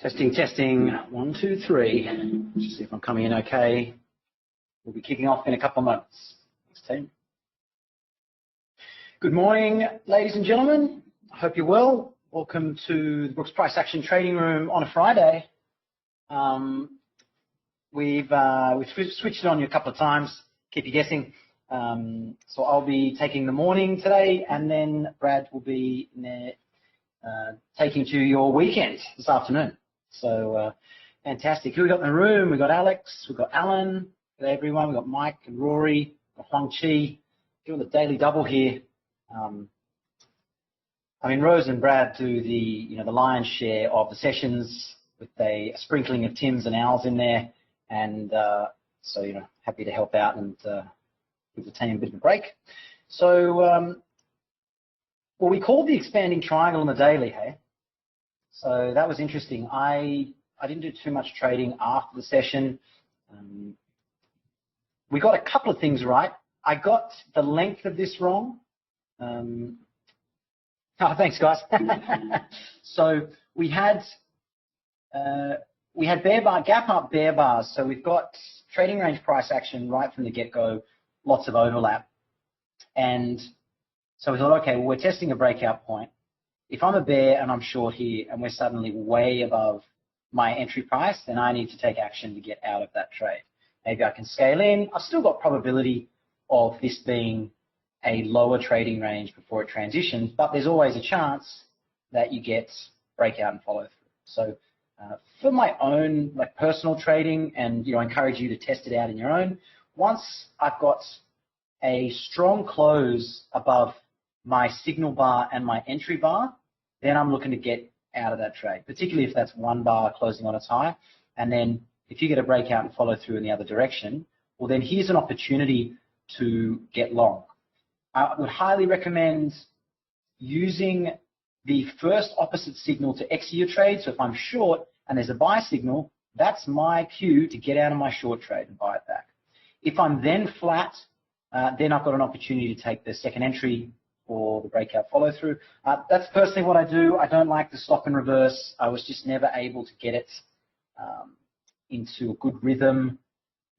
Testing, testing. 1, 2, 3. Just see if I'm coming in okay. We'll be kicking off in a couple of moments. Thanks, team. Good morning, ladies and gentlemen. I hope you're well. Welcome to the Brooks Price Action Trading Room on a Friday. We've switched it on you a couple of times. Keep you guessing. So I'll be taking the morning today, and then Brad will be taking to your weekend this afternoon. So fantastic. Who we got in the room? We got Alex, we got Alan, we got everyone. We got Mike and Rory, got Huang Chi, doing the daily double here. I mean, Rose and Brad do the lion's share of the sessions with a sprinkling of Tims and Al's in there, and so happy to help out and give the team a bit of a break. So well, we called the expanding triangle on the daily, hey? So that was interesting. I didn't do too much trading after the session. We got a couple of things right. I got the length of this wrong. Oh, thanks, guys. So we had bear bar, gap up bear bars. So we've got trading range price action right from the get-go, lots of overlap. And so we thought, okay, well, we're testing a breakout point. If I'm a bear and I'm short here and we're suddenly way above my entry price, then I need to take action to get out of that trade. Maybe I can scale in. I've still got probability of this being a lower trading range before it transitions, but there's always a chance that you get breakout and follow through. So for my own personal trading, and I encourage you to test it out in your own, once I've got a strong close above my signal bar and my entry bar, then I'm looking to get out of that trade, particularly if that's one bar closing on its high. And then if you get a breakout and follow through in the other direction, well, then here's an opportunity to get long. I would highly recommend using the first opposite signal to exit your trade. So if I'm short and there's a buy signal, that's my cue to get out of my short trade and buy it back. If I'm then flat, then I've got an opportunity to take the second entry or the breakout follow through. That's personally what I do. I don't like the stop and reverse. I was just never able to get it into a good rhythm.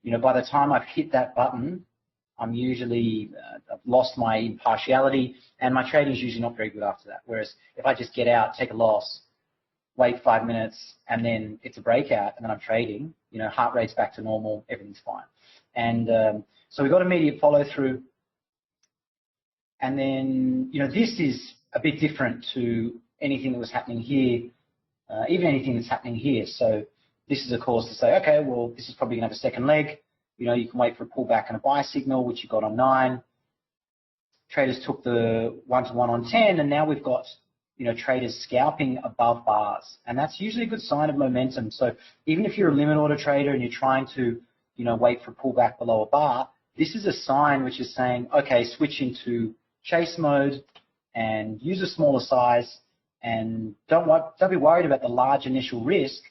By the time I've hit that button, I'm usually I've lost my impartiality, and my trading is usually not very good after that. Whereas if I just get out, take a loss, wait 5 minutes, and then it's a breakout, and then I'm trading, heart rate's back to normal, everything's fine. And so we got immediate follow through. And then, this is a bit different to anything that was happening here, even anything that's happening here. So this is a cause to say, okay, well, this is probably going to have a second leg. You can wait for a pullback and a buy signal, which you got on 9. Traders took the 1-to-1 on 10, and now we've got, traders scalping above bars. And that's usually a good sign of momentum. So even if you're a limit order trader and you're trying to, wait for a pullback below a bar, this is a sign which is saying, okay, switch into chase mode and use a smaller size, and don't be worried about the large initial risk,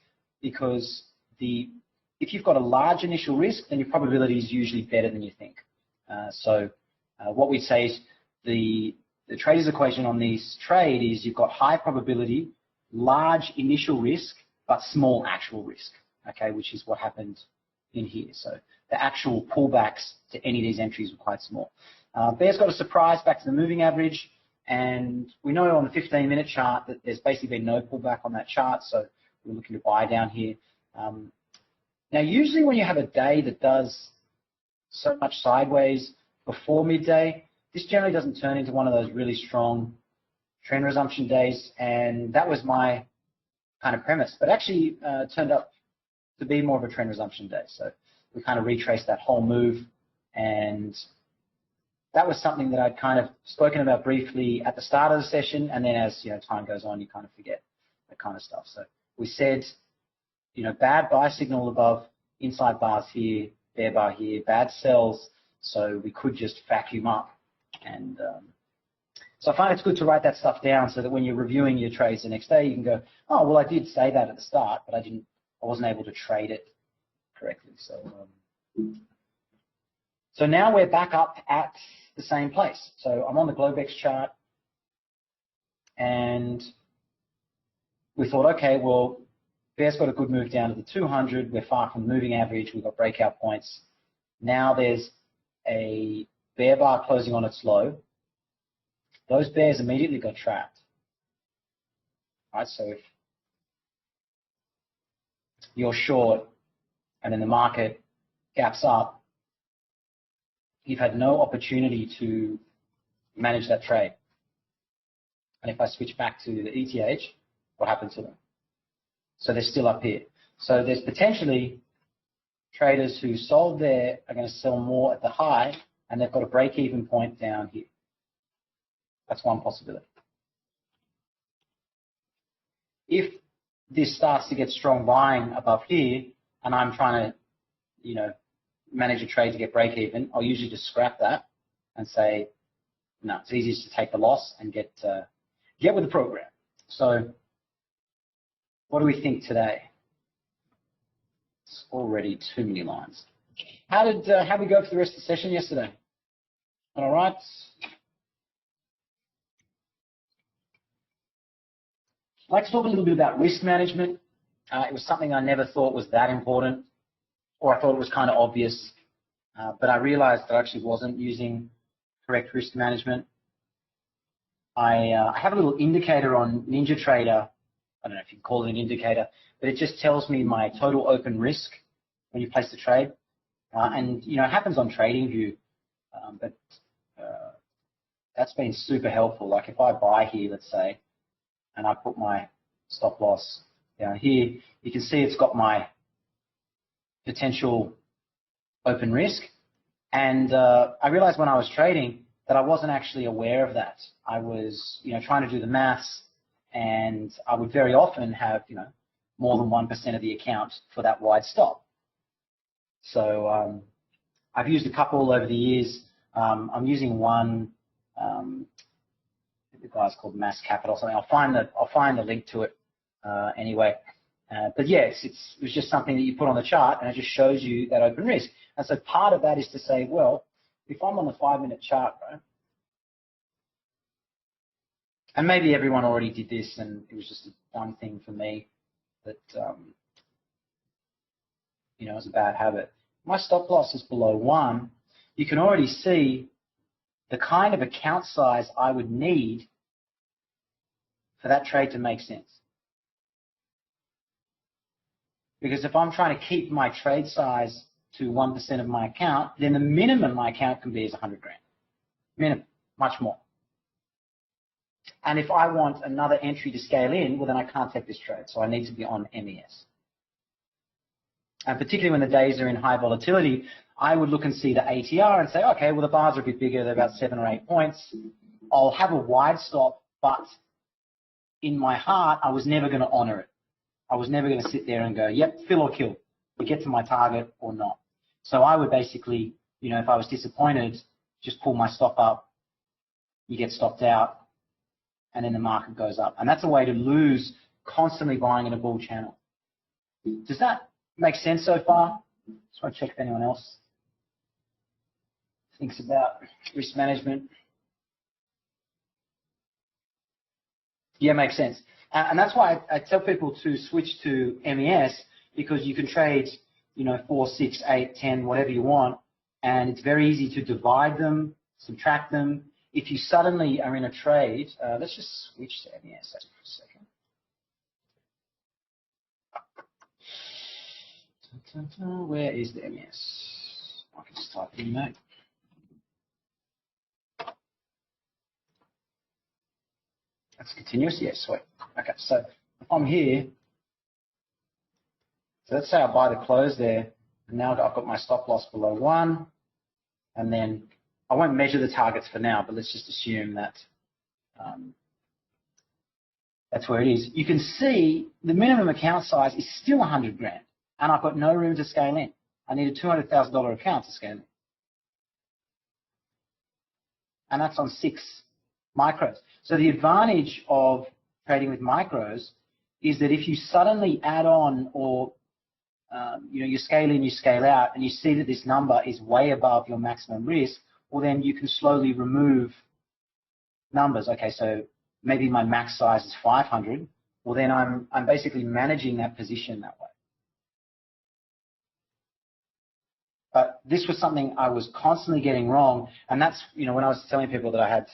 because if you've got a large initial risk, then your probability is usually better than you think. So what we say is the trader's equation on this trade is you've got high probability, large initial risk, but small actual risk, okay, which is what happened in here. So the actual pullbacks to any of these entries were quite small. Bear's got a surprise back to the moving average, and we know on the 15-minute chart that there's basically been no pullback on that chart, so we're looking to buy down here. Now, usually when you have a day that does so much sideways before midday, this generally doesn't turn into one of those really strong trend resumption days, and that was my kind of premise. But actually turned up to be more of a trend resumption day. So we kind of retraced that whole move, and that was something that I'd kind of spoken about briefly at the start of the session, and then as time goes on, you kind of forget that kind of stuff. So we said, bad buy signal above inside bars here, bear bar here, bad sells, so we could just vacuum up. And so I find it's good to write that stuff down so that when you're reviewing your trades the next day, you can go, oh, well, I did say that at the start, but I wasn't able to trade it correctly. So now we're back up at the same place. So I'm on the Globex chart, and we thought, okay, well, bear's got a good move down to the 200. We're far from the moving average. We've got breakout points. Now there's a bear bar closing on its low. Those bears immediately got trapped. All right, so if you're short and then the market gaps up, you've had no opportunity to manage that trade. And if I switch back to the ETH, what happened to them? So they're still up here. So there's potentially traders who sold there are going to sell more at the high, and they've got a break-even point down here. That's one possibility. If this starts to get strong buying above here, and I'm trying to, manage a trade to get break-even, I'll usually just scrap that and say, no, it's easiest to take the loss and get with the program. So what do we think today? It's already too many lines. How did we go for the rest of the session yesterday? All right. I'd like to talk a little bit about risk management. It was something I never thought was that important, or I thought it was kind of obvious, but I realized that I actually wasn't using correct risk management. I have a little indicator on NinjaTrader. I don't know if you can call it an indicator, but it just tells me my total open risk when you place the trade. And, it happens on TradingView, but that's been super helpful. Like if I buy here, let's say, and I put my stop loss down here, you can see it's got my potential open risk. And I realized when I was trading that I wasn't actually aware of that. I was, trying to do the maths, and I would very often have, more than 1% of the account for that wide stop. So I've used a couple over the years. I'm using one. The guy's called Mass Capital or something. I'll find the link to it anyway. But yes, it was just something that you put on the chart, and it just shows you that open risk. And so part of that is to say, well, if I'm on the 5-minute chart, right, and maybe everyone already did this, and it was just one thing for me that is a bad habit. My stop loss is below 1. You can already see the kind of account size I would need for that trade to make sense. Because if I'm trying to keep my trade size to 1% of my account, then the minimum my account can be is 100 grand. Minimum, much more. And if I want another entry to scale in, well, then I can't take this trade. So I need to be on MES. And particularly when the days are in high volatility, I would look and see the ATR and say, okay, well, the bars are a bit bigger. They're about 7 or 8 points. I'll have a wide stop, but in my heart, I was never going to honor it. I was never going to sit there and go, yep, fill or kill. We get to my target or not. So I would basically, if I was disappointed, just pull my stop up. You get stopped out, and then the market goes up. And that's a way to lose constantly buying in a bull channel. Does that make sense so far? Just want to check if anyone else thinks about risk management. Yeah, makes sense. And that's why I tell people to switch to MES, because you can trade, 4, 6, 8, 10, whatever you want, and it's very easy to divide them, subtract them. If you suddenly are in a trade, let's just switch to MES for a second. Where is the MES? I can just type it in, mate. That's continuous? Yes, sweet. Okay, so if I'm here, so let's say I buy the close there, and now I've got my stop loss below 1, and then I won't measure the targets for now, but let's just assume that that's where it is. You can see the minimum account size is still 100 grand, and I've got no room to scale in. I need a $200,000 account to scale in. And that's on 6 micros. So the advantage of trading with micros is that if you suddenly add on or you scale in, you scale out, and you see that this number is way above your maximum risk, well, then you can slowly remove numbers. Okay, so maybe my max size is 500. well then I'm basically managing that position that way. But this was something I was constantly getting wrong, and that's, you know, when I was telling people that I had,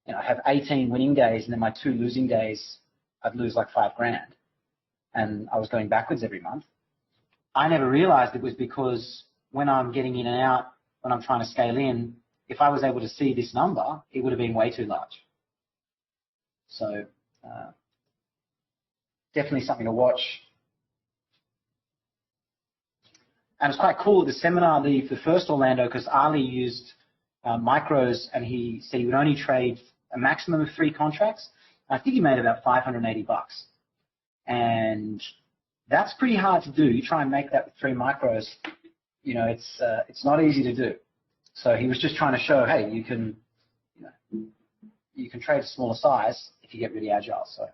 you know, I have 18 winning days, and then my 2 losing days, I'd lose like $5,000, and I was going backwards every month. I never realized it was because when I'm getting in and out, when I'm trying to scale in, if I was able to see this number, it would have been way too large. So definitely something to watch. And it's quite cool at the seminar, the first Orlando, because Ali used micros, and he said he would only trade a maximum of 3 contracts. I think he made about $580. And that's pretty hard to do. You try and make that with 3 micros, you know, it's not easy to do. So he was just trying to show, hey, you can trade a smaller size if you get really agile. So.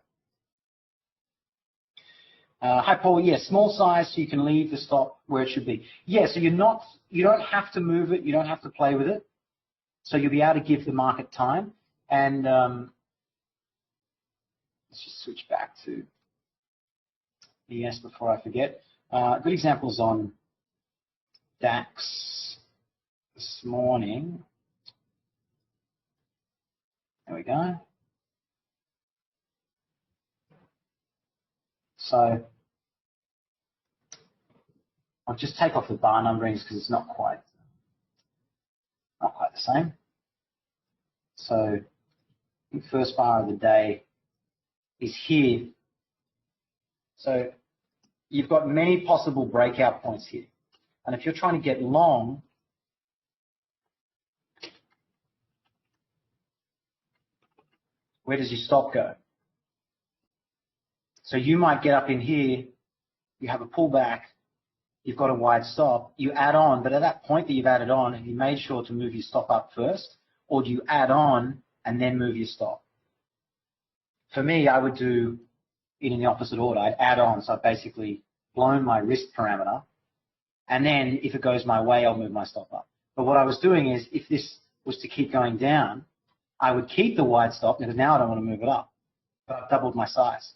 Hi Paul, yeah, small size so you can leave the stop where it should be. Yeah, so you don't have to move it, you don't have to play with it. So you'll be able to give the market time. And let's just switch back to ES before I forget. Good examples on DAX this morning. There we go. So I'll just take off the bar numberings because it's not quite the same. So the first bar of the day is here. So you've got many possible breakout points here. And if you're trying to get long, where does your stop go? So you might get up in here, you have a pullback, you've got a wide stop, you add on, but at that point that you've added on, have you made sure to move your stop up first, or do you add on and then move your stop? For me, I would do it in the opposite order. I'd add on, so I've basically blown my risk parameter, and then if it goes my way, I'll move my stop up. But what I was doing is, if this was to keep going down, I would keep the wide stop, because now I don't want to move it up, but I've doubled my size.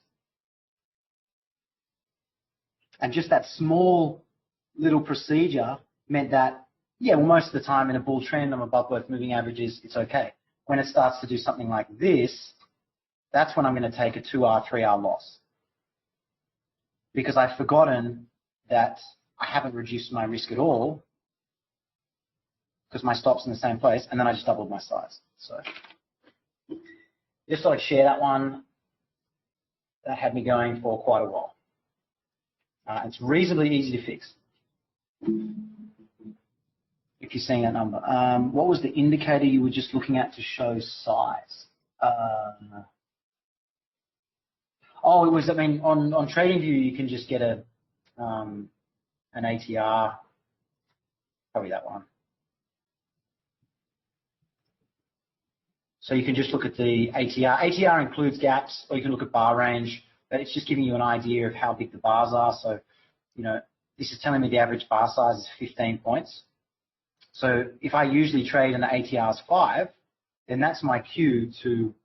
And just that small little procedure meant that, yeah, well, most of the time in a bull trend, I'm above both moving averages, it's okay. When it starts to do something like this, that's when I'm going to take a 2R, 3R loss. Because I've forgotten that I haven't reduced my risk at all, because my stop's in the same place, and then I just doubled my size. So just thought I'd share that one. That had me going for quite a while. It's reasonably easy to fix if you're seeing that number. What was the indicator you were just looking at to show size? Oh, it was, I mean, on TradingView, you can just get an ATR, probably that one. So you can just look at the ATR. ATR includes gaps, or you can look at bar range, but it's just giving you an idea of how big the bars are. So, you know, this is telling me the average bar size is 15 points. So if I usually trade and the ATR is 5, then that's my cue to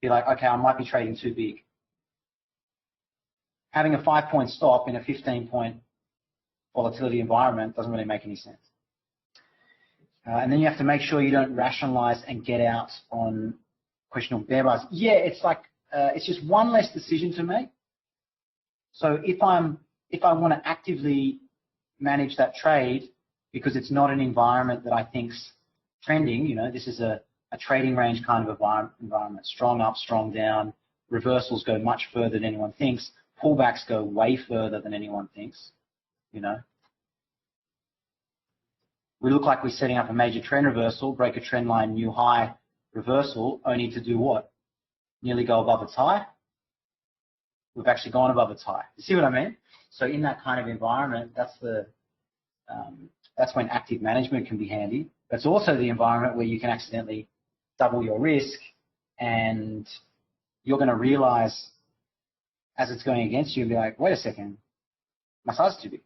be like, okay, I might be trading too big. Having a 5-point stop in a 15-point volatility environment doesn't really make any sense. And then you have to make sure you don't rationalize and get out on questionable bear bars. Yeah, it's like, it's just one less decision to make. So if I want to actively manage that trade because it's not an environment that I think's trending, you know, this is a trading range kind of environment, strong up, strong down, reversals go much further than anyone thinks, pullbacks go way further than anyone thinks, you know. We look like we're setting up a major trend reversal, break a trend line, new high, reversal, only to do what? Nearly go above its high. We've actually gone above its high. You see what I mean? So in that kind of environment, that's when active management can be handy. But it's also the environment where you can accidentally double your risk, and you're going to realize as it's going against you and be like, wait a second, my size is too big.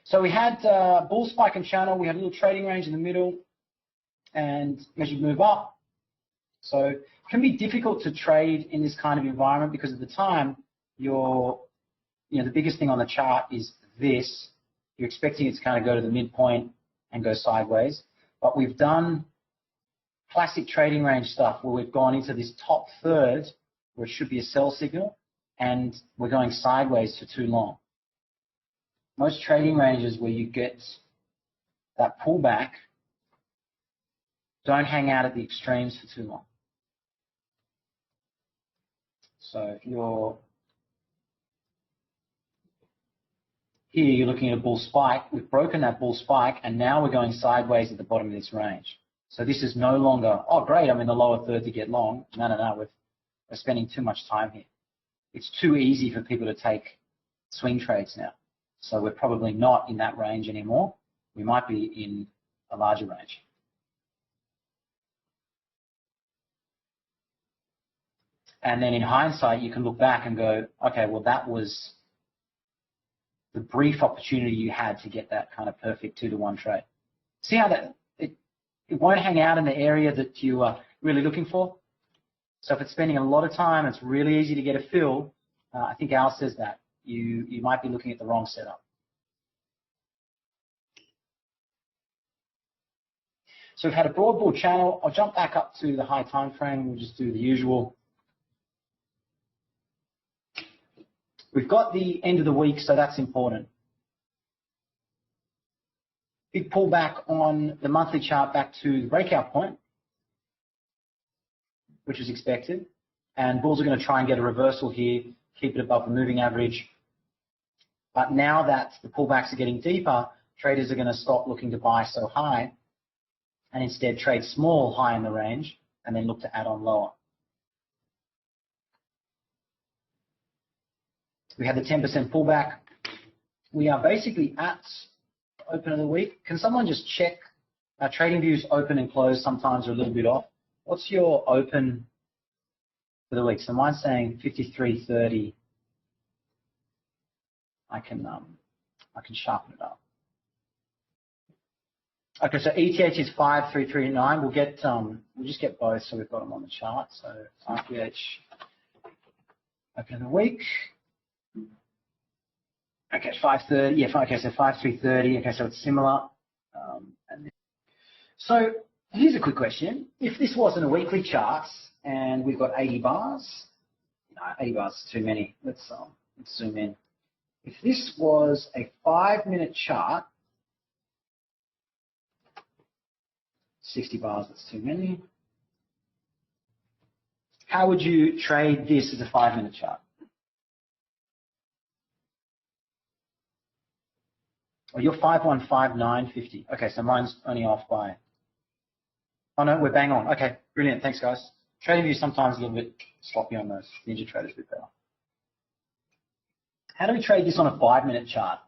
So we had bull spike and channel. We had a little trading range in the middle and measured move up. So it can be difficult to trade in this kind of environment because at the time the biggest thing on the chart is this. You're expecting it to kind of go to the midpoint and go sideways. But we've done classic trading range stuff where we've gone into this top third where it should be a sell signal and we're going sideways for too long. Most trading ranges where you get that pullback don't hang out at the extremes for too long. So if you're here, you're looking at a bull spike. We've broken that bull spike, and now we're going sideways at the bottom of this range. So this is no longer, oh, great, I'm in the lower third to get long. No, we're spending too much time here. It's too easy for people to take swing trades now. So we're probably not in that range anymore. We might be in a larger range. And then in hindsight, you can look back and go, okay, well, that was the brief opportunity you had to get that kind of perfect 2-to-1 trade. See how that it won't hang out in the area that you are really looking for. So if it's spending a lot of time, it's really easy to get a fill. I think Al says that you might be looking at the wrong setup. So we've had a broad bull channel. I'll jump back up to the high time frame. We'll just do the usual. We've got the end of the week, so that's important. Big pullback on the monthly chart back to the breakout point, which is expected. And bulls are going to try and get a reversal here, keep it above the moving average. But now that the pullbacks are getting deeper, traders are going to stop looking to buy so high and instead trade small high in the range and then look to add on lower. We had the 10% pullback. We are basically at open of the week. Can someone just check? Our trading views open and close sometimes are a little bit off. What's your open for the week? So mine's saying 53.30. I can sharpen it up. Okay, so ETH is 5339. We'll just get both so we've got them on the chart. So RTH open of the week. Okay, 530. Yeah, okay, so 5330. Okay, so it's similar. So here's a quick question. If this wasn't a weekly chart and we've got 80 bars, no, 80 bars is too many. Let's zoom in. If this was a 5-minute chart, 60 bars, that's too many. How would you trade this as a 5-minute chart? Oh, you're 5159.50. Okay, so mine's only off by. Oh no, we're bang on. Okay, brilliant. Thanks, guys. Trading view sometimes a little bit sloppy on those. Ninja Trader's a bit better. How do we trade this on a 5-minute chart?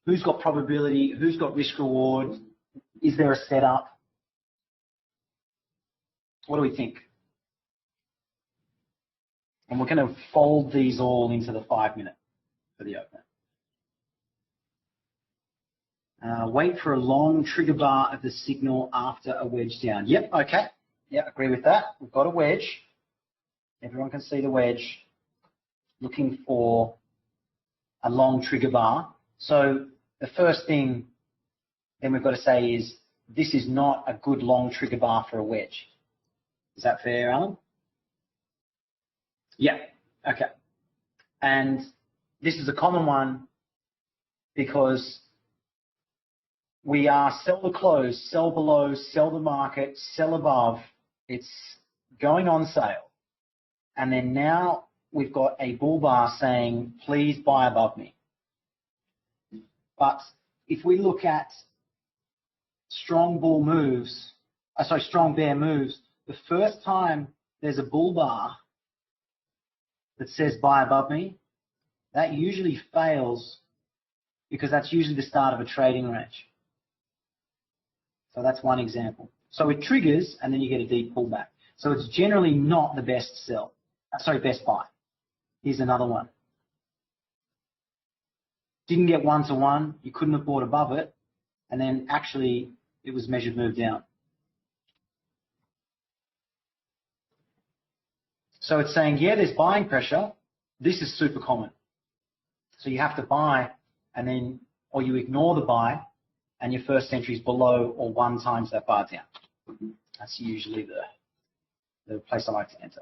Who's got probability? Who's got risk reward? Is there a setup? What do we think? And we're going to fold these all into the 5-minute for the open. Wait for a long trigger bar of the signal after a wedge down. Yep, okay. Yeah, agree with that. We've got a wedge. Everyone can see the wedge. Looking for a long trigger bar. So the first thing then we've got to say is this is not a good long trigger bar for a wedge. Is that fair, Alan? Yeah, okay. And this is a common one because we are sell the close, sell below, sell the market, sell above. It's going on sale. And then now we've got a bull bar saying, please buy above me. But if we look at strong bull moves, strong bear moves, the first time there's a bull bar that says buy above me, that usually fails because that's usually the start of a trading range. So that's one example. So it triggers and then you get a deep pullback. So it's generally not the best sell. Best buy. Here's another one. Didn't get 1-to-1. You couldn't have bought above it. And then actually it was measured move down. So it's saying, yeah, there's buying pressure. This is super common. So you have to buy and then, or you ignore the buy and your first entry is below or 1 times that bar down. That's usually the place I like to enter.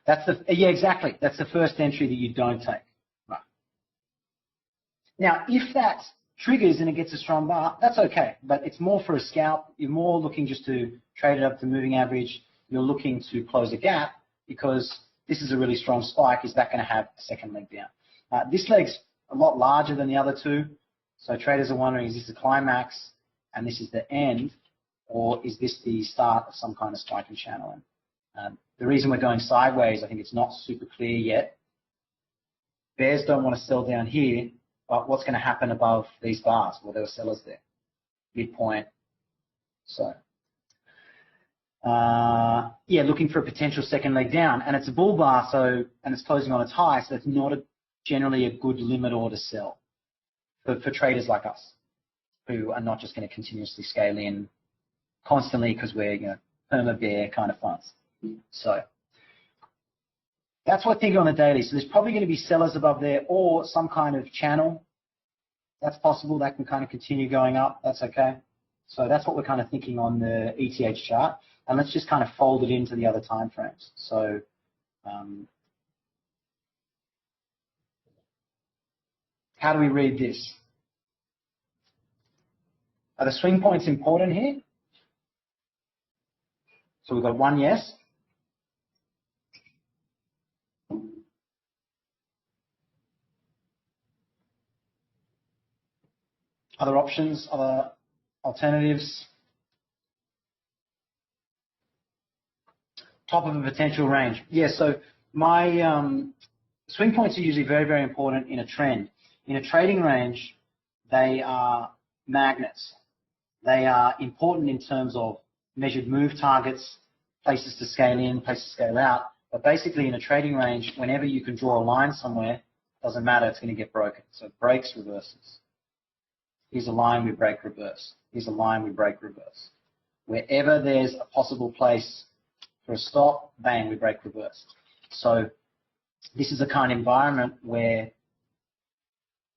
That's yeah, exactly. That's the first entry that you don't take. Right. Now, if that triggers and it gets a strong bar, that's okay. But it's more for a scalp. You're more looking just to trade it up to moving average. You're looking to close a gap because this is a really strong spike. Is that going to have a second leg down? This leg's a lot larger than the other two. So traders are wondering, is this the climax and this is the end? Or is this the start of some kind of spiking channel? And the reason we're going sideways, I think it's not super clear yet. Bears don't want to sell down here, but what's going to happen above these bars? Well, there were sellers there, midpoint. So, yeah, looking for a potential second leg down. And it's a bull bar, so, and it's closing on its high, so it's not generally a good limit order sell for traders like us, who are not just going to continuously scale in constantly because we're, perma bear kind of funds. So that's what I think on the daily. So there's probably going to be sellers above there or some kind of channel. That's possible. That can kind of continue going up. That's okay. So that's what we're kind of thinking on the ETH chart. And let's just kind of fold it into the other time frames. So how do we read this? Are the swing points important here? So we've got 1 yes. Other options, other alternatives. Top of a potential range. Yeah, so my swing points are usually very, very important in a trend. In a trading range, they are magnets. They are important in terms of measured move targets, places to scale in, places to scale out. But basically in a trading range, whenever you can draw a line somewhere, doesn't matter, it's going to get broken. So it breaks, reverses. Here's a line, we break, reverse. Here's a line, we break, reverse. Wherever there's a possible place for a stop, bang, we break, reverse. So this is a kind of environment where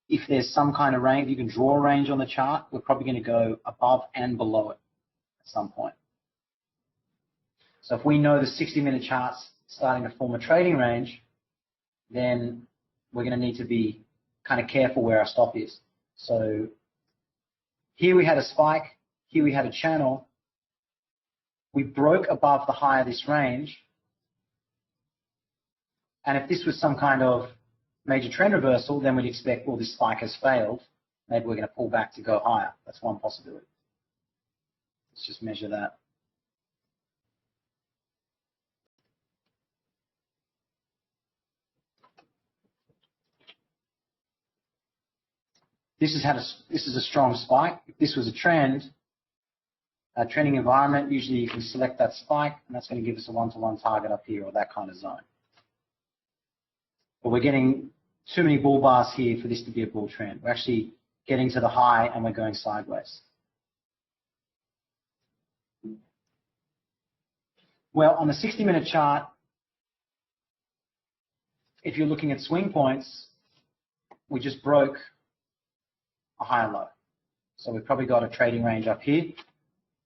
if there's some kind of range, you can draw a range on the chart, we're probably going to go above and below it at some point. So if we know the 60-minute chart's starting to form a trading range, then we're going to need to be kind of careful where our stop is. So here we had a spike, here we had a channel. We broke above the high of this range. And if this was some kind of major trend reversal, then we'd expect, well, this spike has failed. Maybe we're going to pull back to go higher. That's one possibility. Let's just measure that. This is a strong spike. If this was a trend, a trending environment, usually you can select that spike, and that's going to give us a one-to-one target up here or that kind of zone. But we're getting too many bull bars here for this to be a bull trend. We're actually getting to the high and we're going sideways. Well, on the 60-minute chart, if you're looking at swing points, we just broke a higher low. So we've probably got a trading range up here.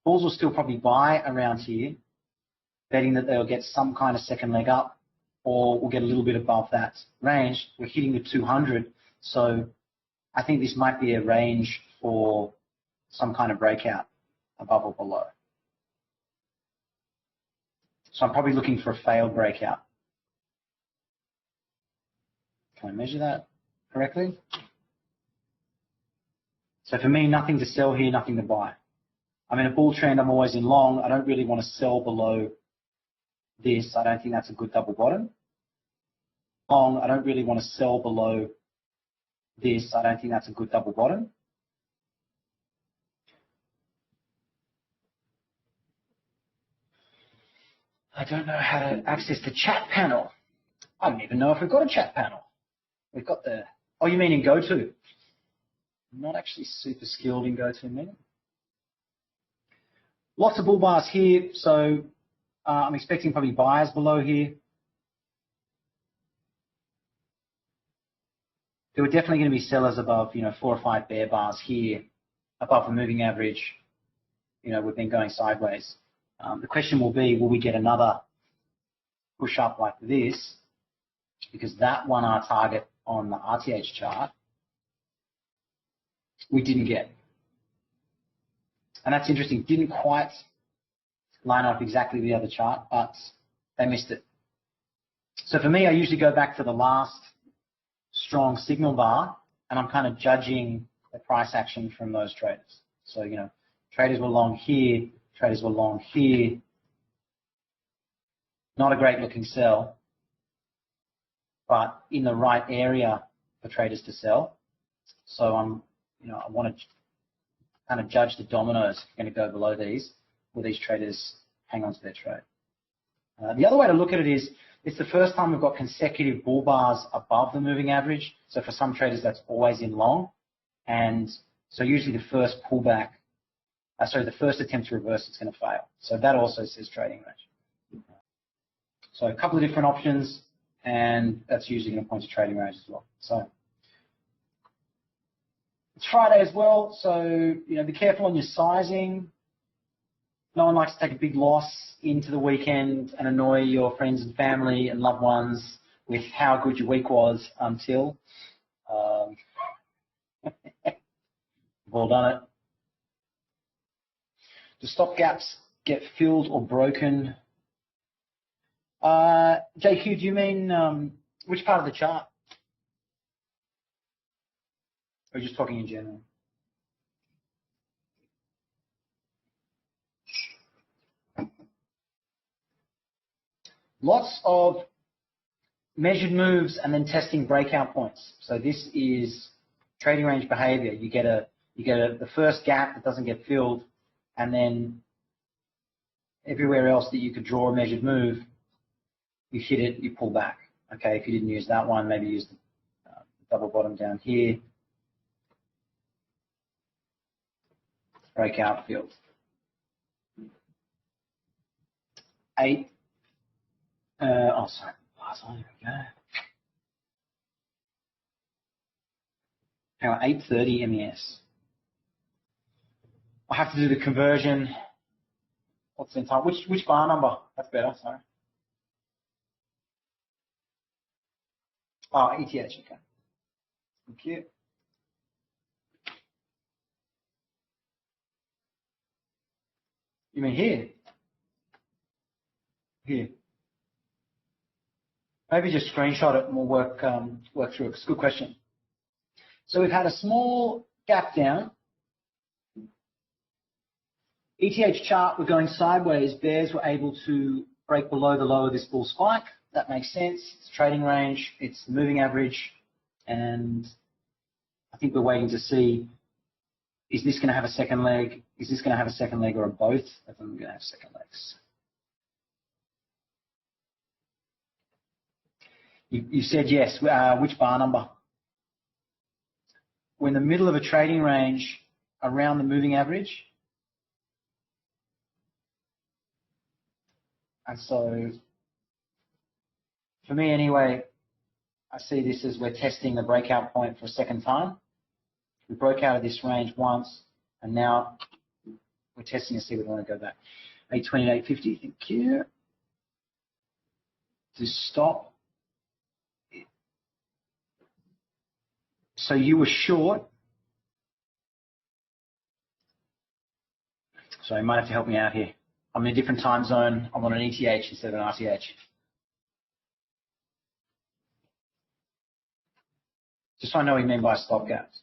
Bulls will still probably buy around here, betting that they'll get some kind of second leg up, or we'll get a little bit above that range. We're hitting the 200, so I think this might be a range for some kind of breakout above or below. So I'm probably looking for a failed breakout. Can I measure that correctly? So for me, nothing to sell here, nothing to buy. I'm in a bull trend, I'm always in long. I don't really want to sell below this. I don't think that's a good double bottom. Long, I don't really want to sell below this. I don't think that's a good double bottom. I don't know how to access the chat panel. I don't even know if we've got a chat panel. We've got the, oh, you mean in GoTo? I'm not actually super skilled in GoToMeeting. Lots of bull bars here, so I'm expecting probably buyers below here. There were definitely going to be sellers above, 4 or 5 bear bars here, above the moving average. We've been going sideways. The question will be, will we get another push up like this? Because that 1R target on the RTH chart, we didn't get. And that's interesting. Didn't quite line up exactly the other chart, but they missed it. So for me, I usually go back to the last strong signal bar, and I'm kind of judging the price action from those traders. So, traders were long here, traders were long here. Not a great looking sell, but in the right area for traders to sell. So I want to kind of judge the dominoes if you're going to go below these. Will these traders hang on to their trade? The other way to look at it is, it's the first time we've got consecutive bull bars above the moving average. So for some traders, that's always in long. And so usually the first pullback, the first attempt to reverse, it's going to fail. So that also says trading range. So a couple of different options, and that's usually going to point to trading range as well. So it's Friday as well, so be careful on your sizing. No one likes to take a big loss into the weekend and annoy your friends and family and loved ones with how good your week was until. We've all done it. Do stop gaps get filled or broken? JQ, do you mean which part of the chart? Or are you just talking in general? Lots of measured moves and then testing breakout points. So this is trading range behavior. You get the first gap that doesn't get filled, and then everywhere else that you could draw a measured move, you hit it, you pull back. Okay, if you didn't use that one, maybe use the double bottom down here. Breakout filled. 8. Sorry. Last one. Here we go. Hang on, 830 MES. I have to do the conversion. What's the entire? Which bar number? That's better. Sorry. Oh, ETH. Okay. Thank you. You mean here? Here. Maybe just screenshot it and we'll work through it. It's a good question. So we've had a small gap down. ETH chart, we're going sideways. Bears were able to break below the low of this bull spike. That makes sense. It's trading range. It's the moving average. And I think we're waiting to see, is this going to have a second leg? Is this going to have a second leg or a both? I think we're going to have second legs. You said yes. Which bar number? We're in the middle of a trading range around the moving average. And so, for me anyway, I see this as we're testing the breakout point for a second time. We broke out of this range once, and now we're testing to see if we want to go back. 820, 850, thank you. To stop. So you were short. So you might have to help me out here. I'm in a different time zone. I'm on an ETH instead of an RTH. Just so I know what you mean by stop gaps.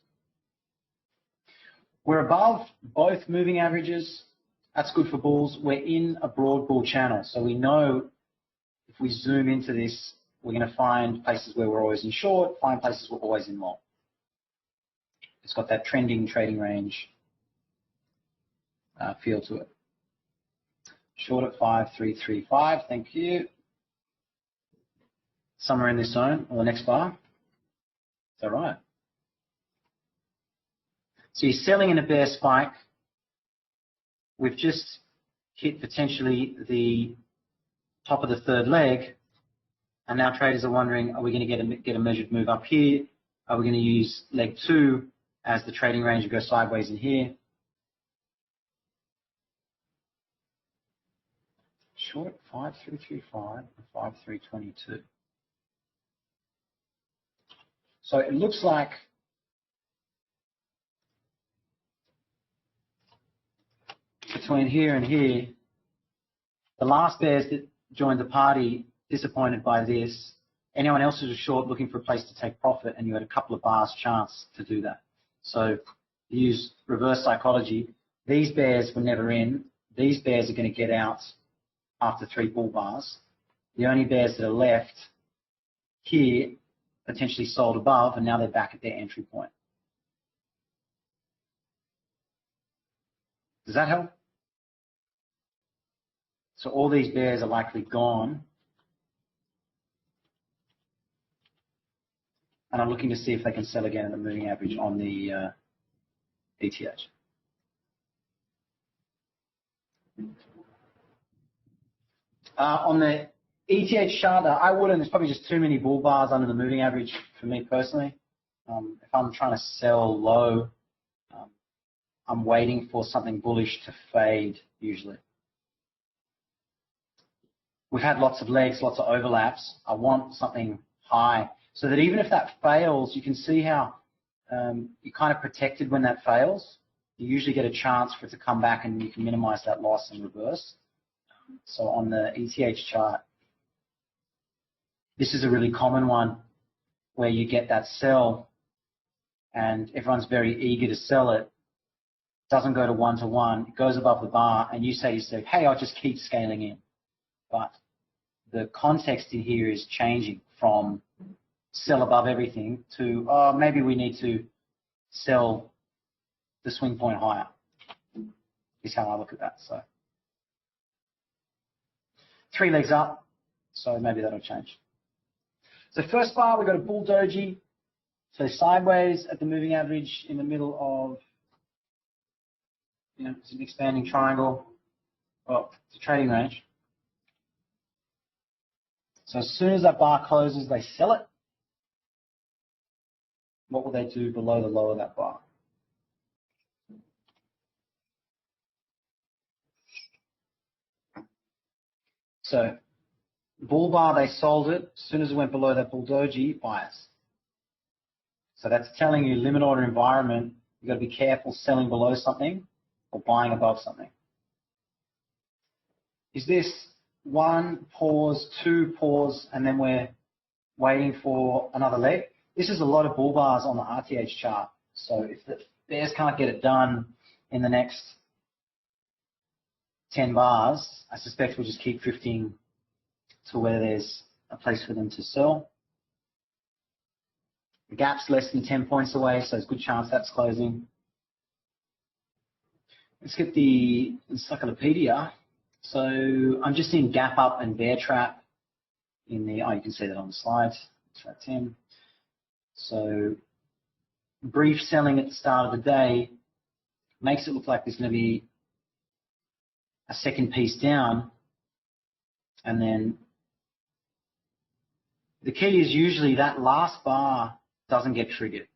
We're above both moving averages. That's good for bulls. We're in a broad bull channel. So we know if we zoom into this, we're going to find places where we're always in short, find places we're always in long. It's got that trending trading range feel to it. Short at 5335, thank you. Somewhere in this zone or the next bar. Is that right? So you're selling in a bear spike. We've just hit potentially the top of the third leg, and now traders are wondering, are we going to get a measured move up here? Are we going to use leg 2 as the trading range and go sideways in here? Short 5335 and 5322. So it looks like between here and here, the last bears that joined the party disappointed by this. Anyone else who was short looking for a place to take profit, and you had a couple of bars chance to do that. So use reverse psychology. These bears were never in. These bears are going to get out after 3 bull bars. The only bears that are left here potentially sold above, and now they're back at their entry point. Does that help? So all these bears are likely gone. And I'm looking to see if they can sell again in the moving average on the ETH. On the ETH chart, I wouldn't. There's probably just too many bull bars under the moving average for me personally. If I'm trying to sell low, I'm waiting for something bullish to fade usually. We've had lots of legs, lots of overlaps. I want something high so that even if that fails, you can see how you're kind of protected when that fails. You usually get a chance for it to come back and you can minimize that loss and reverse. So on the ETH chart, this is a really common one where you get that sell and everyone's very eager to sell it. Doesn't go to 1-to-1, it goes above the bar, and you say to yourself, hey, I'll just keep scaling in. But the context in here is changing from sell above everything to, oh, maybe we need to sell the swing point higher, is how I look at that. So 3 legs up, so maybe that'll change. So first bar, we've got a bull doji, so sideways at the moving average in the middle of, it's an expanding triangle. Well, it's a trading range. So as soon as that bar closes, they sell it. What will they do below the low of that bar? So bull bar, they sold it. As soon as it went below that bull doji, buyers. So that's telling you limit order environment, you've got to be careful selling below something or buying above something. Is this 1 pause, 2 pause, and then we're waiting for another leg? This is a lot of bull bars on the RTH chart. So if the bears can't get it done in the next 10 bars, I suspect we'll just keep drifting to where there's a place for them to sell. The gap's less than 10 points away, so there's a good chance that's closing. Let's get the encyclopedia. So I'm just seeing gap up and bear trap in the, oh, you can see that on the slides. Trap 10. So brief selling at the start of the day makes it look like there's going to be a second piece down, and then the key is usually that last bar doesn't get triggered.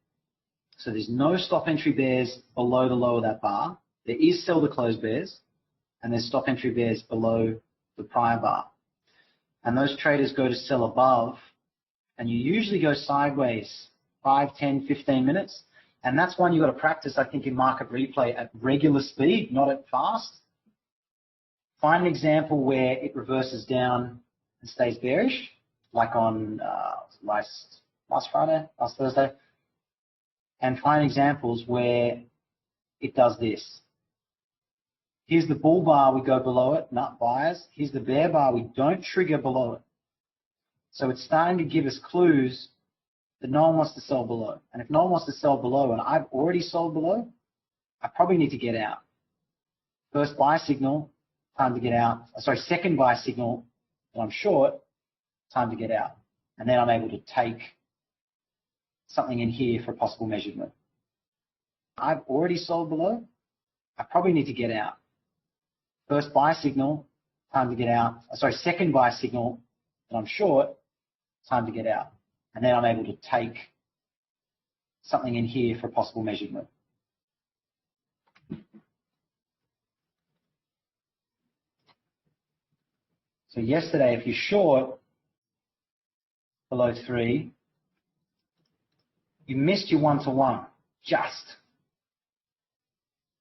So there's no stop entry bears below the low of that bar. There is sell to close bears, and there's stop entry bears below the prior bar. And those traders go to sell above, and you usually go sideways 5, 10, 15 minutes. And that's one you've got to practice, I think, in market replay at regular speed, not at fast. Find an example where it reverses down and stays bearish, like on last Thursday. And find examples where it does this. Here's the bull bar, we go below it, not buyers. Here's the bear bar, we don't trigger below it. So it's starting to give us clues that no one wants to sell below. And if no one wants to sell below and I've already sold below, I probably need to get out. First buy signal, time to get out. Sorry, second buy signal, when I'm short, time to get out. And then I'm able to take something in here for a possible measurement. I've already sold below, I probably need to get out. First buy signal, time to get out. Sorry, second buy signal that I'm short, time to get out. And then I'm able to take something in here for a possible measured move. So yesterday, if you're short below 3, you missed your 1-to-1, just.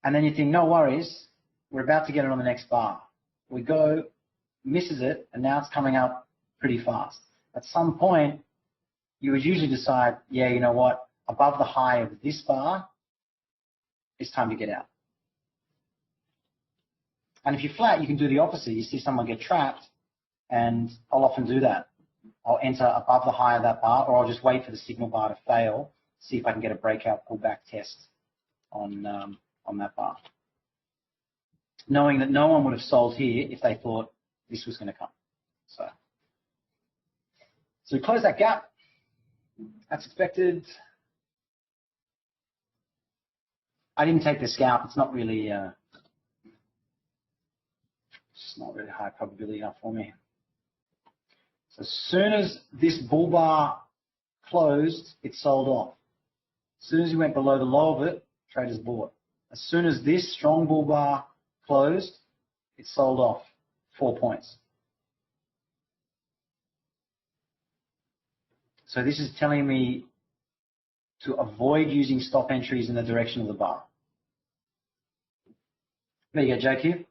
And then you think, no worries, we're about to get it on the next bar. We go, misses it, and now it's coming up pretty fast. At some point, you would usually decide, yeah, you know what, above the high of this bar, it's time to get out. And if you're flat, you can do the opposite. You see someone get trapped, and I'll often do that. I'll enter above the high of that bar, or I'll just wait for the signal bar to fail, see if I can get a breakout pullback test on that bar. Knowing that no one would have sold here if they thought this was going to come. So we close that gap. That's expected. I didn't take the scalp. It's not really, it's not really high probability enough for me. So as soon as this bull bar closed, it sold off. As soon as you went below the low of it, traders bought. As soon as this strong bull bar closed, it sold off 4 points. So this is telling me to avoid using stop entries in the direction of the bar. There you go, JQ.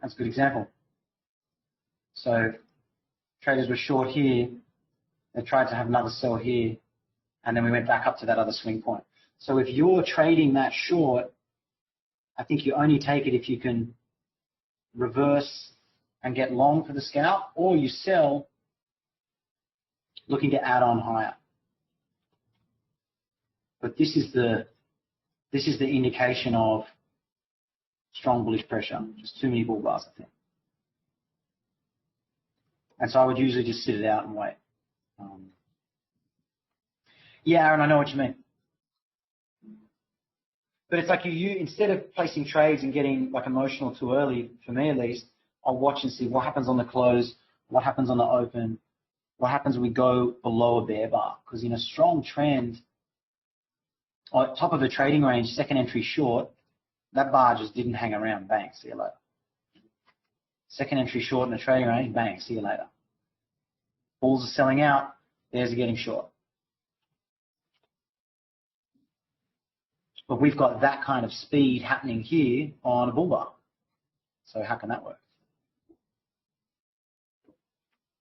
That's a good example. So traders were short here. They tried to have another sell here, and then we went back up to that other swing point. So if you're trading that short, I think you only take it if you can reverse and get long for the scalp, or you sell looking to add on higher. But this is the indication of strong bullish pressure. Just too many bull bars, I think. And so I would usually just sit it out and wait. Yeah, Aaron, I know what you mean. But it's like you instead of placing trades and getting like emotional too early, for me at least, I'll watch and see what happens on the close, what happens on the open, what happens when we go below a bear bar. Because in a strong trend, at top of the trading range, second entry short, that bar just didn't hang around. Bang, see you later. Second entry short in the trading range, bang, see you later. Bulls are selling out, bears are getting short. But we've got that kind of speed happening here on a bull bar. So how can that work?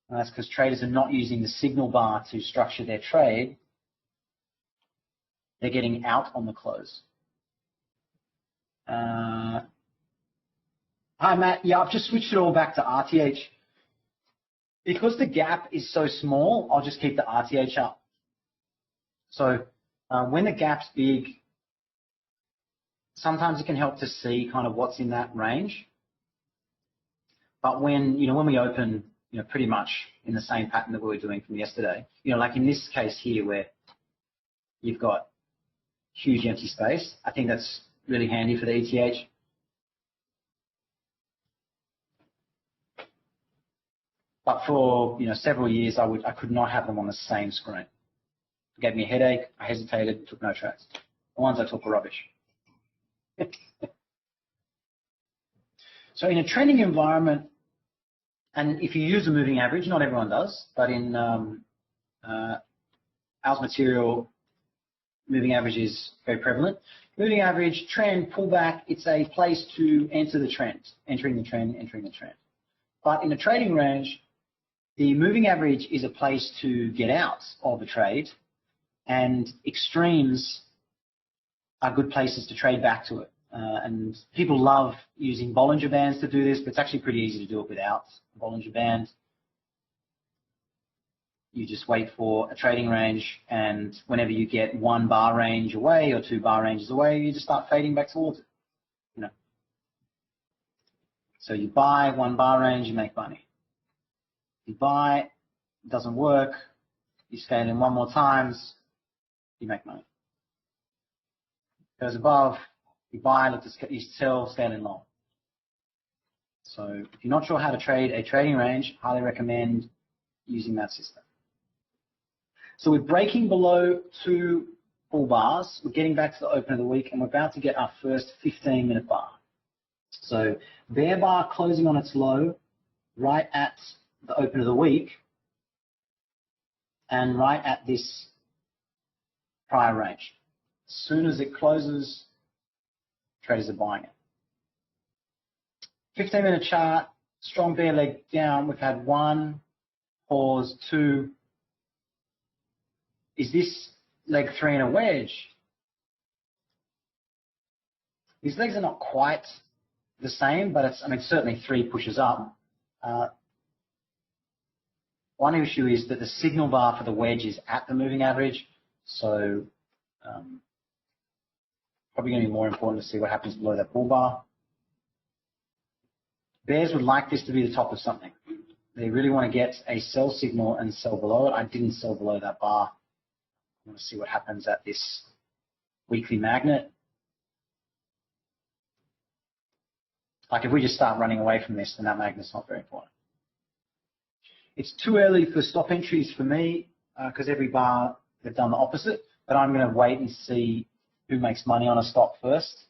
And that's because traders are not using the signal bar to structure their trade. They're getting out on the close. Hi, Matt. Yeah, I've just switched it all back to RTH. Because the gap is so small, I'll just keep the RTH up. So when the gap's big, sometimes it can help to see kind of what's in that range. But when we open, pretty much in the same pattern that we were doing from yesterday, like in this case here where you've got huge empty space, I think that's really handy for the ETH. But for several years, I could not have them on the same screen. It gave me a headache. I hesitated, took no trades. The ones I took were rubbish. So in a trending environment, and if you use a moving average, not everyone does, but in ours material, moving average is very prevalent. Moving average, trend, pullback, it's a place to enter the trend, entering the trend. But in a trading range, the moving average is a place to get out of a trade, and extremes are good places to trade back to it. And people love using Bollinger Bands to do this, but it's actually pretty easy to do it without a Bollinger Band. You just wait for a trading range, and whenever you get 1 bar range away or 2 bar ranges away, you just start fading back towards it. So you buy 1 bar range, you make money. You buy, it doesn't work, you scale in 1 more times, you make money. Goes above, you buy, look to you sell, scale in long. So if you're not sure how to trade a trading range, highly recommend using that system. So we're breaking below 2 bull bars. We're getting back to the open of the week, and we're about to get our first 15-minute bar. So bear bar closing on its low right at the open of the week and right at this prior range. As soon as it closes, traders are buying it. 15-minute chart, strong bear leg down. We've had 1, pause, 2. Is this leg 3 and a wedge? These legs are not quite the same, but it's, I mean, certainly 3 pushes up. One issue is that the signal bar for the wedge is at the moving average, so probably going to be more important to see what happens below that bull bar. Bears would like this to be the top of something. They really want to get a sell signal and sell below it. I didn't sell below that bar. I want to see what happens at this weekly magnet. Like if we just start running away from this, then that magnet's not very important. It's too early for stop entries for me because every bar they've done the opposite, but I'm going to wait and see who makes money on a stock first.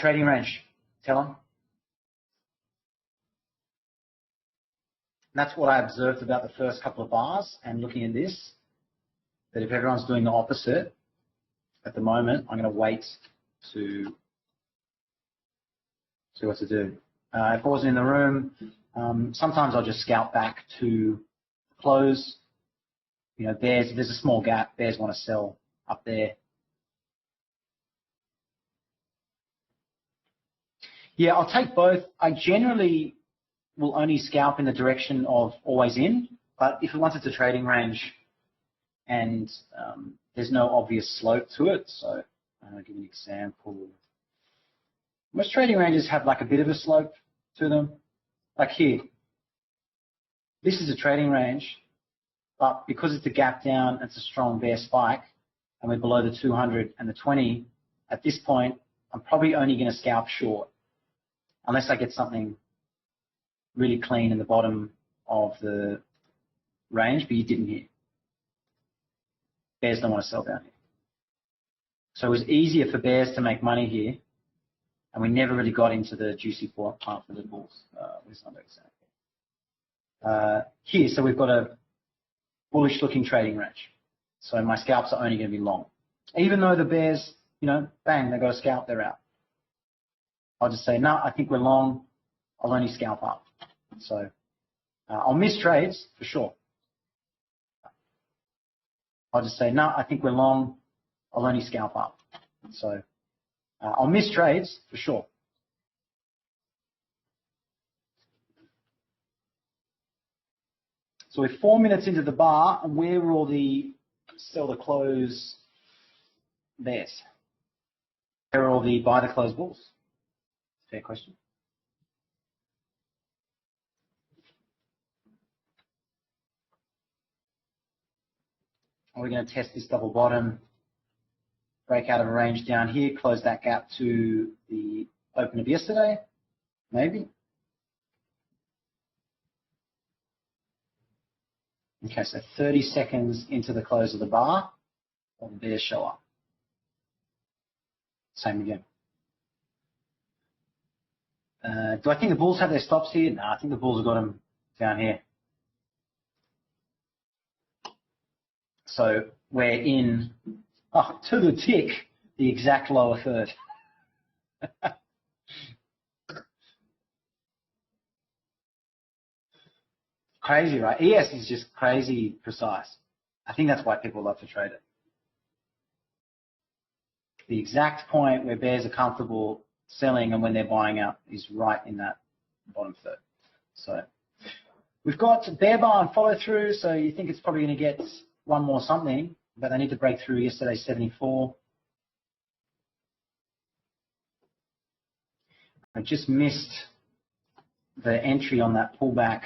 Trading range, tell them. That's what I observed about the first couple of bars, and looking at this, that if everyone's doing the opposite at the moment, I'm going to wait to see what to do. If I wasn't in the room, sometimes I'll just scalp back to close. You know, there's a small gap. Bears want to sell up there. Yeah, I'll take both. I generally will only scalp in the direction of always in, but if once it's a trading range and there's no obvious slope to it, so I'll give you an example. Most trading ranges have like a bit of a slope to them. Like here, this is a trading range, but because it's a gap down, it's a strong bear spike, and we're below the 200 and the 20, at this point, I'm probably only going to scalp short, unless I get something really clean in the bottom of the range, but you didn't here. Bears don't want to sell down here. So it was easier for bears to make money here, and we never really got into the juicy part for the bulls. Here, so we've got a bullish looking trading range. So my scalps are only going to be long. Even though the bears, you know, bang, they got a scalp, they're out. I'll just say, no, I think we're long, I'll only scalp up. So I'll miss trades for sure. I'll just say, no, I think we're long, I'll only scalp up. So I'll miss trades for sure. So we're 4 minutes into the bar, and where were all the sell to close bears? Where are all the buy to close bulls? Fair question. We're going to test this double bottom, break out of a range down here, close that gap to the open of yesterday, maybe. Okay, so 30 seconds into the close of the bar, all the bears show up. Same again. Do I think the bulls have their stops here? No, I think the bulls have got them down here. So we're in, to the tick, the exact lower third. Crazy, right? ES is just crazy precise. I think that's why people love to trade it. The exact point where bears are comfortable selling and when they're buying out is right in that bottom third. So we've got bear bar and follow through, so you think it's probably going to get one more something, but they need to break through yesterday's 74. I just missed the entry on that pullback.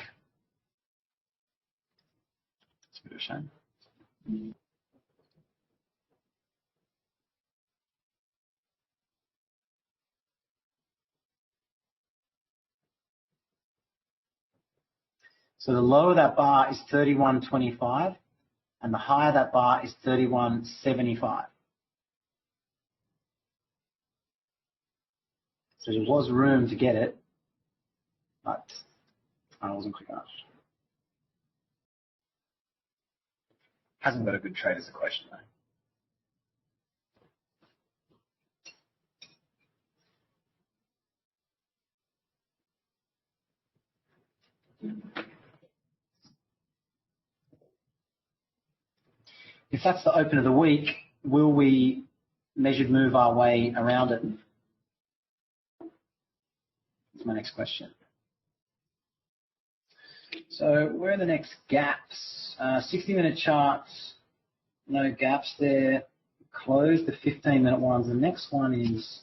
It's a bit of a shame. So the lower that bar is 31.25 and the higher that bar is 31.75. So there was room to get it, but I wasn't quick enough. Hasn't got a good trade as a question though. If that's the open of the week, will we measured move our way around it? That's my next question. So where are the next gaps? 60-minute charts, no gaps there. Close the 15-minute ones. The next one is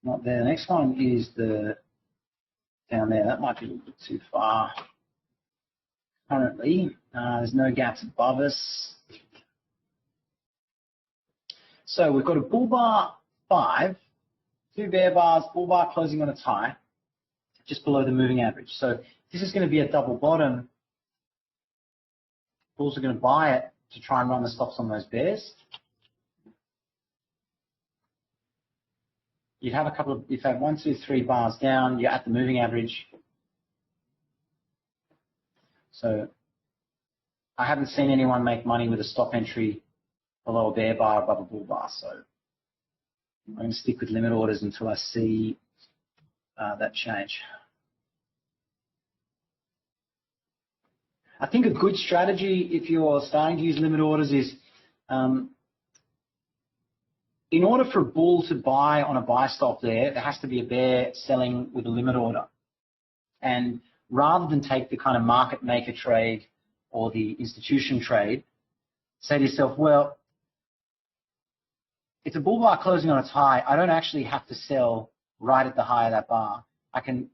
not there. The next one is the down there. That might be a little bit too far. Currently, there's no gaps above us. So we've got a bull bar 5, 2 bear bars, bull bar closing on its high, just below the moving average. So this is going to be a double bottom. Bulls are going to buy it to try and run the stops on those bears. You'd have a couple of, if you have 1, 2, 3 bars down, you're at the moving average. So I haven't seen anyone make money with a stop entry below a bear bar, above a bull bar. So I'm going to stick with limit orders until I see that change. I think a good strategy if you're starting to use limit orders is in order for a bull to buy on a buy stop there has to be a bear selling with a limit order. And rather than take the kind of market maker trade or the institution trade, say to yourself, well, it's a bull bar closing on its high. I don't actually have to sell right at the high of that bar. I can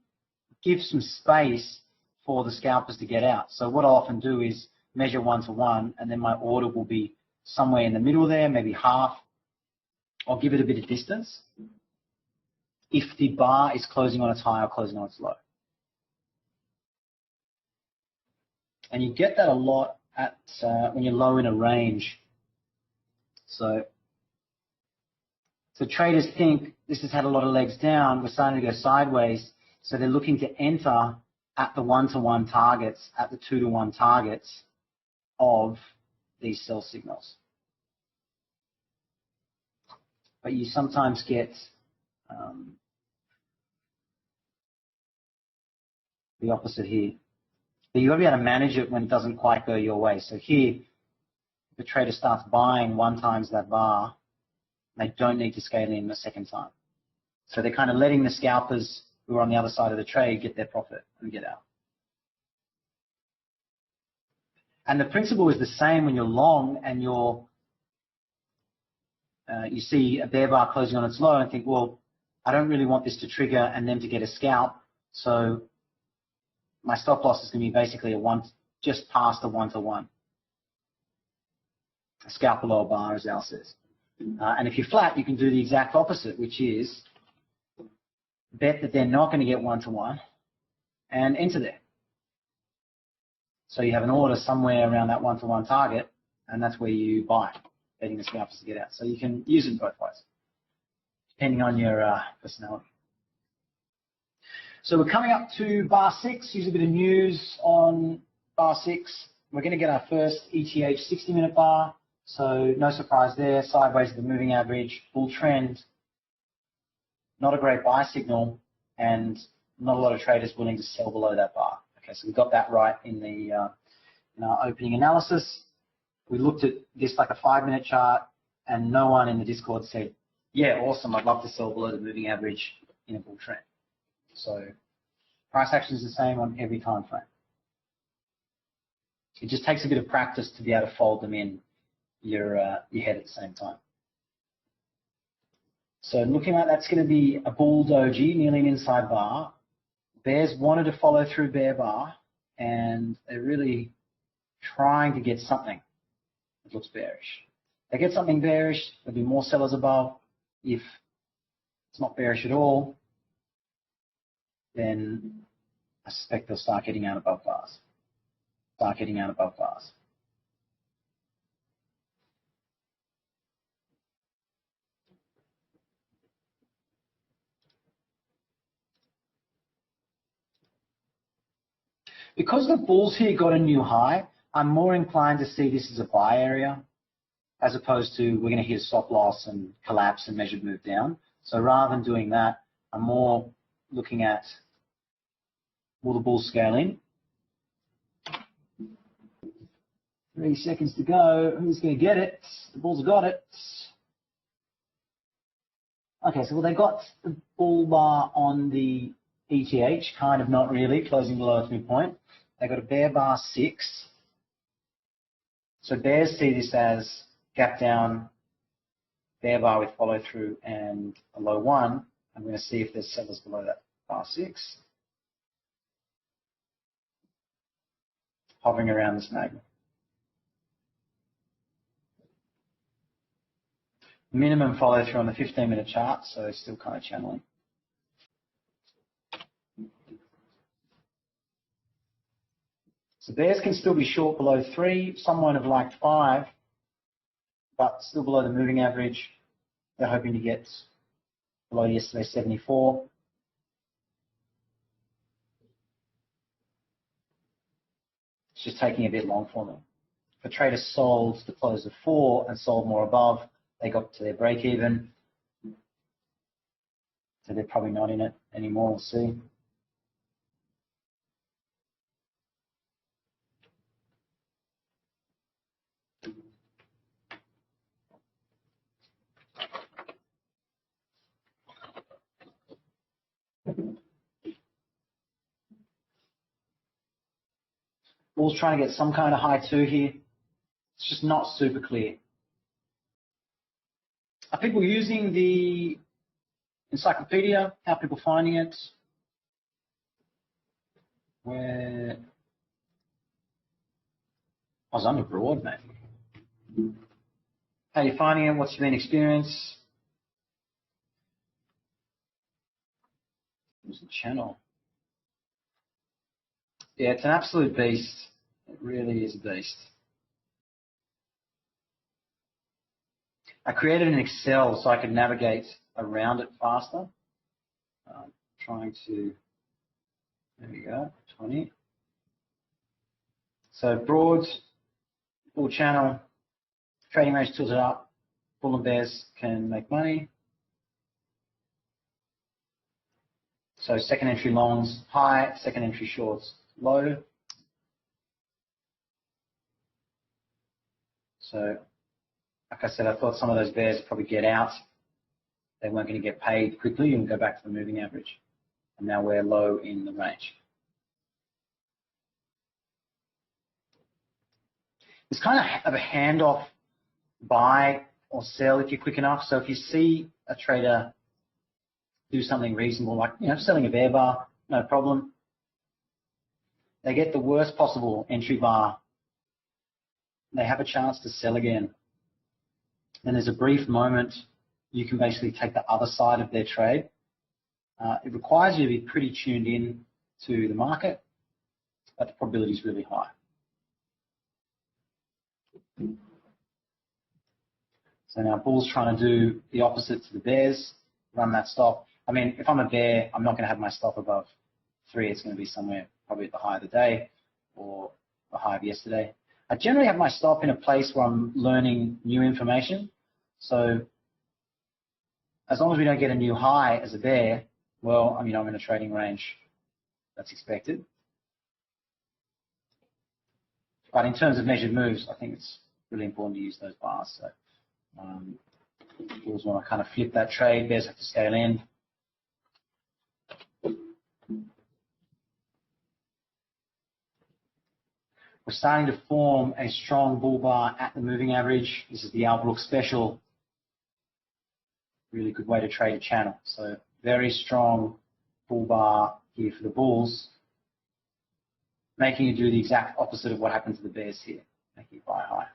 give some space for the scalpers to get out. So what I'll often do is measure 1-to-1, and then my order will be somewhere in the middle there, maybe half. I'll give it a bit of distance if the bar is closing on its high or closing on its low. And you get that a lot at when you're low in a range. So traders think this has had a lot of legs down, we're starting to go sideways, so they're looking to enter at the 1-to-1 targets, at the 2-to-1 targets of these sell signals. But you sometimes get the opposite here. But you've got to be able to manage it when it doesn't quite go your way. So here, the trader starts buying 1 times that bar, they don't need to scale in the second time. So they're kind of letting the scalpers who are on the other side of the trade get their profit and get out. And the principle is the same when you're long and you see a bear bar closing on its low and think, well, I don't really want this to trigger and then to get a scalp. So my stop loss is going to be basically a 1, just past a 1-to-1. A scalp below a bar, as Al says. And if you're flat, you can do the exact opposite, which is bet that they're not going to get 1-to-1 and enter there. So you have an order somewhere around that 1-to-1 target, and that's where you buy, betting the scalpers to get out. So you can use it both ways, depending on your personality. So we're coming up to bar 6. Here's a bit of news on bar 6. We're going to get our first ETH 60-minute bar. So no surprise there, sideways of the moving average, bull trend, not a great buy signal, and not a lot of traders willing to sell below that bar. Okay, so we got that right in our opening analysis. We looked at this like a 5-minute chart, and no one in the Discord said, yeah, awesome, I'd love to sell below the moving average in a bull trend. So price action is the same on every time frame. It just takes a bit of practice to be able to fold them in your head at the same time. So looking like that's going to be a bull doji, nearly an inside bar. Bears wanted to follow through bear bar, and they're really trying to get something that looks bearish. If they get something bearish, there'll be more sellers above. If it's not bearish at all, then I suspect they'll start getting out above bars. start getting out above bars. Because the bulls here got a new high, I'm more inclined to see this as a buy area, as opposed to we're going to hit a stop loss and collapse and measured move down. So rather than doing that, I'm more looking at, will the bulls scale in? 3 seconds to go. Who's going to get it? The bulls have got it. Okay, so well, they got the bull bar on the ETH, kind of not really, closing below its midpoint. They got a bear bar 6. So bears see this as gap down, bear bar with follow through and a low 1. I'm going to see if there's sellers below that bar 6. Hovering around this magnet. Minimum follow through on the 15-minute chart, so still kind of channeling. So bears can still be short below 3. Some won't have liked 5, but still below the moving average. They're hoping to get below yesterday's 74. It's just taking a bit long for them. If a trader sold the close of 4 and sold more above, they got to their break even. So they're probably not in it anymore. We'll see. Bull's trying to get some kind of high 2 here. It's just not super clear. Are people using the encyclopedia? How are people finding it? Where I was under broad, mate. How are you finding it? What's been experience? Where's the channel? Yeah, it's an absolute beast. It really is a beast. I created an Excel so I could navigate around it faster. Trying to, there we go, 20. So broad, bull channel, trading range tilted up, bull and bears can make money. So second entry longs high, second entry shorts low. So like I said, I thought some of those bears would probably get out. They weren't going to get paid quickly and go back to the moving average. And now we're low in the range. It's kind of a handoff buy or sell if you're quick enough. So if you see a trader do something reasonable, like selling a bear bar, no problem. They get the worst possible entry bar. They have a chance to sell again. Then there's a brief moment you can basically take the other side of their trade. It requires you to be pretty tuned in to the market, but the probability is really high. So now bull's trying to do the opposite to the bears, run that stop. I mean, if I'm a bear, I'm not going to have my stop above 3. It's going to be somewhere probably at the high of the day or the high of yesterday. I generally have my stop in a place where I'm learning new information. So as long as we don't get a new high as a bear, well, I'm in a trading range that's expected. But in terms of measured moves, I think it's really important to use those bars. So bulls want to kind of flip that trade, bears have to scale in. We're starting to form a strong bull bar at the moving average. This is the Albrook special. Really good way to trade a channel. So very strong bull bar here for the bulls, making you do the exact opposite of what happened to the bears here, making it buy high.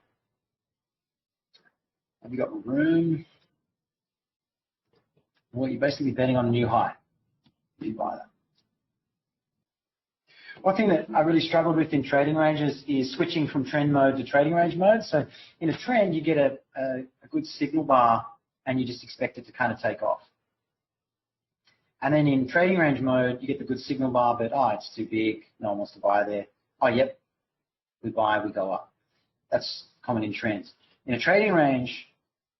Have you got room? Well, you're basically betting on a new high if you buy that. One thing that I really struggled with in trading ranges is switching from trend mode to trading range mode. So in a trend, you get a good signal bar and you just expect it to kind of take off. And then in trading range mode, you get the good signal bar, but it's too big, no one wants to buy there. Oh, yep, we buy, we go up. That's common in trends. In a trading range,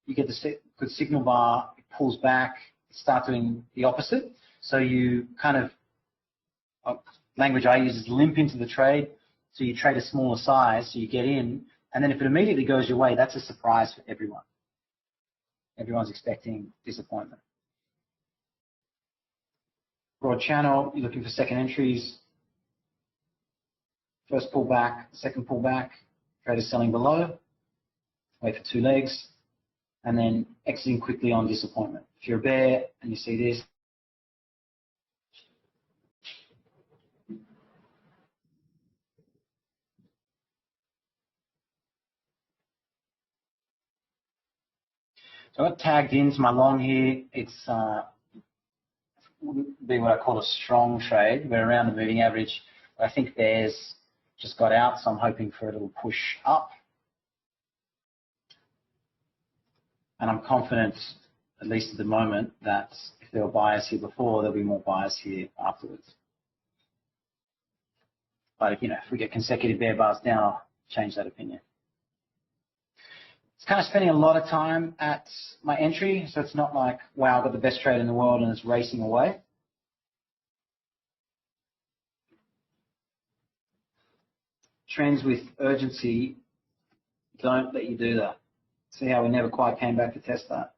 you get the good signal bar, it pulls back, it starts doing the opposite. So you kind of, language I use is limp into the trade. So you trade a smaller size, so you get in, and then if it immediately goes your way, that's a surprise for everyone. Everyone's expecting disappointment. Broad channel, you're looking for second entries. First pullback, second pullback, trader selling below, wait for 2 legs, and then exiting quickly on disappointment. If you're a bear and you see this, so I got tagged into my long here. It's wouldn't be what I call a strong trade. We're around the moving average. I think bears just got out, so I'm hoping for a little push up. And I'm confident, at least at the moment, that if there were buyers here before, there'll be more buyers here afterwards. But if we get consecutive bear bars down, I'll change that opinion. It's kind of spending a lot of time at my entry, so it's not like, wow, I've got the best trade in the world and it's racing away. Trends with urgency don't let you do that. See how we never quite came back to test that?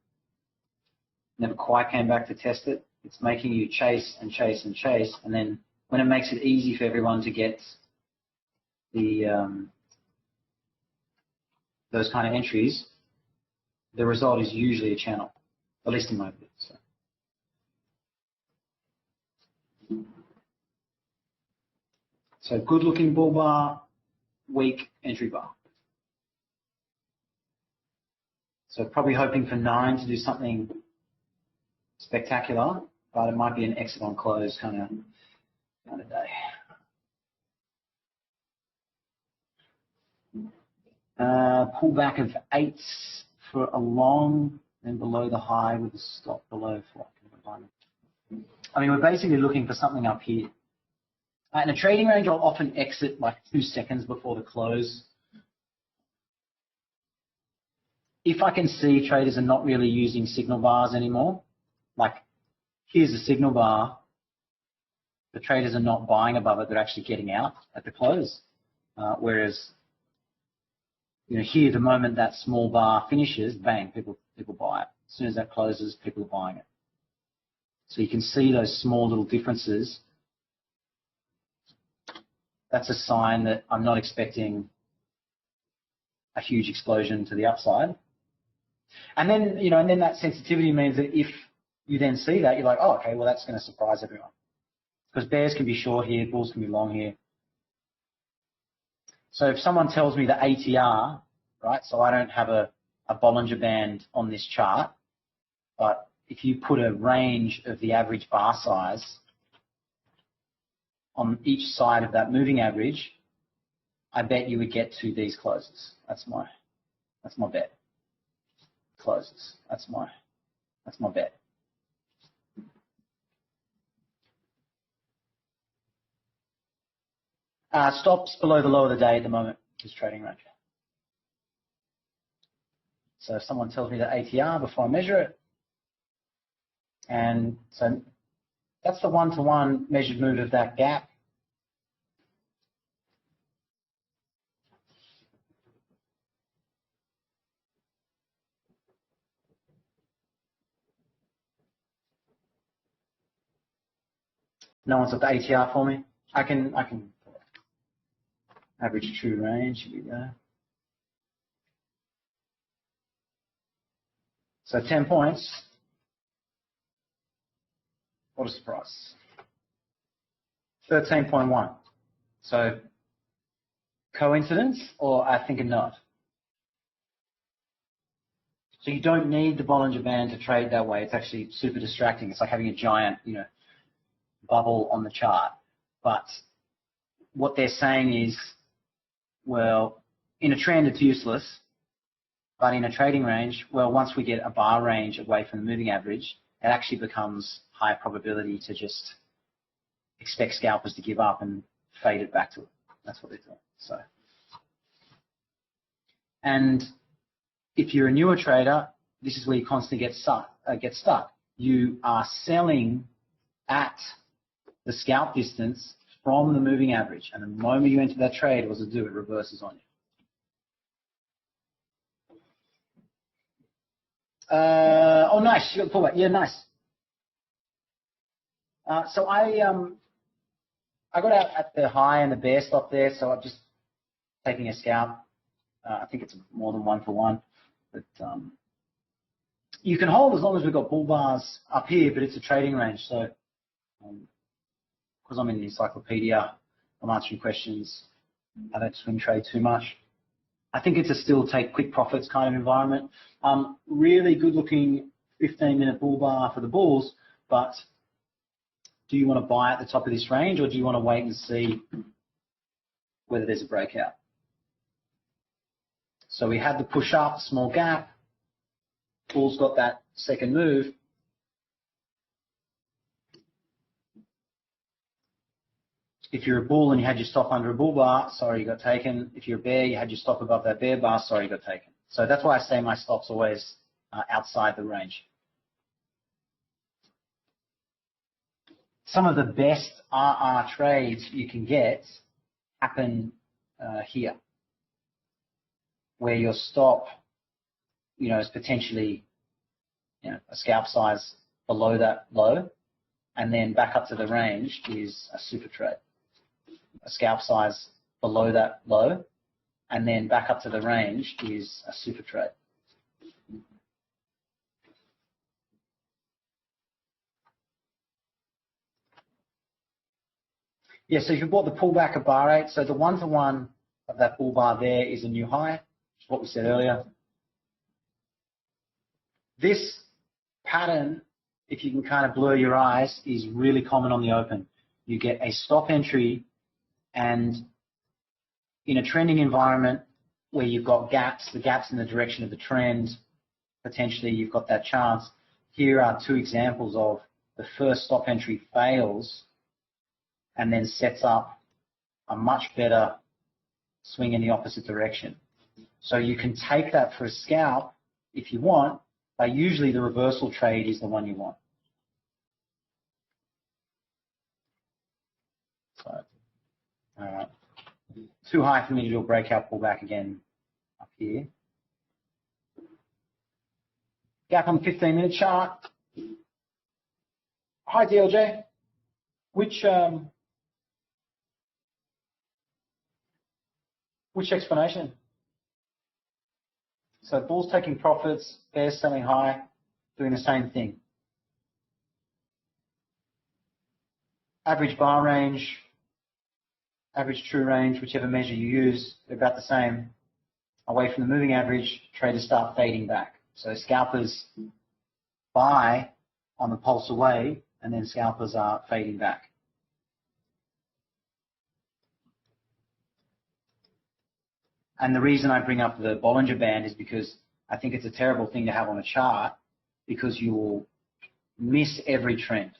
Never quite came back to test it. It's making you chase and chase and chase, and then when it makes it easy for everyone to get the those kind of entries, the result is usually a channel, at least in my view. So good looking bull bar, weak entry bar. So probably hoping for 9 to do something spectacular, but it might be an exit on close kind of day. Pullback of 8 for a long, then below the high with a stop below for. I mean, we're basically looking for something up here. In a trading range, I'll often exit like 2 seconds before the close. If I can see traders are not really using signal bars anymore, like here's a signal bar, the traders are not buying above it, they're actually getting out at the close. Whereas, here, the moment that small bar finishes, bang, people buy it. As soon as that closes, people are buying it. So you can see those small little differences. That's a sign that I'm not expecting a huge explosion to the upside. And then, and then that sensitivity means that if you then see that, you're like, oh, okay, well, that's going to surprise everyone. Because bears can be short here, bulls can be long here. So if someone tells me the ATR, right, so I don't have a Bollinger Band on this chart, but if you put a range of the average bar size on each side of that moving average, I bet you would get to these closes. That's my bet. Closes. That's my bet. Stops below the low of the day at the moment is trading range. So if someone tells me the ATR before I measure it, and so that's the one-to-one measured move of that gap. No one's got the ATR for me. I can average true range. Here we go. So 10 points. What a surprise. 13.1. So coincidence, or I think not. So you don't need the Bollinger Band to trade that way. It's actually super distracting. It's like having a giant, bubble on the chart. But what they're saying is, well, in a trend it's useless, but in a trading range, well, once we get a bar range away from the moving average, it actually becomes high probability to just expect scalpers to give up and fade it back to it. That's what they're doing. So, and if you're a newer trader, this is where you constantly get stuck. You are selling at the scalp distance from the moving average, and the moment you enter that trade, what does it do? It reverses on you. Oh, nice. You got the pullback. Yeah, nice. So I got out at the high and the bear stop there, so I'm just taking a scalp. I think it's more than 1-for-1, but you can hold as long as we've got bull bars up here, but it's a trading range. So because I'm in the encyclopedia, I'm answering questions. I don't swing trade too much. I think it's a still take quick profits kind of environment. Really good looking 15-minute bull bar for the bulls, but do you want to buy at the top of this range, or do you want to wait and see whether there's a breakout? So we had the push up, small gap. Bulls got that second move. If you're a bull and you had your stop under a bull bar, sorry, you got taken. If you're a bear, you had your stop above that bear bar, sorry, you got taken. So that's why I say my stop's always outside the range. Some of the best RR trades you can get happen here, where your stop, is potentially, a scalp size below that low, and then back up to the range is a super trade. A scalp size below that low, and then back up to the range is a super trade. Yeah, so if you bought the pullback of bar 8, so the 1-to-1 of that bull bar there is a new high, which is what we said earlier. This pattern, if you can kind of blur your eyes, is really common on the open. You get a stop entry, and in a trending environment where you've got gaps, the gaps in the direction of the trend, potentially you've got that chance. Here are two examples of the first stop entry fails and then sets up a much better swing in the opposite direction. So you can take that for a scalp if you want, but usually the reversal trade is the one you want. So, too high for me to do a breakout pullback again up here. Gap on the 15-minute chart. Hi, DLJ. Which explanation? So bulls taking profits, bears selling high, doing the same thing. Average bar range, average true range, whichever measure you use, they're about the same. Away from the moving average, traders start fading back. So scalpers buy on the pulse away, and then scalpers are fading back. And the reason I bring up the Bollinger Band is because I think it's a terrible thing to have on a chart, because you will miss every trend.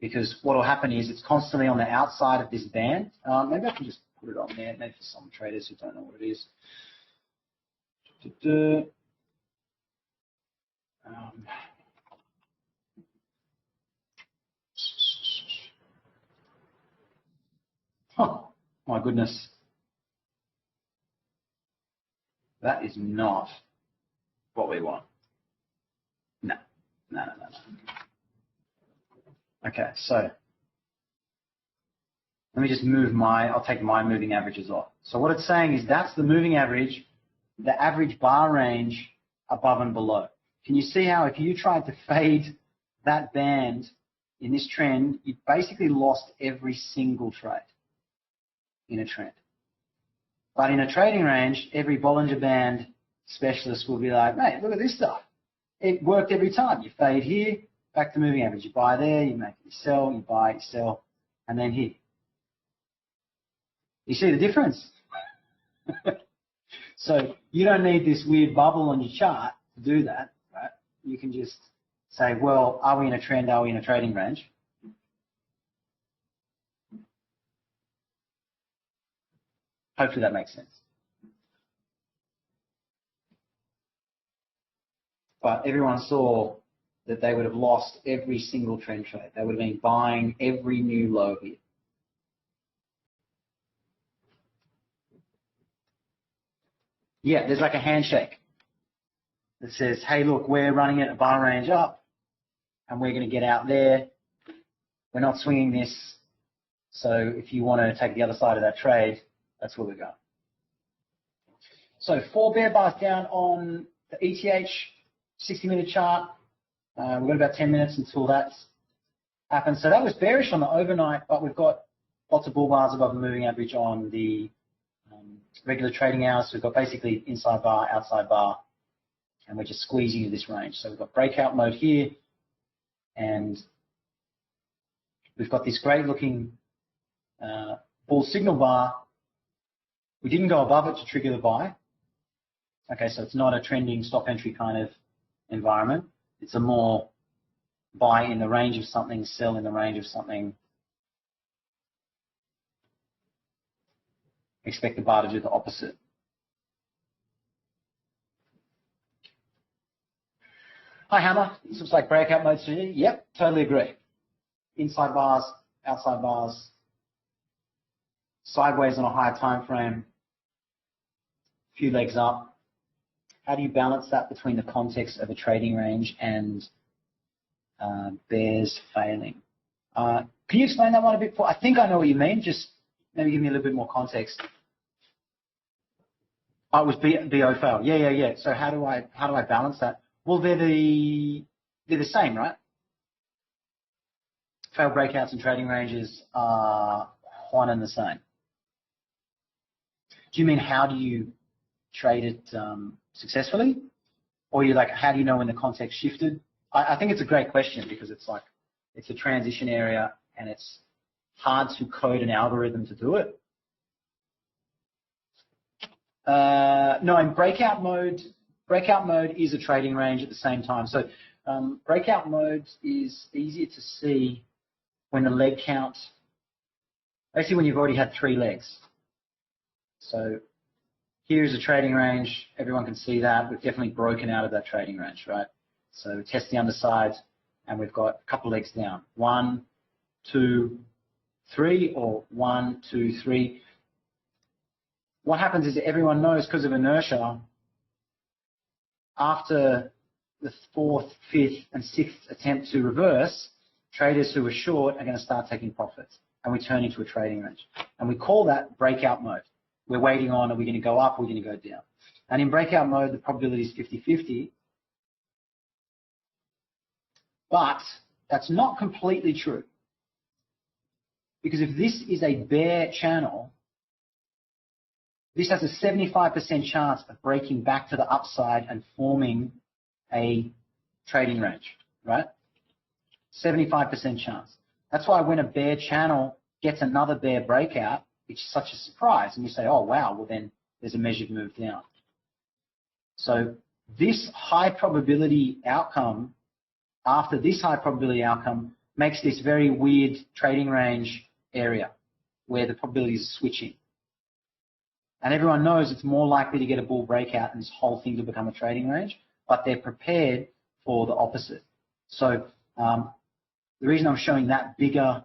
Because what will happen is it's constantly on the outside of this band. Maybe I can just put it on there, maybe for some traders who don't know what it is. Oh, my goodness. That is not what we want. No. Okay, so let me just move I'll take my moving averages off. So what it's saying is that's the moving average, the average bar range above and below. Can you see how if you tried to fade that band in this trend, you basically lost every single trade in a trend. But in a trading range, every Bollinger Band specialist will be like, mate, look at this stuff. It worked every time. You fade here, back to moving average. You buy there, you make it, you sell, you buy, you sell, and then here. You see the difference? So you don't need this weird bubble on your chart to do that, right? You can just say, well, are we in a trend? Are we in a trading range? Hopefully that makes sense. But everyone saw that they would have lost every single trend trade. They would have been buying every new low here. Yeah, there's like a handshake that says, hey, look, we're running it a bar range up and we're going to get out there. We're not swinging this. So if you want to take the other side of that trade, that's where we're going. So 4 bear bars down on the ETH 60-minute chart. We've got about 10 minutes until that happens. So that was bearish on the overnight, but we've got lots of bull bars above the moving average on the regular trading hours. So we've got basically inside bar, outside bar, and we're just squeezing in this range. So we've got breakout mode here, and we've got this great looking bull signal bar. We didn't go above it to trigger the buy. Okay, so it's not a trending stop entry kind of environment. It's a more buy in the range of something, sell in the range of something. Expect the bar to do the opposite. Hi, Hammer. This looks like breakout mode to you. Yep, totally agree. Inside bars, outside bars, sideways on a higher time frame, a few legs up. How do you balance that between the context of a trading range and bears failing? Can you explain that one a bit? I think I know what you mean. Just maybe give me a little bit more context. Oh, it was BO fail. Yeah. So how do I balance that? Well, they're the same, right? Failed breakouts and trading ranges are one and the same. Do you mean how do you trade it successfully? Or you like, how do you know when the context shifted? I think it's a great question because it's like, it's a transition area and it's hard to code an algorithm to do it. No, in breakout mode is a trading range at the same time. So breakout mode is easier to see when the leg count, basically when you've already had 3 legs. So here's a trading range. Everyone can see that. We've definitely broken out of that trading range, right? So test the underside, and we've got a couple legs down. 1, 2, 3, or 1, 2, 3. What happens is that everyone knows because of inertia, after the 4th, 5th, and 6th attempt to reverse, traders who are short are going to start taking profits, and we turn into a trading range. And we call that breakout mode. We're waiting on, are we going to go up or are we going to go down? And in breakout mode, the probability is 50-50. But that's not completely true. Because if this is a bear channel, this has a 75% chance of breaking back to the upside and forming a trading range, right? 75% chance. That's why when a bear channel gets another bear breakout, it's such a surprise. And you say, oh, wow, well, then there's a measured move down. So this high probability outcome, after this high probability outcome, makes this very weird trading range area where the probabilities are switching. And everyone knows it's more likely to get a bull breakout and this whole thing to become a trading range, but they're prepared for the opposite. So the reason I'm showing that bigger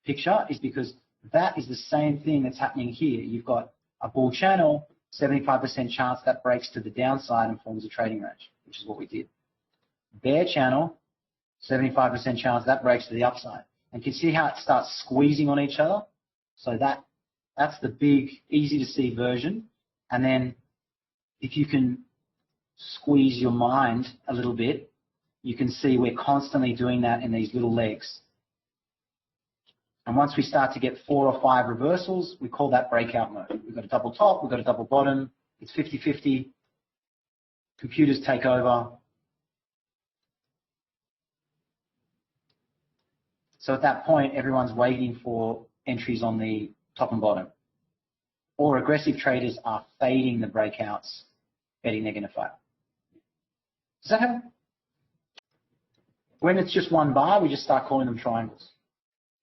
picture is because that is the same thing that's happening here. You've got a bull channel, 75% chance that breaks to the downside and forms a trading range, which is what we did. Bear channel, 75% chance that breaks to the upside. And you can see how it starts squeezing on each other. So that's the big, easy to see version. And then if you can squeeze your mind a little bit, you can see we're constantly doing that in these little legs. And once we start to get 4 or 5 reversals, we call that breakout mode. We've got a double top, we've got a double bottom. It's 50-50. Computers take over. So at that point, everyone's waiting for entries on the top and bottom. Or aggressive traders are fading the breakouts, betting they're going to fail. Does that help? When it's just one bar, we just start calling them triangles.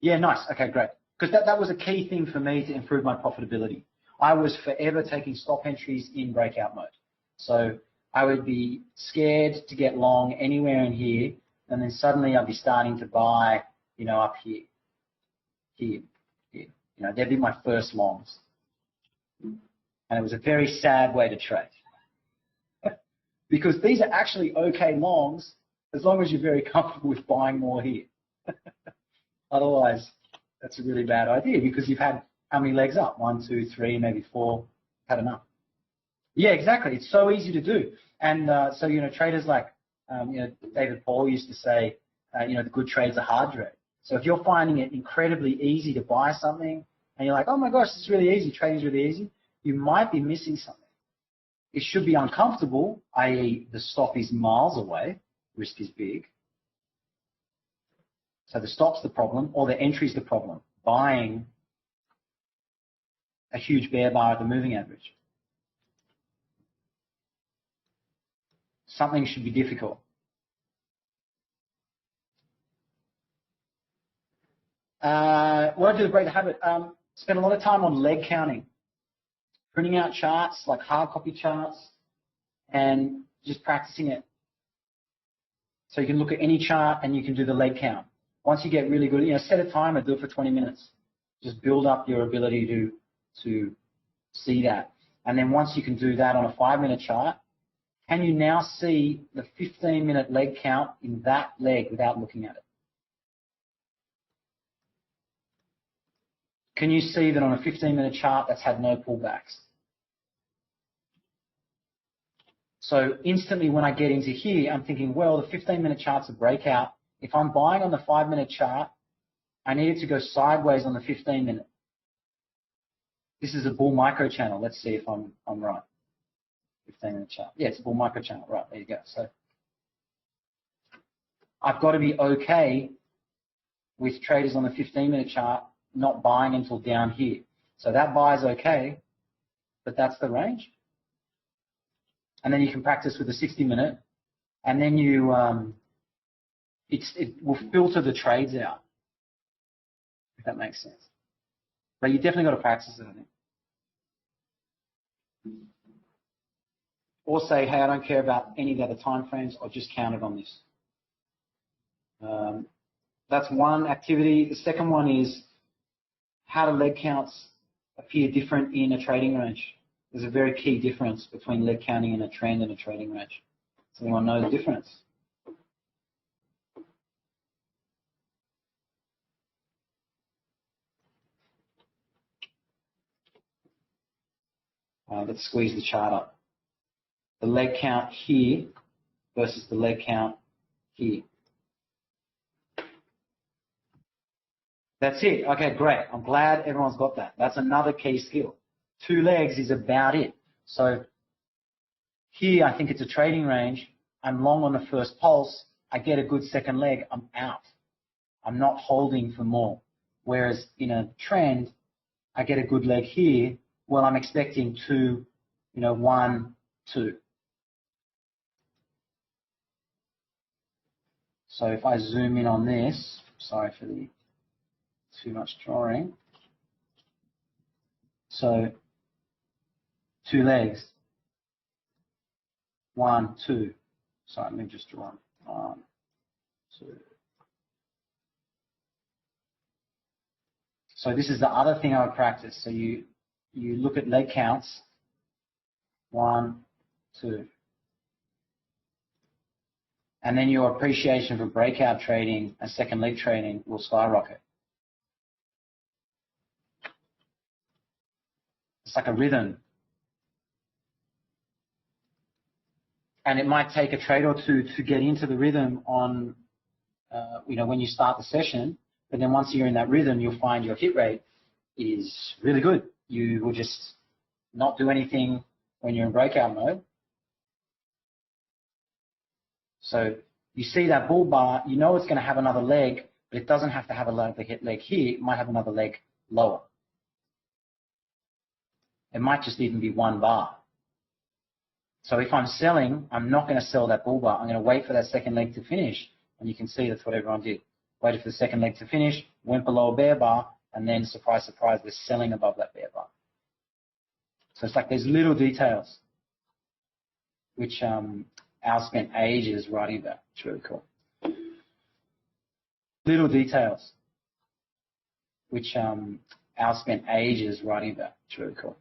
Yeah, nice. Okay, great. Because that was a key thing for me to improve my profitability. I was forever taking stop entries in breakout mode. So I would be scared to get long anywhere in here, and then suddenly I'd be starting to buy, you know, up here, here. You know, they'd be my first longs. And it was a very sad way to trade. Because these are actually okay longs as long as you're very comfortable with buying more here. Otherwise, that's a really bad idea because you've had how many legs up? 1, 2, 3, maybe 4. Had enough. Yeah, exactly. It's so easy to do. And so, you know, traders like, you know, David Paul used to say, you know, the good trade's a hard trade. So if you're finding it incredibly easy to buy something and you're like, oh my gosh, it's really easy, trading's really easy, you might be missing something. It should be uncomfortable, i.e. the stop is miles away, risk is big. So the stop's the problem, or the entry's the problem. Buying a huge bear bar at the moving average. Something should be difficult. What I do to break the habit, spend a lot of time on leg counting. Printing out charts, like hard copy charts, and just practicing it. So you can look at any chart and you can do the leg count. Once you get really good, you know, set a timer, do it for 20 minutes. Just build up your ability to see that. And then once you can do that on a 5-minute chart, can you now see the 15-minute leg count in that leg without looking at it? Can you see that on a 15-minute chart that's had no pullbacks? So instantly when I get into here, I'm thinking, well, the 15-minute chart's a breakout. If I'm buying on the 5-minute chart, I need it to go sideways on the 15-minute. This is a bull micro channel. Let's see if I'm right. 15-minute chart. Yeah, it's a bull micro channel. Right, there you go. So I've got to be okay with traders on the 15-minute chart not buying until down here. So that buy is okay, but that's the range. And then you can practice with the 60-minute, and then you it will filter the trades out, if that makes sense. But you definitely got to practice it, I think. Or say, hey, I don't care about any of the other time frames, I'll just count it on this. That's one activity. The second one is how do leg counts appear different in a trading range? There's a very key difference between leg counting in a trend and a trading range. Does anyone know the difference? Let's squeeze the chart up. The leg count here versus the leg count here. That's it. Okay, great. I'm glad everyone's got that. That's another key skill. 2 legs is about it. So here, I think it's a trading range. I'm long on the first pulse. I get a good second leg. I'm out. I'm not holding for more. Whereas in a trend, I get a good leg here. Well, I'm expecting 2, 1, 2. So if I zoom in on this, sorry for the too much drawing. So 2 legs. 1, 2. Sorry, let me just draw 1, 2. So this is the other thing I would practice. So you look at leg counts. 1, 2. And then your appreciation for breakout trading and second leg trading will skyrocket. It's like a rhythm. And it might take a trade or two to get into the rhythm on, when you start the session. But then once you're in that rhythm, you'll find your hit rate is really good. You will just not do anything when you're in breakout mode. So you see that bull bar, you know it's going to have another leg, but it doesn't have to have a leg here. It might have another leg lower. It might just even be one bar. So if I'm selling, I'm not going to sell that bull bar. I'm going to wait for that second leg to finish. And you can see that's what everyone did. Waited for the second leg to finish, went below a bear bar, and then, surprise, surprise, they're selling above that bear bar. So it's like there's little details, which Al spent ages writing about. It's really cool. Little details, which Al spent ages writing about. It's really cool.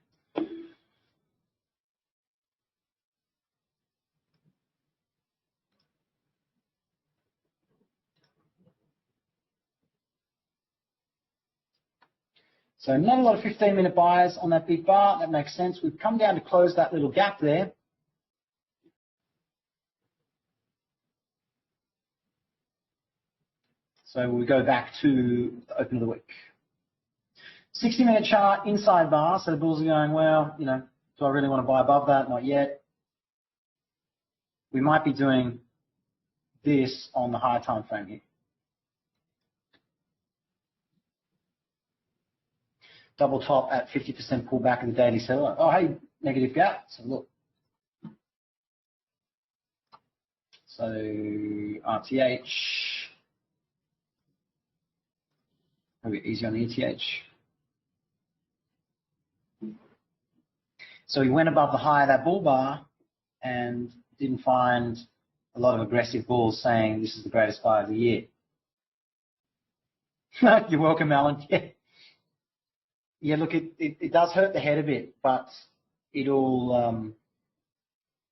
So not a lot of 15-minute buys on that big bar. That makes sense. We've come down to close that little gap there. So we go back to the open of the week. 60-minute chart, inside bar. So the bulls are going, well, you know, do I really want to buy above that? Not yet. We might be doing this on the higher time frame here. Double top at 50% pullback in the daily seller. Oh, hey, negative gap. So look. So RTH. A bit easier on the ETH. So he went above the high of that bull bar and didn't find a lot of aggressive bulls saying this is the greatest buy of the year. You're welcome, Alan. Yeah. Yeah, look, it does hurt the head a bit, but it'll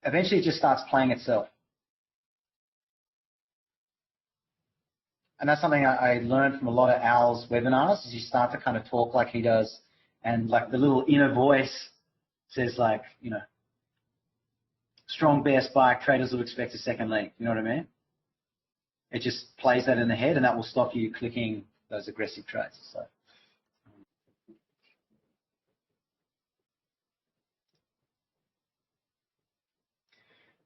eventually it just starts playing itself. And that's something I learned from a lot of Al's webinars, is you start to kind of talk like he does, and like the little inner voice says like, you know, strong bear spike, traders will expect a second leg. You know what I mean? It just plays that in the head, and that will stop you clicking those aggressive trades. So.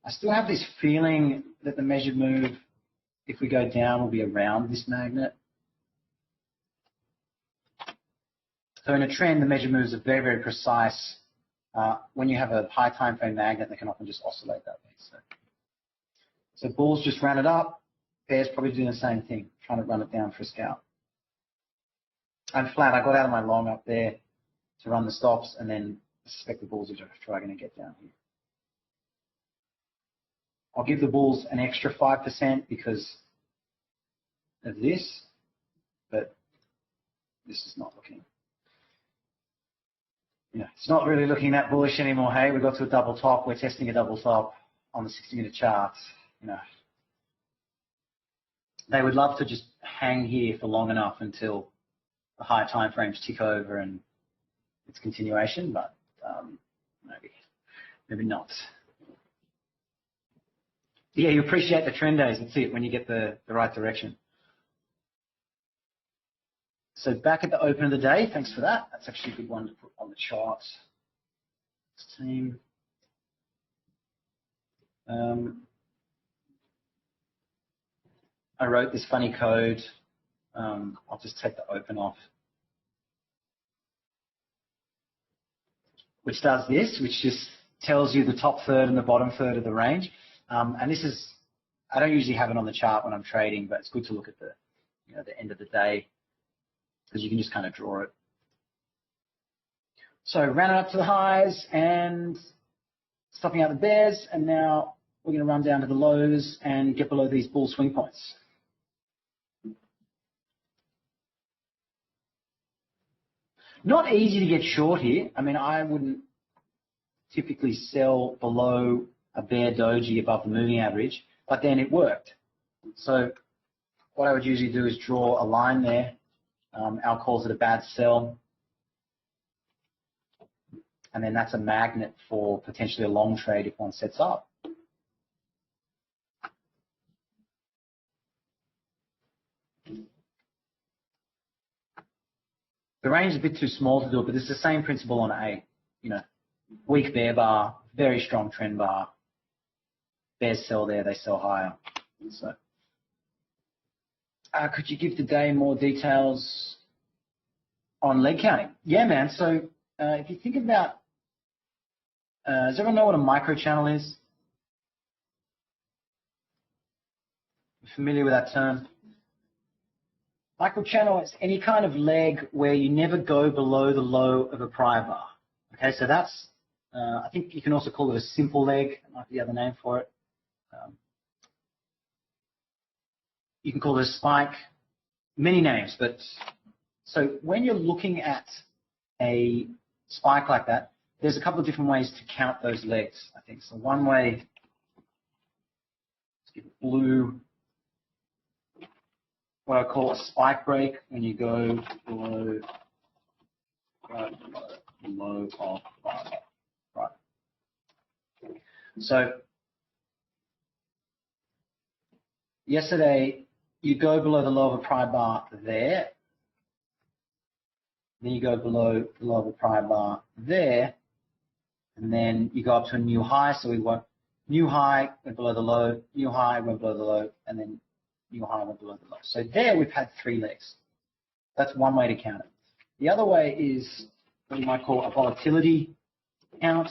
I still have this feeling that the measured move, if we go down, will be around this magnet. So in a trend, the measured moves are very, very precise. When you have a high time frame magnet, they can often just oscillate that way. So bulls just ran it up. Bears probably doing the same thing, trying to run it down for a scalp. I'm flat. I got out of my long up there to run the stops, and then I suspect the bulls are trying to get down here. I'll give the bulls an extra 5% because of this, but this is not looking, you know, it's not really looking that bullish anymore. Hey, we got to a double top. We're testing a double top on the 60-minute charts. You know, they would love to just hang here for long enough until the higher time frames tick over and it's continuation, but maybe not. Yeah, you appreciate the trend days. That's it, when you get the right direction. So back at the open of the day, thanks for that. That's actually a good one to put on the chart. Team. I wrote this funny code. I'll just take the open off. Which does this, which just tells you the top third and the bottom third of the range. And this is, I don't usually have it on the chart when I'm trading, but it's good to look at the, you know, the end of the day, because you can just kind of draw it. So ran it up to the highs and stopping out the bears, and now we're going to run down to the lows and get below these bull swing points. Not easy to get short here. I mean, I wouldn't typically sell below a bear doji above the moving average, but then it worked. So what I would usually do is draw a line there. Al calls it a bad sell. And then that's a magnet for potentially a long trade if one sets up. The range is a bit too small to do it, but it's the same principle on A. You know, weak bear bar, very strong trend bar. Bears sell there, they sell higher. So, could you give today more details on leg counting? Yeah, man. So if you think about Does everyone know what a microchannel is? Familiar with that term? Microchannel is any kind of leg where you never go below the low of a pry bar. Okay, so that's, I think you can also call it a simple leg. That might be the other name for it. You can call it a spike, many names, but so when you're looking at a spike like that, there's a couple of different ways to count those legs, I think. So one way, let's give it blue, what I call a spike break, when you go below the low of right. So yesterday, you go below the low of a pry bar there, then you go below the low of a pry bar there, and then you go up to a new high. So we want new high, went below the low, new high, went below the low, and then new high, went below the low. So there we've had 3 legs. That's one way to count it. The other way is what you might call a volatility count.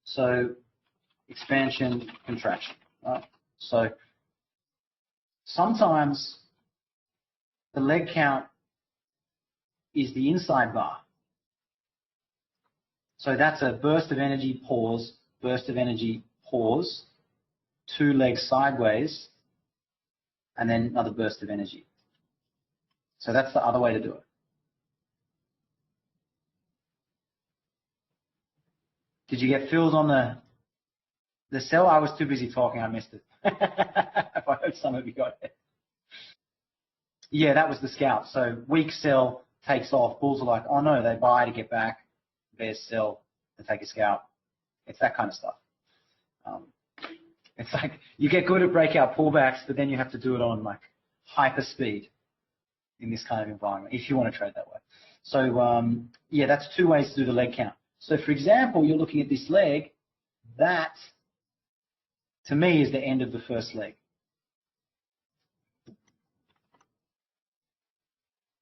So expansion, contraction, right? So sometimes the leg count is the inside bar. So that's a burst of energy, pause, burst of energy, pause, 2 legs sideways, and then another burst of energy. So that's the other way to do it. Did you get filled on the sell? I was too busy talking, I missed it. If I heard some of you got it. Yeah, that was the scout. So weak sell takes off. Bulls are like, oh no, they buy to get back. Bears sell to take a scalp. It's that kind of stuff. It's like you get good at breakout pullbacks, but then you have to do it on like hyper speed in this kind of environment if you want to trade that way. So yeah, that's 2 ways to do the leg count. So for example, you're looking at this leg. That, to me, is the end of the first leg.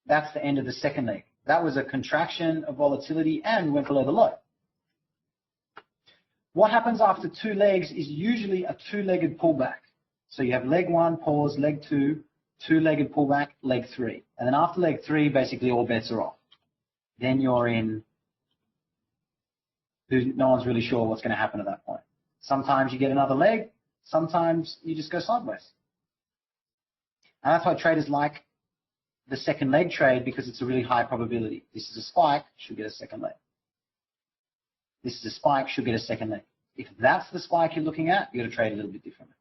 That's the end of the second leg. That was a contraction of volatility and went below the low. What happens after 2 legs is usually a 2-legged pullback. So you have leg 1, pause, leg 2, 2-legged pullback, leg 3. And then after leg 3, basically all bets are off. Then you're in, no one's really sure what's going to happen at that point. Sometimes you get another leg. Sometimes you just go sideways. And that's why traders like the second leg trade, because it's a really high probability. This is a spike, should get a second leg. This is a spike, should get a second leg. If that's the spike you're looking at, you've got to trade a little bit differently.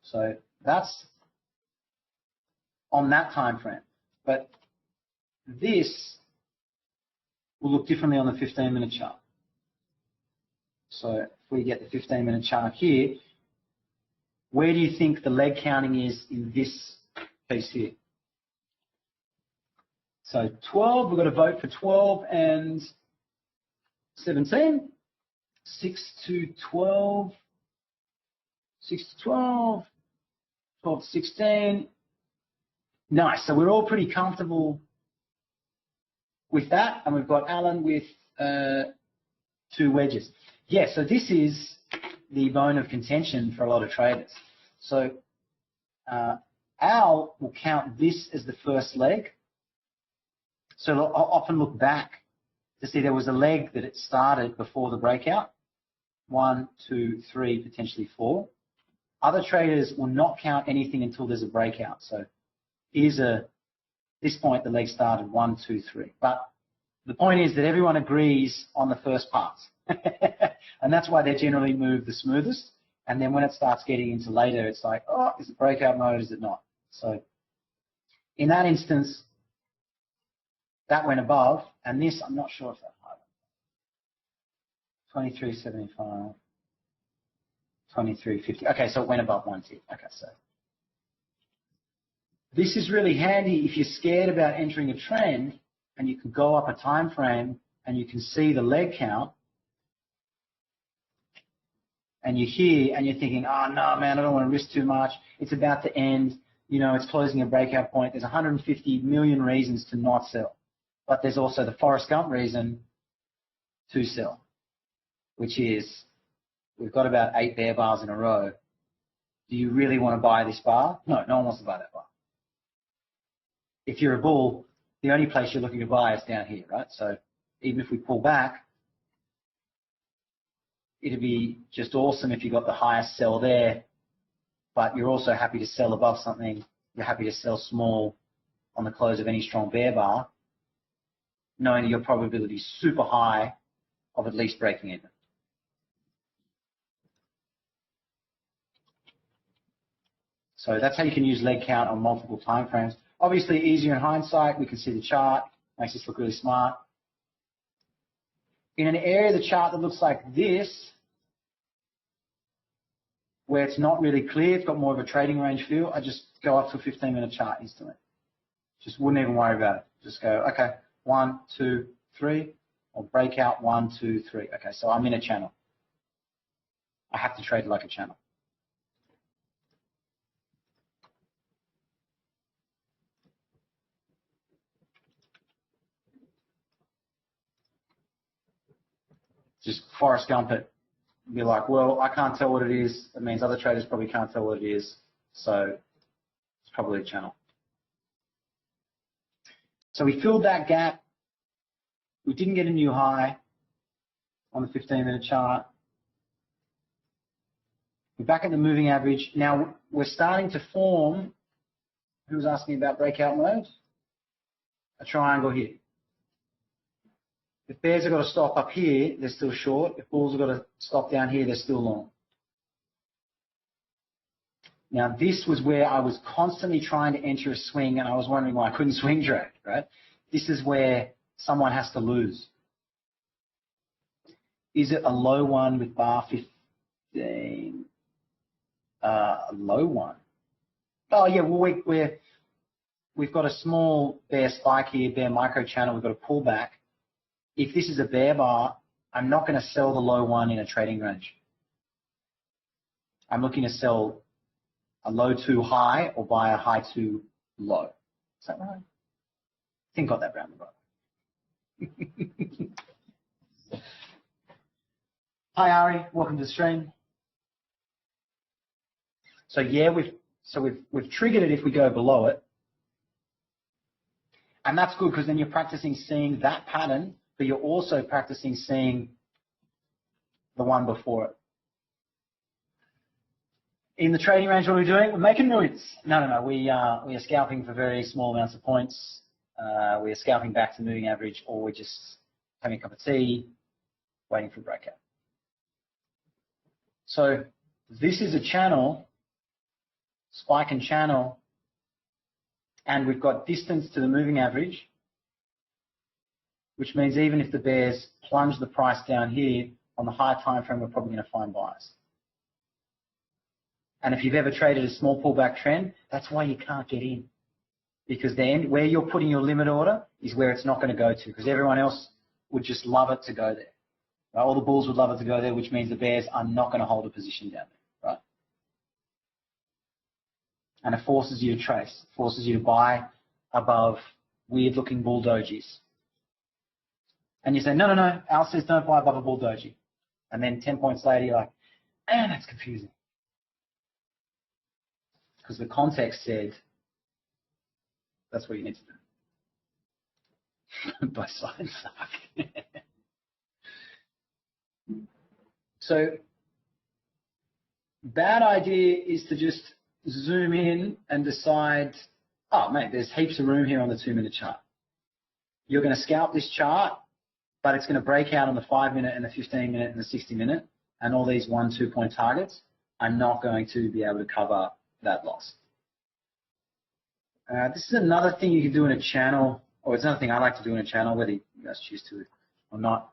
So that's on that time frame. But this will look differently on the 15-minute chart. So if we get the 15-minute chart here, where do you think the leg counting is in this piece here? So 12, we've got to vote for 12 and 17. 6 to 12, 6 to 12, 12 to 16. Nice. So we're all pretty comfortable with that. And we've got Alan with 2 wedges. Yeah, so this is the bone of contention for a lot of traders. So Al will count this as the first leg. So I'll often look back to see there was a leg that it started before the breakout. 1, 2, 3, potentially 4. Other traders will not count anything until there's a breakout. So here's this point the leg started 1, 2, 3. But the point is that everyone agrees on the first parts. And that's why they generally move the smoothest. And then when it starts getting into later, it's like, oh, is it breakout mode? Is it not? So in that instance, that went above. And this, I'm not sure if that high. 23.75, 23.50. Okay, so it went above 1 tick. Okay, so this is really handy if you're scared about entering a trend and you can go up a time frame and you can see the leg count and you're here and you're thinking, oh, no, man, I don't want to risk too much. It's about to end. You know, it's closing a breakout point. There's 150 million reasons to not sell. But there's also the Forrest Gump reason to sell, which is we've got about 8 bear bars in a row. Do you really want to buy this bar? No, no one wants to buy that bar. If you're a bull, the only place you're looking to buy is down here, right? So even if we pull back, it'd be just awesome if you got the highest sell there, but you're also happy to sell above something. You're happy to sell small on the close of any strong bear bar, knowing that your probability is super high of at least breaking even. So that's how you can use leg count on multiple time frames. Obviously easier in hindsight. We can see the chart, makes us look really smart. In an area of the chart that looks like this, where it's not really clear, it's got more of a trading range feel, I just go up to a 15-minute chart instantly. Just wouldn't even worry about it. Just go, okay, 1, 2, 3, or breakout 1, 2, 3. Okay, so I'm in a channel. I have to trade like a channel. Just Forrest Gump it. Be like, well, I can't tell what it is. It means other traders probably can't tell what it is. So it's probably a channel. So we filled that gap. We didn't get a new high on the 15-minute chart. We're back at the moving average. Now we're starting to form, who was asking about breakout mode? A triangle here. If bears have got to stop up here, they're still short. If bulls have got to stop down here, they're still long. Now this was where I was constantly trying to enter a swing and I was wondering why I couldn't swing trade, right? This is where someone has to lose. Is it a low one with bar 15? A low one. Oh yeah, well we've got a small bear spike here, bear micro channel. We've got a pullback. If this is a bear bar, I'm not going to sell the low one in a trading range. I'm looking to sell a low too high or buy a high too low. Is that right? I think I got that round the right. Hi Ari, welcome to the stream. So yeah, we've triggered it if we go below it. And that's good because then you're practicing seeing that pattern, but you're also practicing seeing the one before it. In the trading range, what are we doing? We're making noise. No. We are scalping for very small amounts of points. We are scalping back to the moving average, or we're just having a cup of tea, waiting for a breakout. So this is a channel, spike and channel, and we've got distance to the moving average, which means even if the bears plunge the price down here, on the high time frame, we're probably going to find buyers. And if you've ever traded a small pullback trend, that's why you can't get in. Because then where you're putting your limit order is where it's not going to go to, because everyone else would just love it to go there. Right? All the bulls would love it to go there, which means the bears are not going to hold a position down there. Right? And it forces you to trace, forces you to buy above weird-looking bull dojis. And you say, no, Al says don't buy above a bull doji. And then 10 points later, you're like, man, that's confusing. Because the context said that's what you need to do. Both sides suck. So, bad idea is to just zoom in and decide, oh, mate, there's heaps of room here on the 2-minute chart. You're going to scalp this chart, but it's going to break out on the 5-minute and the 15-minute and the 60-minute, and all these 1-2 point targets are not going to be able to cover that loss. This is another thing you can do in a channel, or it's another thing I like to do in a channel, whether you guys choose to or not.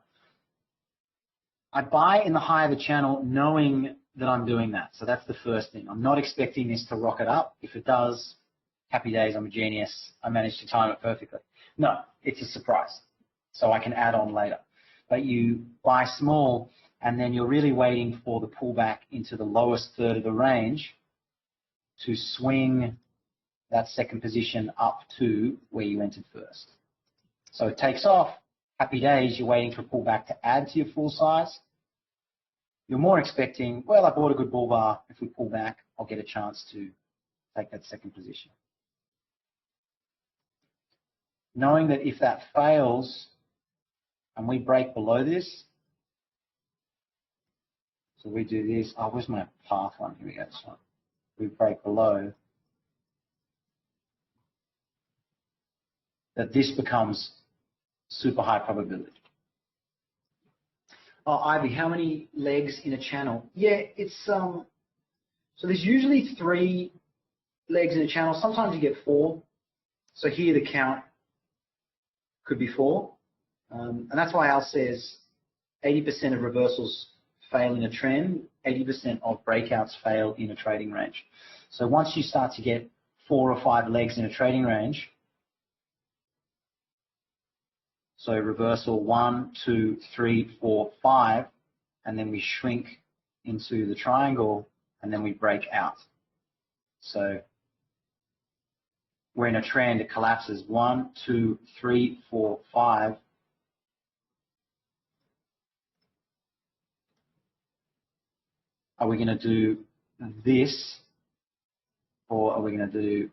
I buy in the high of the channel knowing that I'm doing that. So that's the first thing. I'm not expecting this to rocket up. If it does, happy days, I'm a genius. I managed to time it perfectly. No, it's a surprise. So I can add on later. But you buy small, and then you're really waiting for the pullback into the lowest third of the range to swing that second position up to where you entered first. So it takes off, happy days, you're waiting for a pullback to add to your full size. You're more expecting, well, I bought a good bull bar. If we pull back, I'll get a chance to take that second position. Knowing that if that fails and we break below this, so we do this, oh, where's my path one? Here we go, this one. We break below, that this becomes super high probability. Oh, Ivy, how many legs in a channel? Yeah, it's, so there's usually 3 legs in a channel. Sometimes you get 4. So here the count could be 4. And that's why Al says 80% of reversals fail in a trend, 80% of breakouts fail in a trading range. So once you start to get 4 or 5 legs in a trading range, so reversal 1, 2, 3, 4, 5, and then we shrink into the triangle, and then we break out. So we're in a trend, it collapses 1, 2, 3, 4, 5. Are we going to do this, or are we going to do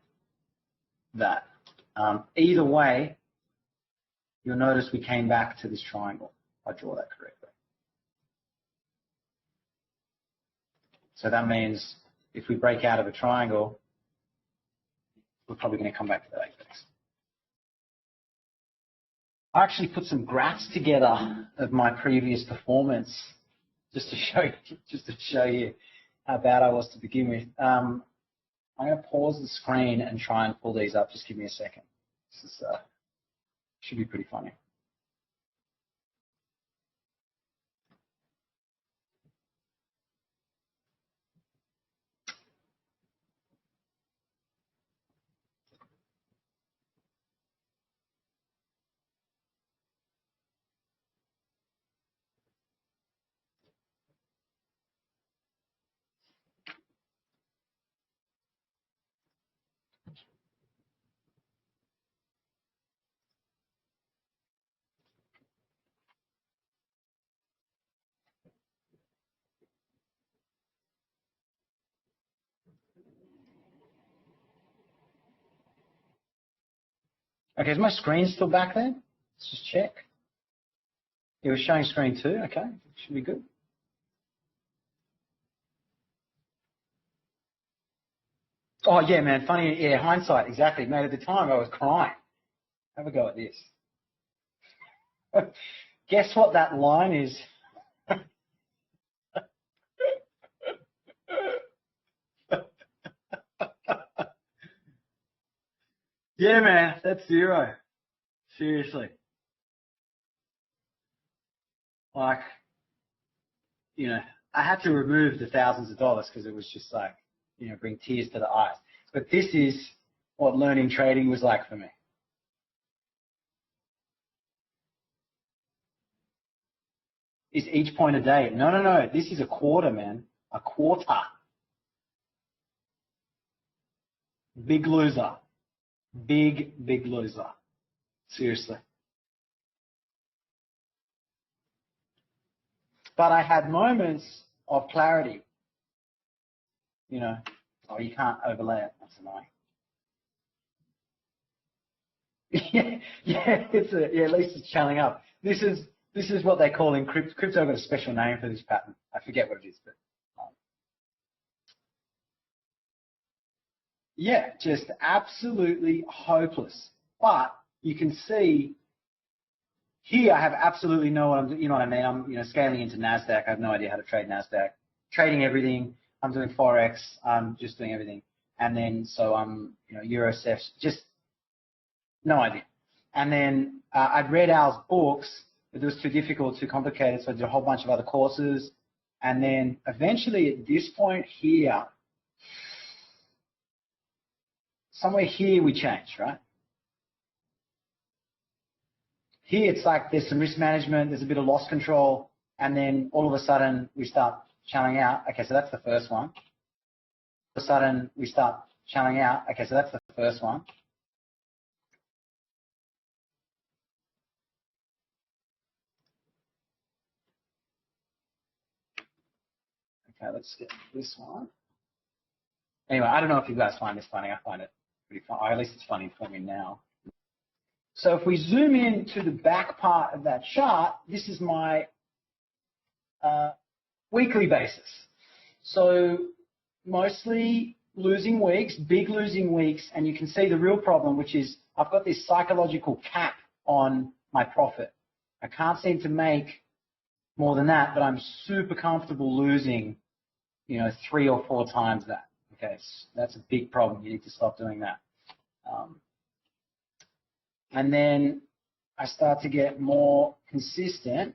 that? Either way, you'll notice we came back to this triangle. I draw that correctly. So that means if we break out of a triangle, we're probably going to come back to that apex. I actually put some graphs together of my previous performance just to show you how bad I was to begin with. I'm going to pause the screen and try and pull these up. Just give me a second. This is, should be pretty funny. Okay, is my screen still back there? Let's just check. It was showing screen 2. Okay, should be good. Oh yeah, man, funny. Yeah, hindsight, exactly. Mate, at the time I was crying. Have a go at this. Guess what that line is? Yeah, man, that's 0. Seriously. Like, you know, I had to remove the thousands of dollars because it was just like, you know, bring tears to the eyes. But this is what learning trading was like for me. Is each point a day? No, no, no. This is a quarter, man. A quarter. Big loser. Big, big loser. Seriously. But I had moments of clarity. You know, oh, you can't overlay it. That's annoying. Yeah, at least it's channeling up. This is what they call in crypto. Crypto got a special name for this pattern. I forget what it is, but yeah, just absolutely hopeless. But you can see here I have absolutely no, you know what I mean. I'm scaling into Nasdaq. I have no idea how to trade Nasdaq. Trading everything. I'm doing forex. I'm just doing everything. And then so I'm Eurocefs. Just no idea. And then I'd read Al's books, but it was too difficult, too complicated. So I did a whole bunch of other courses. And then eventually at this point here, somewhere here we change, right? Here it's like there's some risk management, there's a bit of loss control, and then all of a sudden we start channeling out. Okay, so that's the first one. All of a sudden we start channeling out. Okay, so that's the first one. Okay, let's get this one. Anyway, I don't know if you guys find this funny. I find it pretty fun. Or at least it's funny for me now. So if we zoom in to the back part of that chart, this is my weekly basis. So mostly losing weeks, big losing weeks, and you can see the real problem, which is I've got this psychological cap on my profit. I can't seem to make more than that, but I'm super comfortable losing, 3 or 4 times that. Okay, so that's a big problem. You need to stop doing that. And then I start to get more consistent.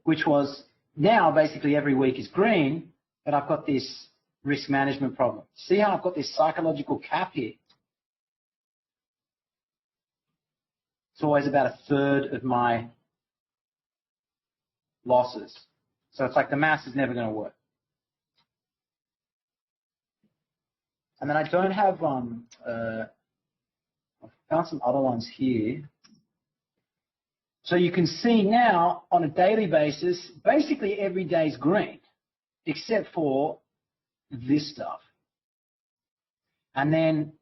Which was now basically every week is green, but I've got this risk management problem. See how I've got this psychological cap here? It's always about 1/3 of my losses. So it's like the math is never going to work. And then I don't have, I've found some other ones here. So you can see now on a daily basis, basically every day is green, except for this stuff. And then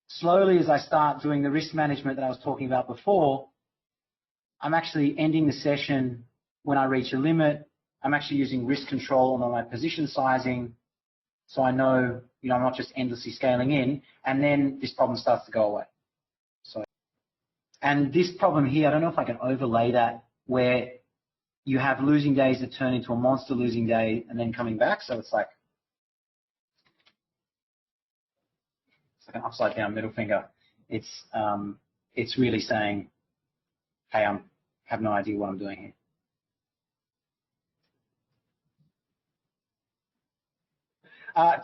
slowly as I start doing the risk management that I was talking about before, I'm actually ending the session when I reach a limit. I'm actually using risk control on my position sizing, so I know, I'm not just endlessly scaling in, and then this problem starts to go away. So, and this problem here, I don't know if I can overlay that, where you have losing days that turn into a monster losing day and then coming back. So it's like an upside down middle finger. It's really saying, hey, I have no idea what I'm doing here.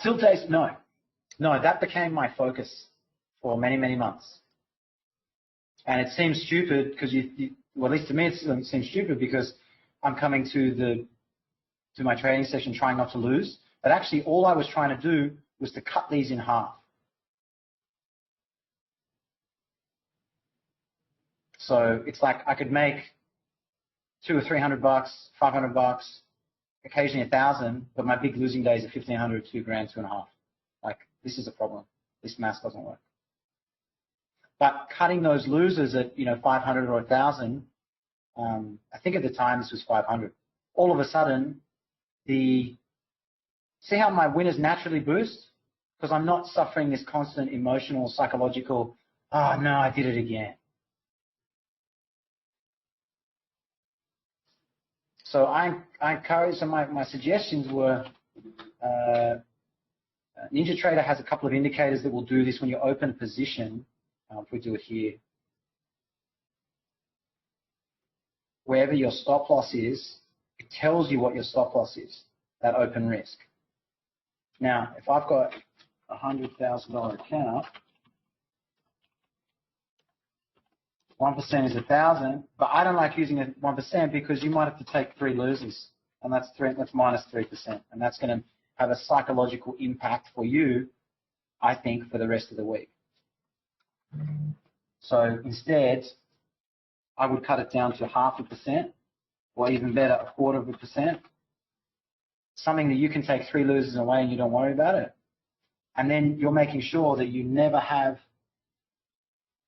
Tilt days, no, that became my focus for many, many months. And it seems stupid because well, at least to me, it seems stupid because I'm coming to my trading session trying not to lose. But actually, all I was trying to do was to cut these in half. So it's like I could make $200 or $300, $500, occasionally 1,000, but my big losing days are 1,500, $2 grand, 2.5. Like, this is a problem. This math doesn't work. But cutting those losers at 500 or 1,000, I think at the time this was 500. All of a sudden, see how my winners naturally boost? Because I'm not suffering this constant emotional, psychological, oh no, I did it again. So I encourage, so my suggestions were, NinjaTrader has a couple of indicators that will do this when you open a position. If we do it here, wherever your stop loss is, it tells you what your stop loss is, that open risk. Now, if I've got a $100,000 account, 1% is 1,000, but I don't like using 1% because you might have to take 3 losers, and that's minus 3%, and that's going to have a psychological impact for you, I think, for the rest of the week. So instead, I would cut it down to 0.5%, or even better, 0.25%, something that you can take 3 losers away and you don't worry about it. And then you're making sure that you never have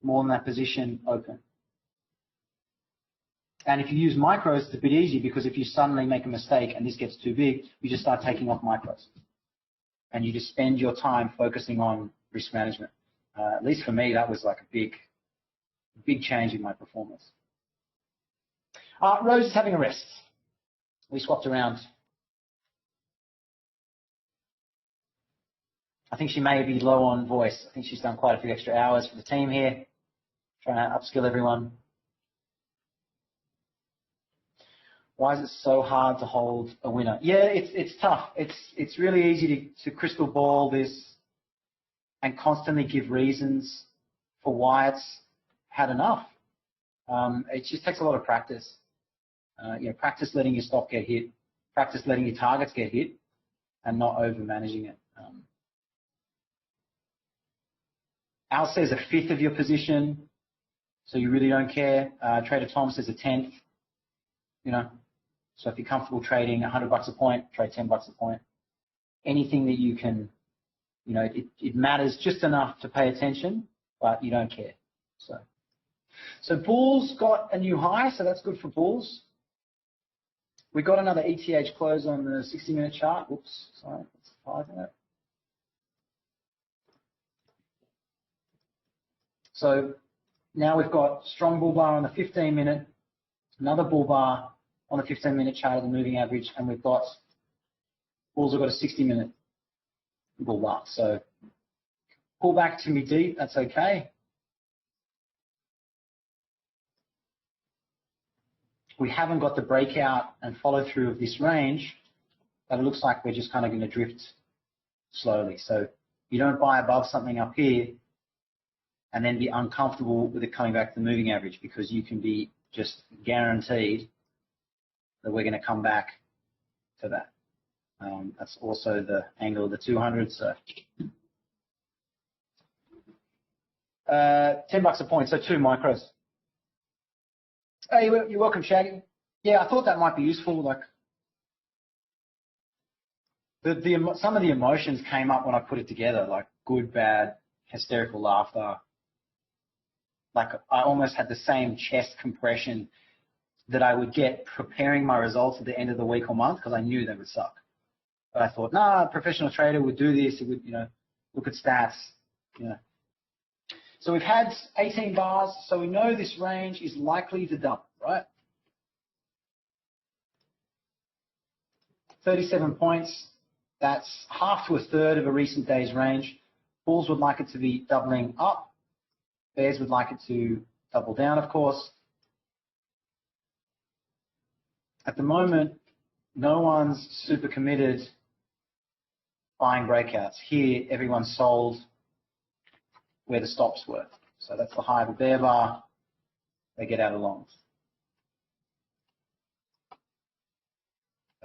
more than that position open. And if you use micros, it's a bit easy because if you suddenly make a mistake and this gets too big, you just start taking off micros. And you just spend your time focusing on risk management. At least for me, that was like a big change in my performance. Rose is having a rest. We swapped around. I think she may be low on voice. I think she's done quite a few extra hours for the team here, trying to upskill everyone. Why is it so hard to hold a winner? Yeah, it's tough. It's really easy to crystal ball this and constantly give reasons for why it's had enough. It just takes a lot of practice. Practice letting your stop get hit, practice letting your targets get hit, and not over managing it. Al says 1/5 of your position, So you really don't care. Trader Tom says a tenth, you know. So if you're comfortable trading $100 a point, trade $10 a point. Anything that you can, you know, it matters just enough to pay attention, but you don't care. So bulls got a new high, so that's good for bulls. We got another ETH close on the 60-minute chart. Oops, sorry, that's 5 minute. So now we've got strong bull bar on the 15-minute, another bull bar on the 15-minute chart of the moving average, and we've got bulls have got a 60-minute bull bar. So pull back to me deep, that's okay. We haven't got the breakout and follow through of this range, but it looks like we're just kind of going to drift slowly. So you don't buy above something up here and then be uncomfortable with it coming back to the moving average, because you can be just guaranteed that we're going to come back to that. That's also the angle of the 200. So $10 a point, so 2 micros. Hey, you're welcome, Shaggy. Yeah, I thought that might be useful. Like some of the emotions came up when I put it together, like good, bad, hysterical laughter. Like I almost had the same chest compression that I would get preparing my results at the end of the week or month, because I knew they would suck. But I thought, nah, a professional trader would do this. It would, you know, look at stats, you know. So we've had 18 bars, so we know this range is likely to dump, right? 37 points, that's half to a third of a recent day's range. Bulls would like it to be doubling up. Bears would like it to double down, of course. At the moment, no one's super committed buying breakouts. Here, everyone's sold where the stops were. So that's the high of the bear bar. They get out of longs.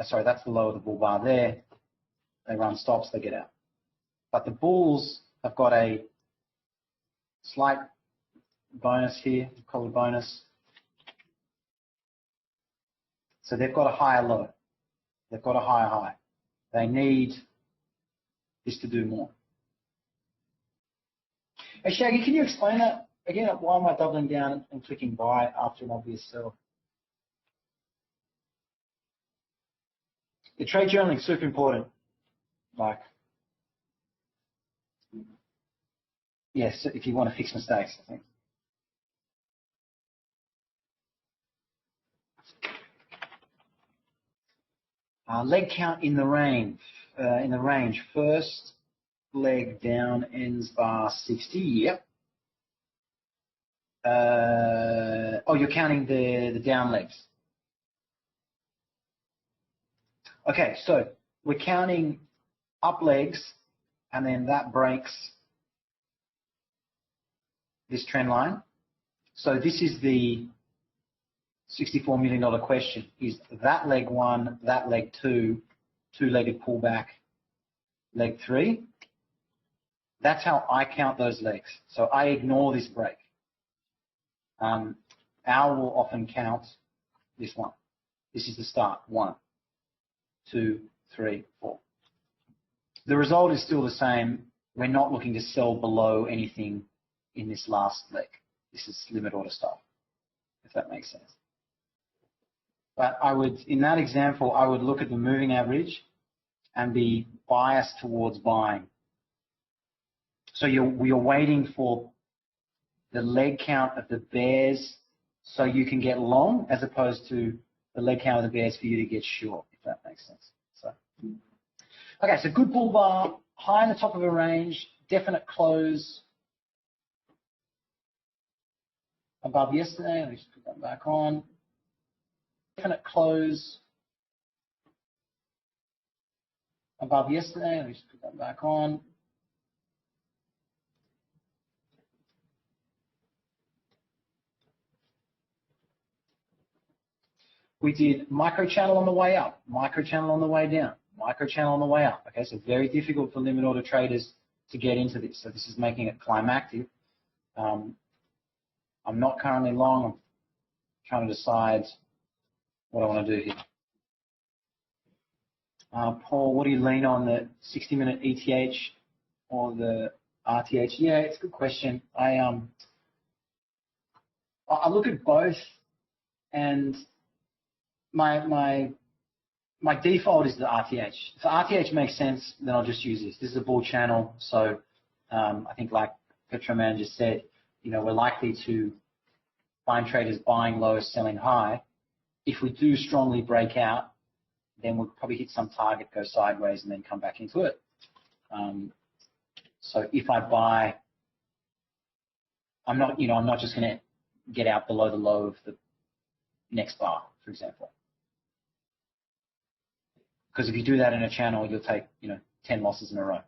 Sorry, that's the low of the bull bar there. They run stops, they get out. But the bulls have got a slight bonus here, call it a bonus. So they've got a higher low. They've got a higher high. They need this to do more. Hey, Shaggy, can you explain that again? Why am I doubling down and clicking buy after an obvious sell? The trade journaling is super important. Like, yes, if you want to fix mistakes, I think. Leg count in the range. First leg down, ends bar 60. Yep. Oh, you're counting the down legs. Okay, so we're counting up legs, and then that breaks this trend line. So this is the $64 million question. Is that leg 1, that leg 2, two-legged pullback, leg 3? That's how I count those legs. So I ignore this break. Al will often count this one. This is the start. 1, 2, 3, 4. The result is still the same. We're not looking to sell below anything in this last leg. This is limit order stuff, if that makes sense. But I would, in that example, I would look at the moving average and be biased towards buying. So you're waiting for the leg count of the bears so you can get long, as opposed to the leg count of the bears for you to get short, if that makes sense. So, okay, so good bull bar, high in the top of a range, definite close above yesterday. Let me just put that back on. Definite close above yesterday. Let me just put that back on. We did micro channel on the way up, micro channel on the way down, micro channel on the way up. Okay, so very difficult for limit order traders to get into this. So this is making it climactic. I'm not currently long. I'm trying to decide what I want to do here. Paul, what do you lean on, the 60-minute ETH or the RTH? Yeah, it's a good question. I look at both, and my default is the RTH. If the RTH makes sense, then I'll just use this. This is a bull channel, so I think, like Petroman just said, we're likely to find traders buying low, selling high. If we do strongly break out, then we'll probably hit some target, go sideways, and then come back into it. So if I buy, I'm not just going to get out below the low of the next bar, for example. Because if you do that in a channel, you'll take 10 losses in a row.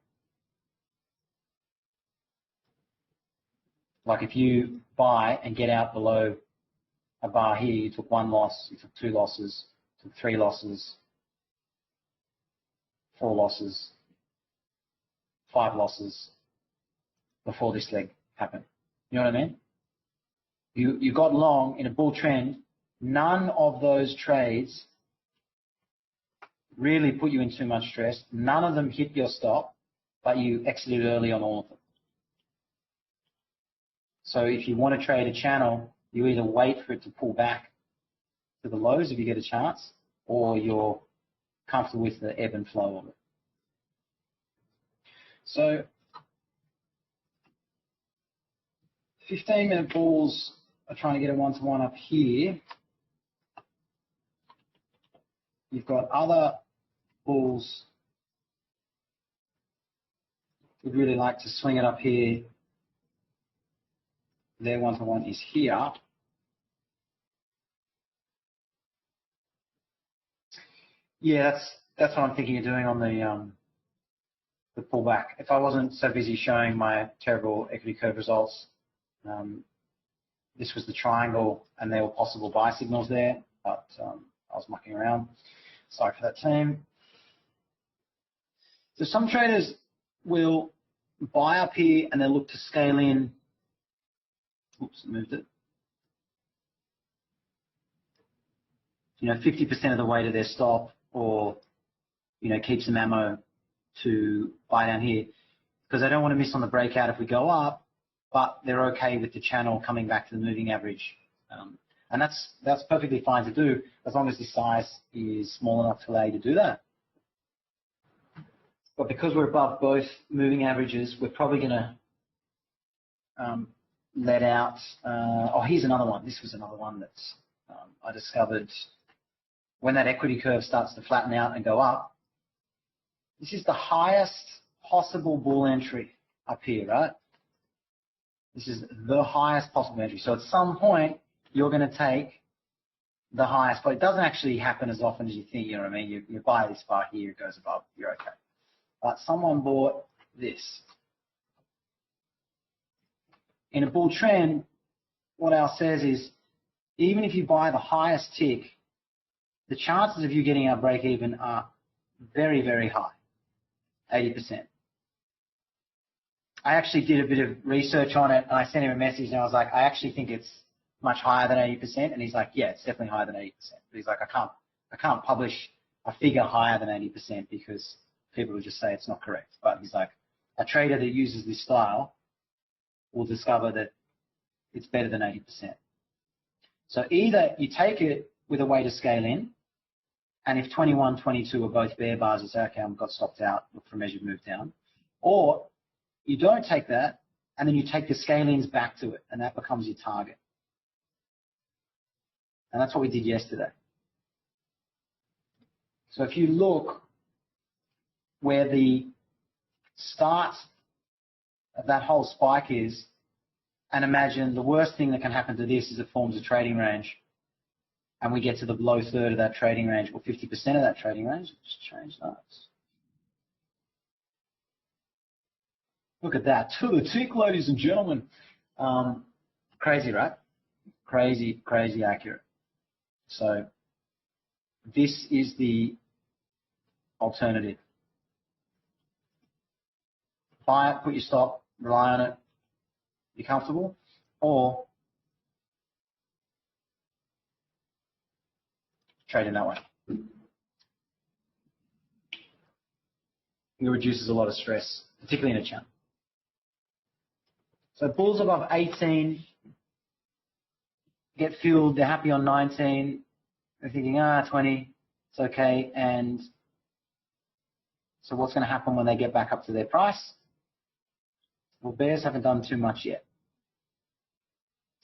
Like if you buy and get out below a bar here, you took 1 loss, you took 2 losses, took 3 losses, 4 losses, 5 losses before this leg happened. You know what I mean? You got long in a bull trend. None of those trades really put you in too much stress. None of them hit your stop, but you exited early on all of them. So if you want to trade a channel, you either wait for it to pull back to the lows if you get a chance, or you're comfortable with the ebb and flow of it. So 15-minute bulls are trying to get a one-to-one up here. You've got other bulls who'd really like to swing it up here. Their one-to-one is here. Yeah, that's what I'm thinking of doing on the pullback. If I wasn't so busy showing my terrible equity curve results, this was the triangle, and there were possible buy signals there, but I was mucking around. Sorry for that, team. So some traders will buy up here and they'll look to scale in. Oops, moved it. 50% of the way to their stop, or keep some ammo to buy down here, because they don't want to miss on the breakout if we go up, but they're okay with the channel coming back to the moving average. And that's perfectly fine to do as long as the size is small enough to allow you to do that. But because we're above both moving averages, we're probably going to let out. Oh, here's another one. This was another one that I discovered when that equity curve starts to flatten out and go up. This is the highest possible bull entry up here, right? This is the highest possible entry. So at some point, you're going to take the highest, but it doesn't actually happen as often as you think. You know what I mean? You buy this bar here, it goes above, you're okay. But someone bought this. In a bull trend, what Al says is, even if you buy the highest tick, the chances of you getting our break even are very, very high, 80%. I actually did a bit of research on it, and I sent him a message, and I was like, I actually think it's much higher than 80%, and he's like, yeah, it's definitely higher than 80%. But he's like, I can't publish a figure higher than 80% because people will just say it's not correct. But he's like, a trader that uses this style will discover that it's better than 80%. So either you take it with a way to scale in, and if 21, 22 are both bear bars, you say, okay, I've got stopped out, look for a measured move down. Or you don't take that, and then you take the scale-ins back to it, and that becomes your target. And that's what we did yesterday. So if you look where the start of that whole spike is, and imagine the worst thing that can happen to this is it forms a trading range, and we get to the low third of that trading range, or 50% of that trading range. Just change that. Look at that, to the tick, ladies and gentlemen. Crazy, right? Crazy, crazy accurate. So this is the alternative. Buy it, put your stop, rely on it, be comfortable, or trading that way. It reduces a lot of stress, particularly in a channel. So bulls above 18 get filled, they're happy on 19, they're thinking, 20, it's okay. And so what's going to happen when they get back up to their price? Well, bears haven't done too much yet.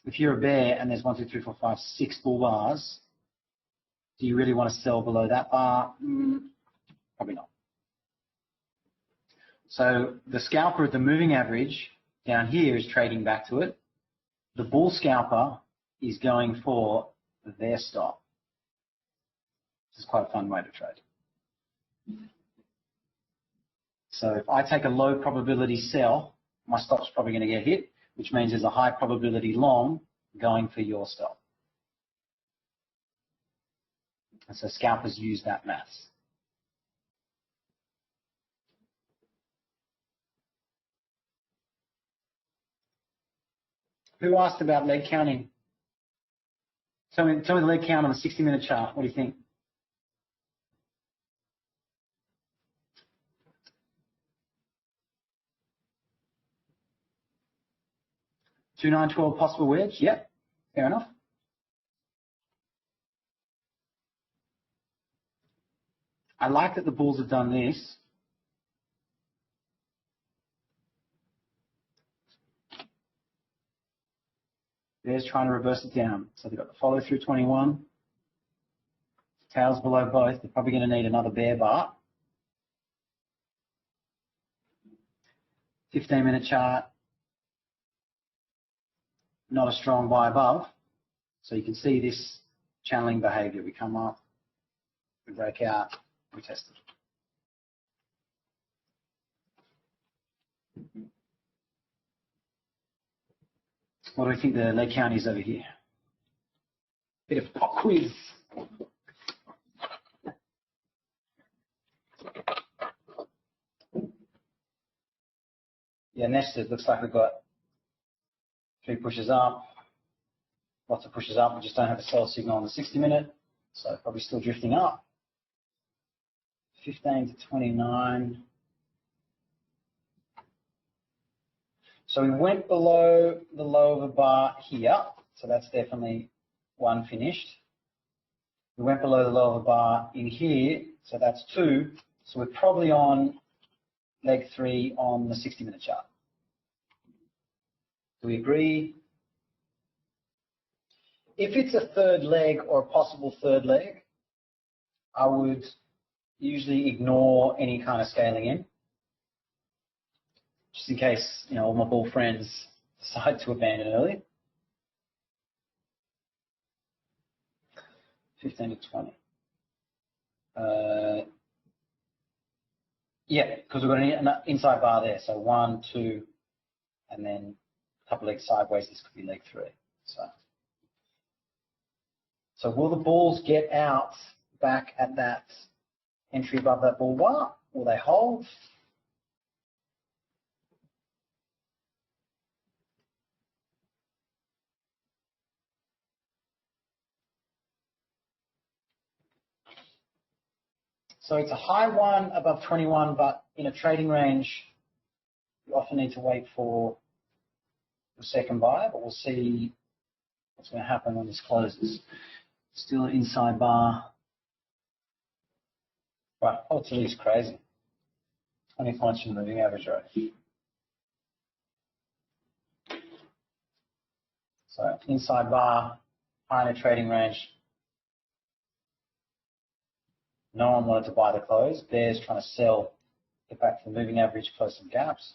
If you're a bear and there's 1, 2, 3, 4, 5, 6 bull bars, do you really want to sell below that bar? Probably not. So the scalper at the moving average down here is trading back to it. The bull scalper is going for their stop. This is quite a fun way to trade. So if I take a low probability sell, my stop's probably going to get hit, which means there's a high probability long going for your stop. And so scalpers use that maths. Who asked about leg counting? Tell me the leg count on the 60-minute chart. What do you think? 2, 9, 12 possible wedge. Yep, fair enough. I like that the bulls have done this. Bears trying to reverse it down. So they've got the follow through 21. Tails below both. They're probably going to need another bear bar. 15-minute chart. Not a strong buy above. So you can see this channeling behavior. We come up, we break out, we test it. What do we think the leg count is over here? Bit of pop quiz. Yeah, nested. Looks like we've got 3 pushes up, lots of pushes up. We just don't have a sell signal on the 60-minute, so probably still drifting up. 15 to 29. So we went below the low of the bar here, so that's definitely one finished. We went below the low of the bar in here, so that's 2. So we're probably on leg 3 on the 60-minute chart. Do we agree? If it's a third leg or a possible third leg, I would usually ignore any kind of scaling in, just in case, you know, all my bull friends decide to abandon early. 15 to 20. Yeah, because we've got an inside bar there. So 1, 2, and then a couple legs sideways. This could be leg 3. So will the bulls get out back at that entry above that bull bar? Will they hold? So it's a high one above 21, but in a trading range, you often need to wait for the second buy, but we'll see what's going to happen when this closes. Still an inside bar. Right, volatility is crazy. 20 points from the moving average rate. So inside bar, high in a trading range. No one wanted to buy the close. Bears trying to sell, get back to the moving average, close some gaps.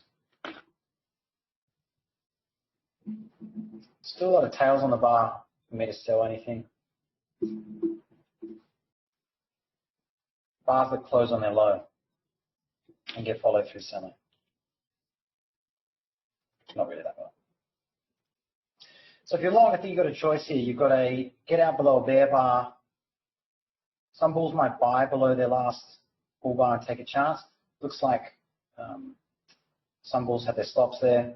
Still a lot of tails on the bar for me to sell anything. Bars that close on their low and get followed through selling. Not really that well. So if you're long, I think you've got a choice here. You've got a get out below a bear bar. Some bulls might buy below their last bull bar and take a chance. Looks like some bulls have their stops there.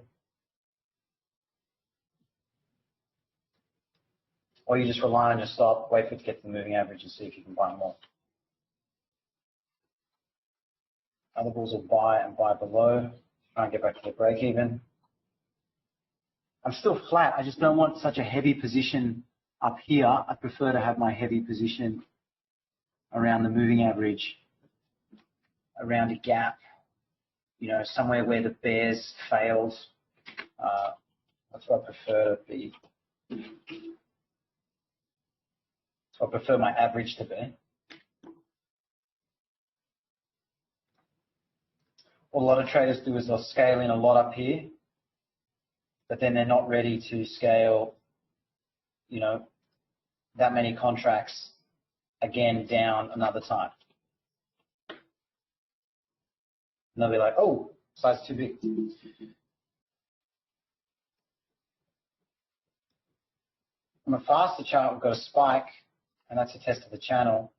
or you just rely on your stop, wait for it to get to the moving average and see if you can buy more. Other bulls will buy and buy below, try and get back to the break even. I'm still flat. I just don't want such a heavy position up here. I prefer to have my heavy position around the moving average, around a gap, you know, somewhere where the bears failed. That's what I prefer to be. That's what I prefer my average to be. What a lot of traders do is they'll scale in a lot up here, but then they're not ready to scale, you know, that many contracts again down another time. And they'll be like, oh, size too big. On a faster chart, we've got a spike, and that's a test of the channel.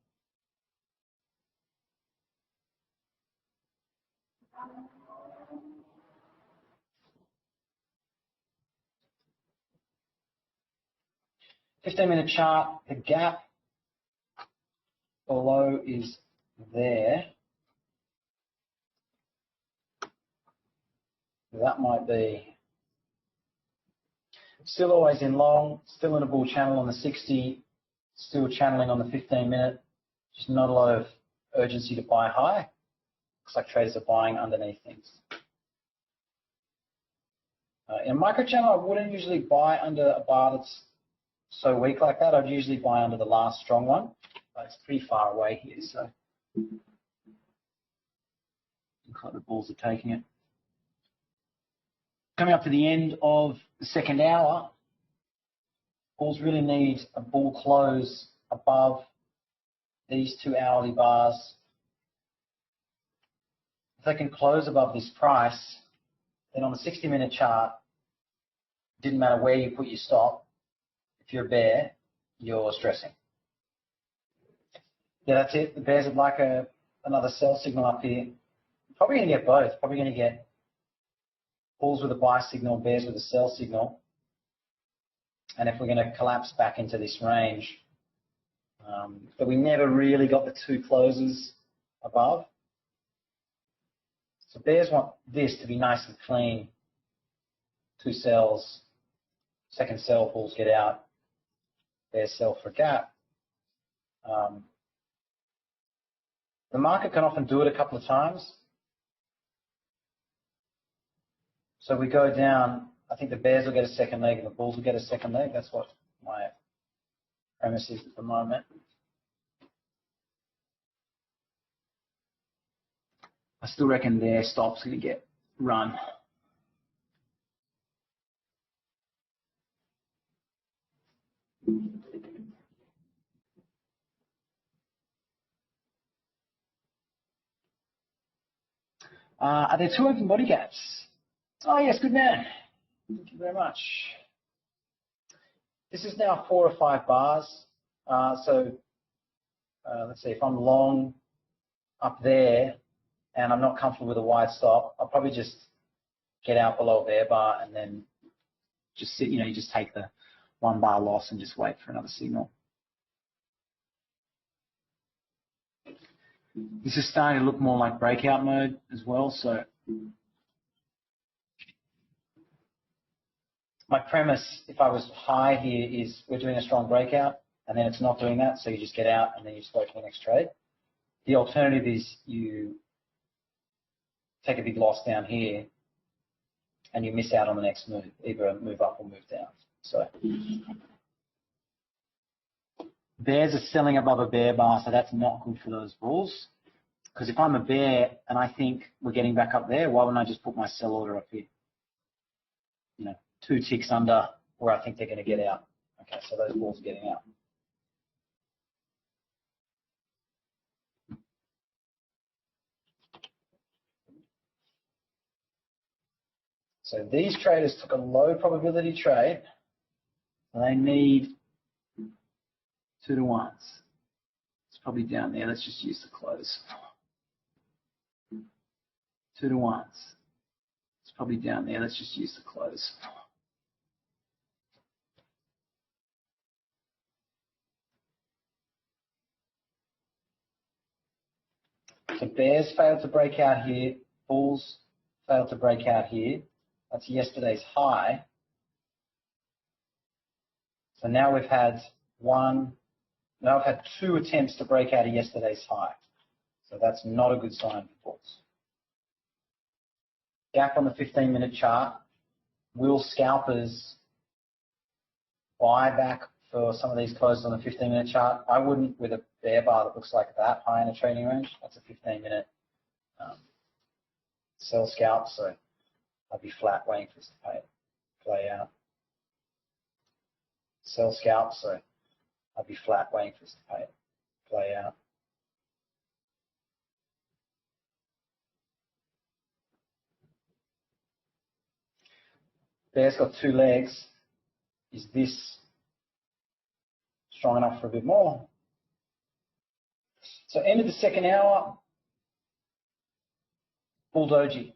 $15-minute chart, the gap below is there. That might be still always in long, still in a bull channel on the 60, still channeling on the 15-minute. Just not a lot of urgency to buy high. Looks like traders are buying underneath things. In a micro channel, I wouldn't usually buy under a bar that's so weak like that. I'd usually buy under the last strong one, but it's pretty far away here, so looks like the bulls are taking it. Coming up to the end of the second hour, bulls really need a bull close above these 2 hourly bars. If they can close above this price, then on the 60-minute chart, it didn't matter where you put your stop. If you're a bear, you're stressing. Yeah, that's it. The bears would like another sell signal up here. Probably going to get both. Probably going to get bulls with a buy signal, bears with a sell signal. And if we're going to collapse back into this range, but we never really got the 2 closes above. So bears want this to be nice and clean. 2 sells, second sell, bulls get out, bears sell for a gap. The market can often do it a couple of times. So we go down, I think the bears will get a second leg and the bulls will get a second leg. That's what my premise is at the moment. I still reckon their stop's going to get run. Are there 2 open body gaps? Oh, yes, good man. Thank you very much. This is now 4 or 5 bars. Let's see, if I'm long up there and I'm not comfortable with a wide stop, I'll probably just get out below a bear bar and then just sit, you just take the 1 bar loss and just wait for another signal. This is starting to look more like breakout mode as well. So my premise, if I was high here, is we're doing a strong breakout and then it's not doing that, so you just get out and then you just wait for the next trade. The alternative is you take a big loss down here and you miss out on the next move, either a move up or move down. So bears are selling above a bear bar, so that's not good for those bulls. Because if I'm a bear and I think we're getting back up there, why wouldn't I just put my sell order up here? 2 ticks under where I think they're going to get out. Okay, so those bulls are getting out. So these traders took a low probability trade. And they need 2 to 1s. It's probably down there. Let's just use the close. 2 to 1s. It's probably down there. Let's just use the close. So bears failed to break out here. Bulls failed to break out here. That's yesterday's high. So now we've had now I've had 2 attempts to break out of yesterday's high. So that's not a good sign for bulls. Gap on the 15-minute chart. Will scalpers buy back for some of these closes on the 15-minute chart? I wouldn't with a bear bar that looks like that high in a trading range. That's a 15-minute sell scalp, so I'd be flat waiting for this to play out. Sell scalp, so I'd be flat waiting for this to play out. Bear's got 2 legs. Is this strong enough for a bit more? So end of the second hour, bull doji.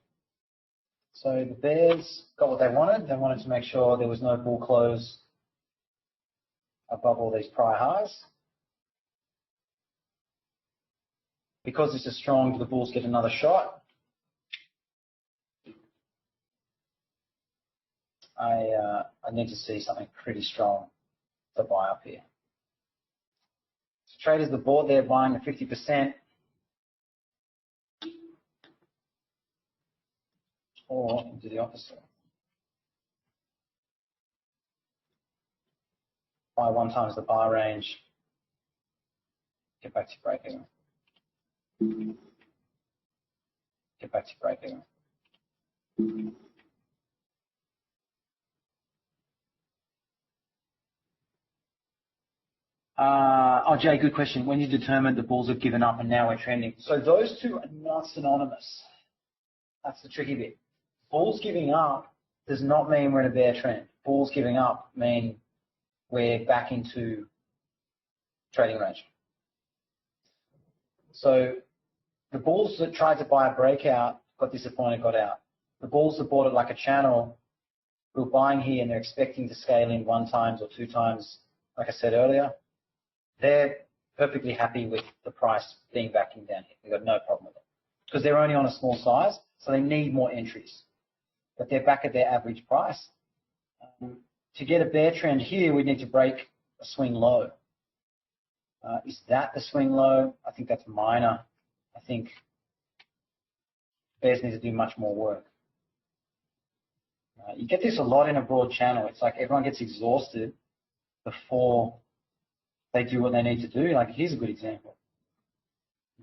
So the bears got what they wanted. They wanted to make sure there was no bull close above all these prior highs. Because this is strong, do the bulls get another shot? I need to see something pretty strong to buy up here. So traders, the board there buying at 50%. Or do the opposite. Buy 1 times the bar range. Get back to break even. Get back to break even. Oh, Jay, good question. When you determined the bulls have given up and now we're trending. So those 2 are not synonymous. That's the tricky bit. Bulls giving up does not mean we're in a bear trend. Bulls giving up mean we're back into trading range. So the bulls that tried to buy a breakout got disappointed, got out. The bulls that bought it like a channel who are buying here and they're expecting to scale in 1 times or 2 times, like I said earlier, they're perfectly happy with the price being backing down here. They've got no problem with it because they're only on a small size, so they need more entries. But they're back at their average price. To get a bear trend here, we need to break a swing low. Is that the swing low? I think that's minor. I think bears need to do much more work. You get this a lot in a broad channel. It's like everyone gets exhausted before they do what they need to do. Like, here's a good example.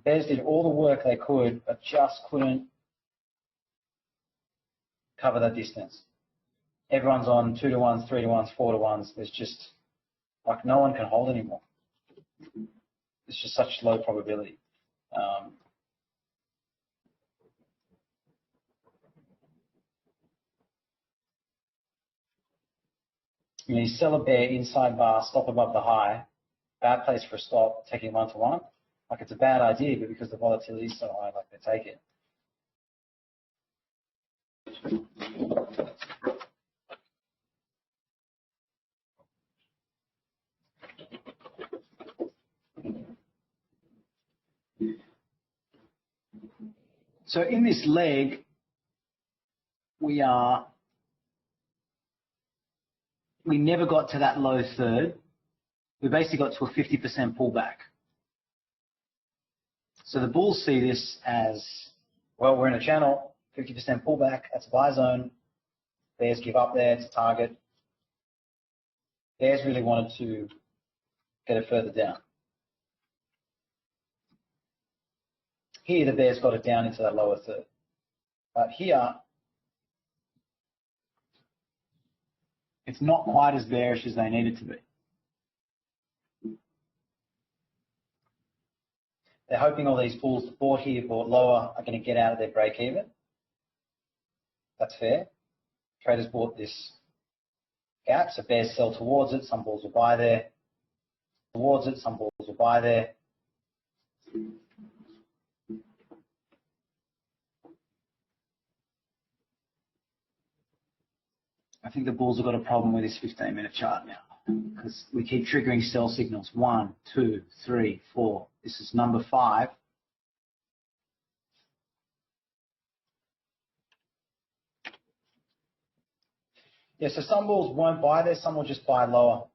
Bears did all the work they could, but just couldn't cover that distance. Everyone's on 2 to 1s, 3 to 1s, 4 to 1s. There's just, like, no one can hold anymore. It's just such low probability. You sell a bear inside bar, stop above the high, bad place for a stop, taking 1 to 1. Like, it's a bad idea, but because the volatility is so high, like, they take it. So in this leg, we never got to that low third. We basically got to a 50% pullback. So the bulls see this as, well, we're in a channel, 50% pullback, that's a buy zone. Bears give up there, it's a target. Bears really wanted to get it further down. Here, the bears got it down into that lower third. But here, it's not quite as bearish as they need it to be. They're hoping all these bulls that bought here, bought lower, are going to get out of their break even. That's fair. Traders bought this gap, so bears sell towards it. Some bulls will buy there. Towards it, some bulls will buy there. I think the bulls have got a problem with this 15-minute chart now because we keep triggering sell signals. 1, 2, 3, 4. This is number 5. Yeah, so some bulls won't buy there, some will just buy lower.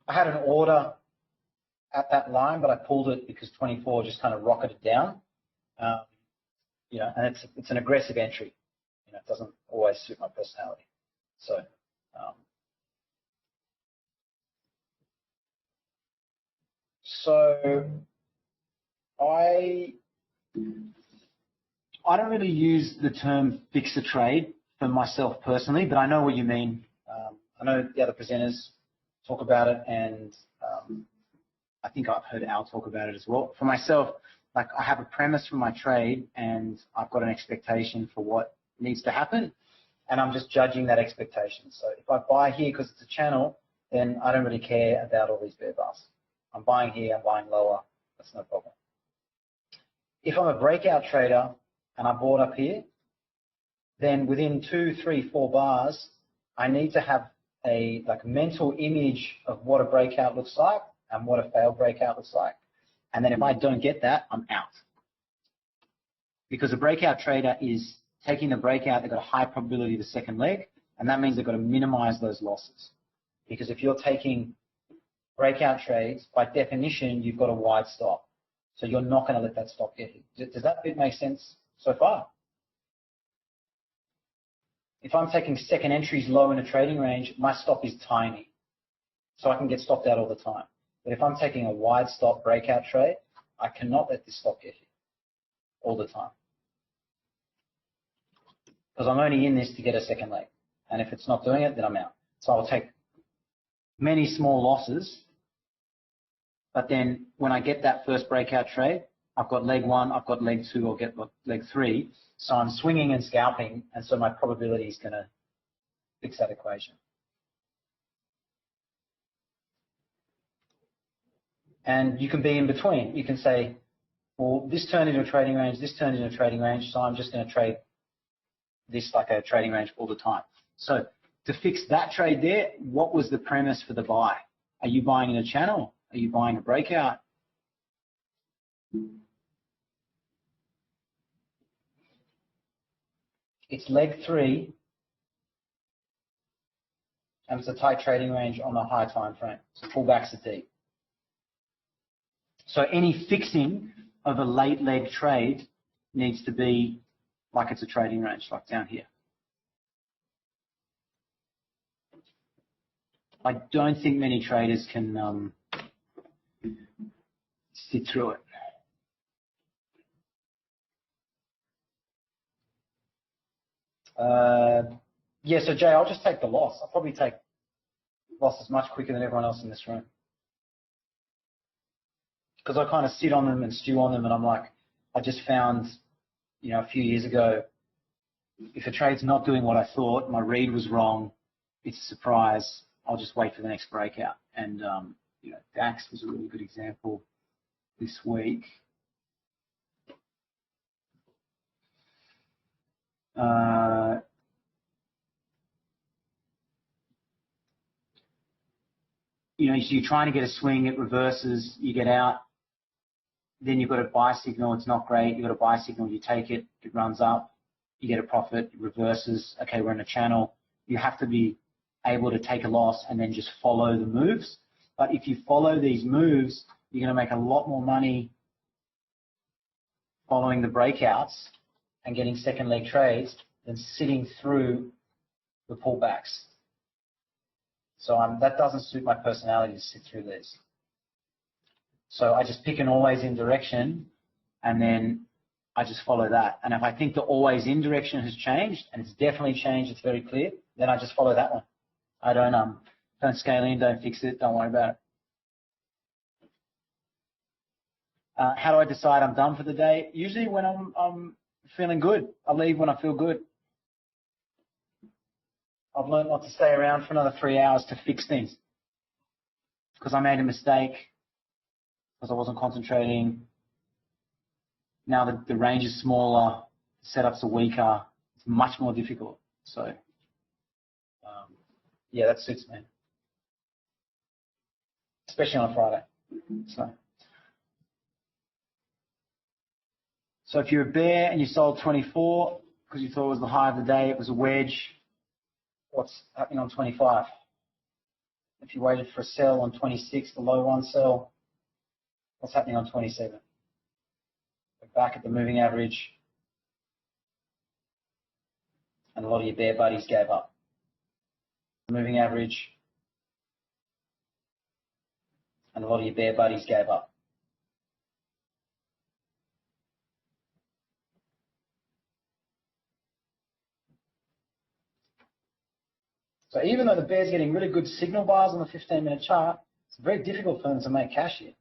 I had an order at that line, but I pulled it because 24 just kind of rocketed down. You know, and it's an aggressive entry. You know, it doesn't always suit my personality. So, I don't really use the term fix a trade for myself personally, but I know what you mean. I know the other presenters talk about it, and I think I've heard Al talk about it as well. For myself, like I have a premise for my trade, and I've got an expectation for what needs to happen, and I'm just judging that expectation. So if I buy here because it's a channel, then I don't really care about all these bear bars. I'm buying here, I'm buying lower, that's no problem. If I'm a breakout trader and I bought up here, then within 2, 3, 4 bars, I need to have a mental image of what a breakout looks like and what a failed breakout looks like. And then if I don't get that, I'm out. Because a breakout trader is taking the breakout, they've got a high probability of the second leg, and that means they've got to minimize those losses. Because if you're taking breakout trades, by definition, you've got a wide stop. So you're not going to let that stop get hit. Does that bit make sense so far? If I'm taking second entries low in a trading range, my stop is tiny. So I can get stopped out all the time. But if I'm taking a wide stop breakout trade, I cannot let this stop get hit all the time. Because I'm only in this to get a second leg. And if it's not doing it, then I'm out. So I'll take many small losses. But then when I get that first breakout trade, I've got leg 1, I've got leg 2, I'll get leg 3. So I'm swinging and scalping, and so my probability is going to fix that equation. And you can be in between. You can say, well, this turned into a trading range, this turned into a trading range, so I'm just going to trade this like a trading range all the time. So to fix that trade there, what was the premise for the buy? Are you buying in a channel? Are you buying a breakout? It's leg 3, and it's a tight trading range on a high time frame. So pullbacks are deep. So any fixing of a late leg trade needs to be like it's a trading range, like down here. I don't think many traders can sit through it. Yeah, so Jay, I'll just take the loss. I'll probably take losses much quicker than everyone else in this room. Because I kind of sit on them and stew on them, and I'm like, I just found, you know, a few years ago, if a trade's not doing what I thought, my read was wrong, it's a surprise, I'll just wait for the next breakout. And, you know, DAX was a really good example this week. You know, so you're trying to get a swing, it reverses, you get out, then you've got a buy signal, it's not great, you've got a buy signal, you take it, it runs up, you get a profit, it reverses, okay, we're in a channel. You have to be able to take a loss and then just follow the moves. But if you follow these moves, you're going to make a lot more money following the breakouts and getting second leg trades than sitting through the pullbacks. So that doesn't suit my personality to sit through this. So I just pick an always in direction, and then I just follow that. And if I think the always in direction has changed, and it's definitely changed, it's very clear, then I just follow that one. I don't scale in, don't fix it, don't worry about it. How do I decide I'm done for the day? Usually when I'm feeling good. I leave when I feel good. I've learned not to stay around for another 3 hours to fix things because I made a mistake, because I wasn't concentrating. Now the range is smaller, the setups are weaker, it's much more difficult. So, yeah, that suits me, especially on a Friday. So So if you're a bear and you sold 24 because you thought it was the high of the day, it was a wedge, what's happening on 25? If you waited for a sell on 26, the low one sell, what's happening on 27? We're back at the moving average, and a lot of your bear buddies gave up. Moving average, and a lot of your bear buddies gave up. So even though the bear's getting really good signal bars on the 15-minute chart, it's very difficult for them to make cash here.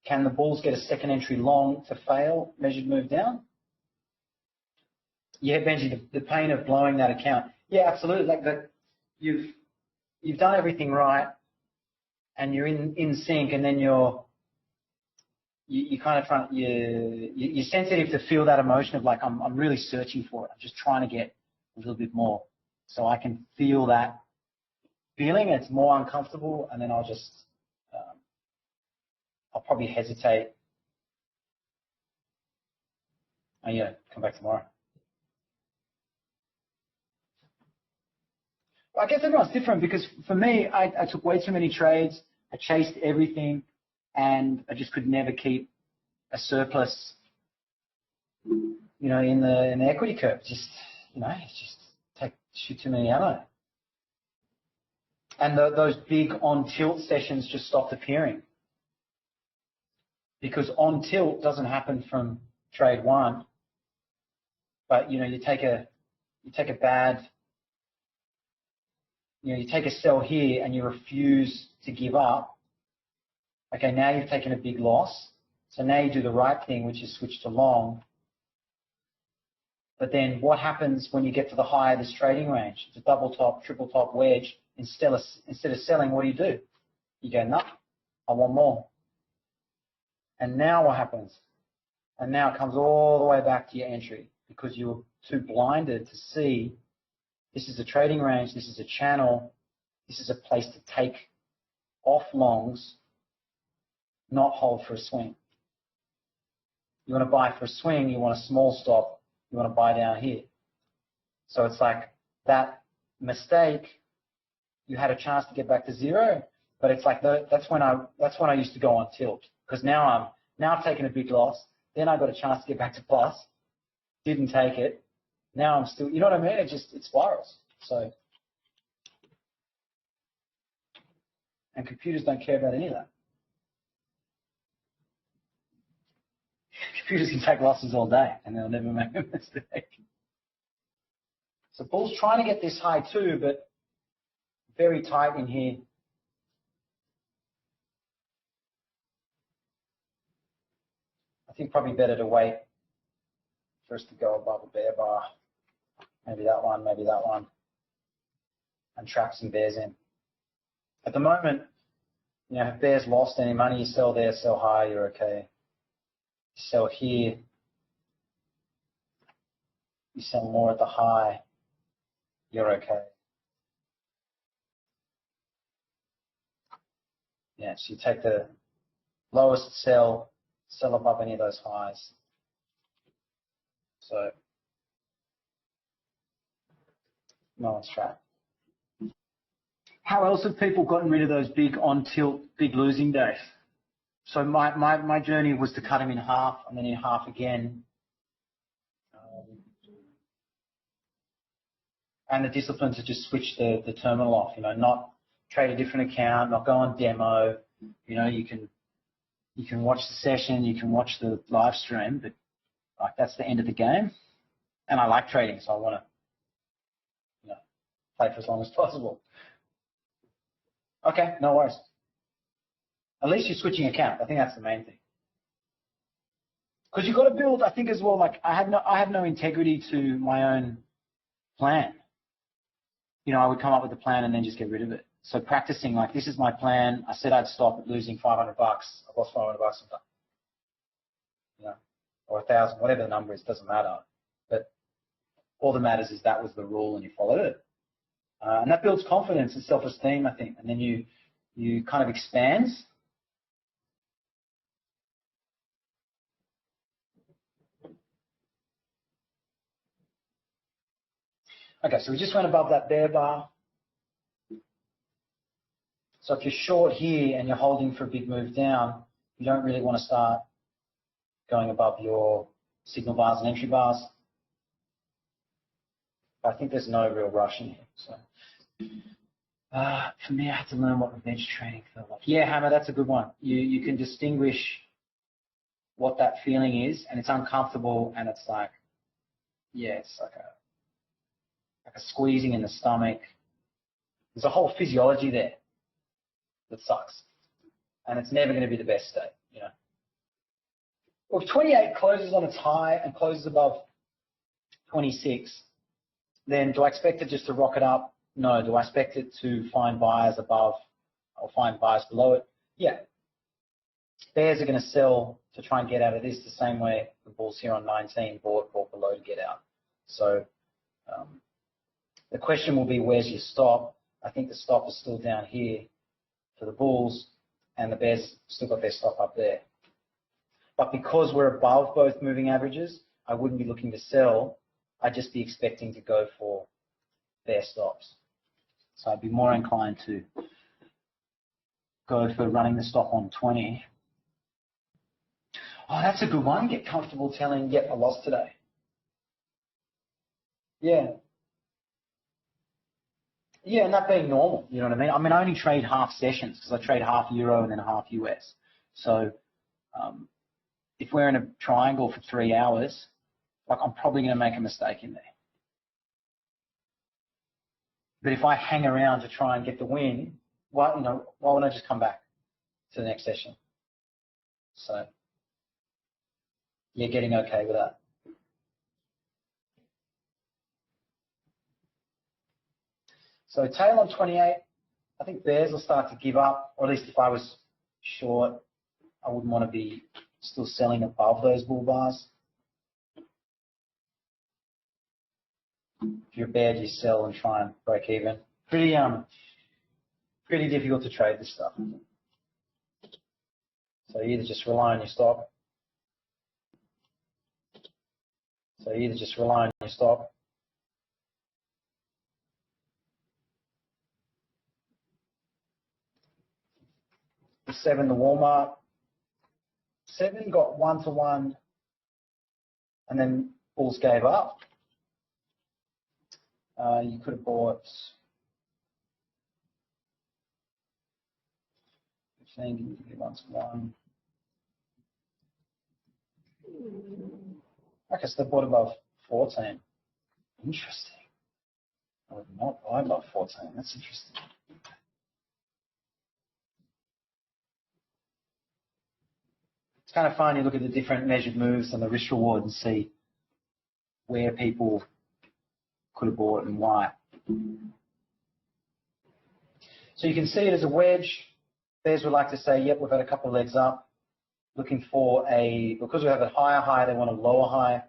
Can the bulls get a second entry long to fail, measured move down? Yeah, Benji, the pain of blowing that account. Yeah, absolutely. Like you've done everything right, and you're in sync, and then you're sensitive to feel that emotion of like I'm really searching for it. I'm just trying to get a little bit more, so I can feel that feeling. It's more uncomfortable, and then I'll probably hesitate. Oh yeah, come back tomorrow. Well, I guess everyone's different because for me, I took way too many trades. I chased everything, and I just could never keep a surplus. In the equity curve, it's just shoot too many ammo. And those big on tilt sessions just stopped appearing because on tilt doesn't happen from trade one. But you take a sell here and you refuse to give up. Okay, now you've taken a big loss. So now you do the right thing, which is switch to long. But then what happens when you get to the high of this trading range? It's a double top, triple top wedge. Instead of selling, what do? You go, no, I want more. And now what happens? And now it comes all the way back to your entry because you were too blinded to see this is a trading range, this is a channel, this is a place to take off longs, not hold for a swing. You want to buy for a swing, you want a small stop, you want to buy down here. So it's like that mistake, you had a chance to get back to zero, but it's like that's when I used to go on tilt because now I've taken a big loss. Then I got a chance to get back to plus, didn't take it. Now I'm still, you know what I mean? It spirals. So, and computers don't care about any of that. Computers can take losses all day and they'll never make a mistake. So bull's trying to get this high too, but very tight in here. I think probably better to wait for us to go above a bear bar. Maybe that one, and trap some bears in. At the moment, if bears lost any money, you sell there, sell high, you're okay. You sell here, you sell more at the high, you're okay. Yeah, so you take the lowest sell above any of those highs. So, no one's trapped. How else have people gotten rid of those big on tilt, big losing days? So my journey was to cut them in half and then in half again. And the discipline to just switch the terminal off, not trade a different account, not go on demo. You can watch the session, you can watch the live stream, but like that's the end of the game. And I like trading, so I want to play for as long as possible. Okay, no worries. At least you're switching account. I think that's the main thing. Because you've got to build, I think as well, like I have no integrity to my own plan. I would come up with a plan and then just get rid of it. So practicing, like this is my plan. I said I'd stop at losing $500. I lost $500 sometimes. Or 1,000, whatever the number is, doesn't matter. But all that matters is that was the rule and you followed it. And that builds confidence and self-esteem, I think. And then you you kind of expands. Okay, so we just went above that bear bar. So if you're short here and you're holding for a big move down, you don't really want to start going above your signal bars and entry bars. I think there's no real rush in here. So for me, I have to learn what revenge training felt like. Yeah, Hammer, that's a good one. You can distinguish what that feeling is, and it's uncomfortable, and it's like, yeah, it's like a squeezing in the stomach. There's a whole physiology there that sucks, and it's never going to be the best state, you know. Well, if 28 closes on its high and closes above 26, then do I expect it just to rocket up? No. Do I expect it to find buyers above or find buyers below it? Yeah. Bears are going to sell to try and get out of this the same way the bulls here on 19 bought below to get out. So the question will be, where's your stop? I think the stop is still down here for the bulls, and the bears still got their stop up there. But because we're above both moving averages, I wouldn't be looking to sell. I'd just be expecting to go for bear stops. So I'd be more inclined to go for running the stop on 20. Oh, that's a good one. Get comfortable telling, yep, I lost today. Yeah. Yeah, and that being normal, you know what I mean? I mean, I only trade half sessions because I trade half Euro and then half US. So if we're in a triangle for 3 hours, like I'm probably going to make a mistake in there. But if I hang around to try and get the win, why wouldn't I just come back to the next session? So you're getting okay with that. So tail on 28, I think bears will start to give up, or at least if I was short, I wouldn't want to be still selling above those bull bars. If you're a bear, you sell and try and break even. Pretty difficult to trade this stuff. So you either just rely on your stop. The 7, the Walmart. 7 got 1-to-1, and then bulls gave up. You could have bought 15, 1-to-1. Okay, so they bought above 14. Interesting. I would not buy above 14. That's interesting. It's kind of fun. You look at the different measured moves and the risk reward and see where people could have bought and why. So you can see it as a wedge. Bears would like to say, yep, we've had a couple of legs up. Looking for because we have a higher high, they want a lower high.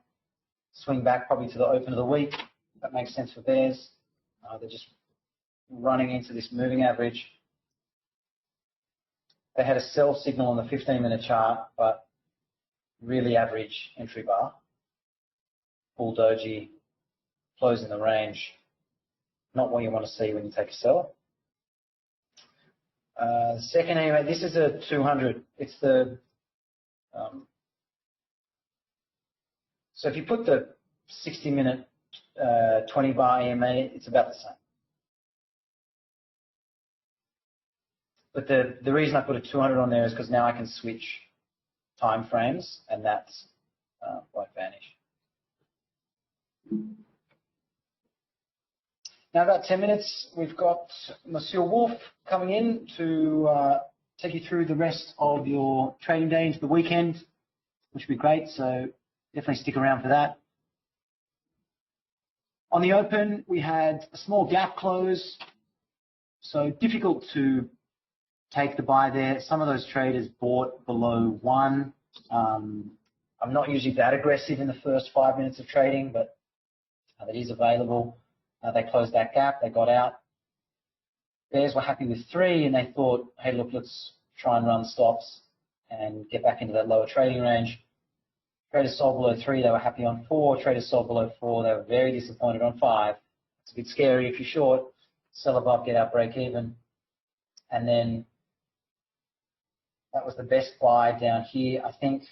Swing back probably to the open of the week. That makes sense for bears. They're just running into this moving average. They had a sell signal on the 15-minute chart, but really average entry bar. Bull doji, close in the range. Not what you want to see when you take a sell. Second EMA, this is a 200. It's the so if you put the 60-minute 20-bar EMA, it's about the same. But the reason I put a 200 on there is because now I can switch time frames, and that's by advantage. Now about 10 minutes, we've got Monsieur Wolf coming in to take you through the rest of your trading day into the weekend, which would be great. So definitely stick around for that. On the open, we had a small gap close, so difficult to take the buy there. Some of those traders bought below 1. I'm not usually that aggressive in the first 5 minutes of trading, but that is available. They closed that gap. They got out. bears were happy with 3 and they thought, hey, look, let's try and run stops and get back into that lower trading range. Traders sold below 3, they were happy on 4. Traders sold below 4, they were very disappointed on 5. It's a bit scary if you're short. Sell above, get out, break even. And then that was the best buy down here. I think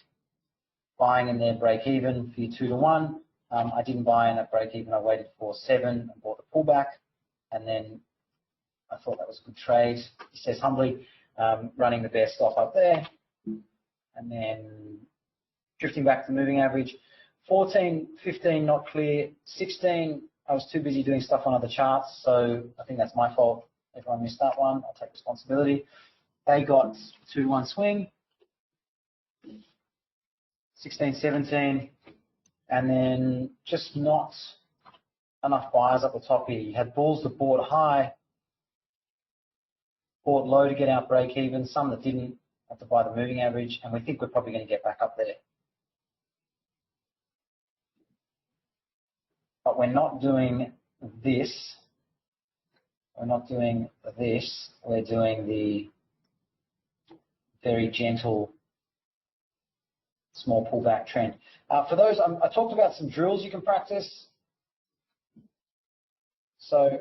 buying in there, break even for your 2 to 1. I didn't buy in at break even. I waited for 7 and bought the pullback. And then I thought that was a good trade. He says humbly, running the bear stop up there. And then drifting back to the moving average. 14, 15, not clear. 16, I was too busy doing stuff on other charts. So I think that's my fault. Everyone missed that one. I'll take responsibility. They got 2-1 swing. 16, 17. And then just not enough buyers up the top here. You had bulls that bought high, bought low to get out break even, some that didn't have to buy the moving average, and we think we're probably going to get back up there. But we're not doing this. We're not doing this. We're doing the very gentle small pullback trend. For those, I talked about some drills you can practice. So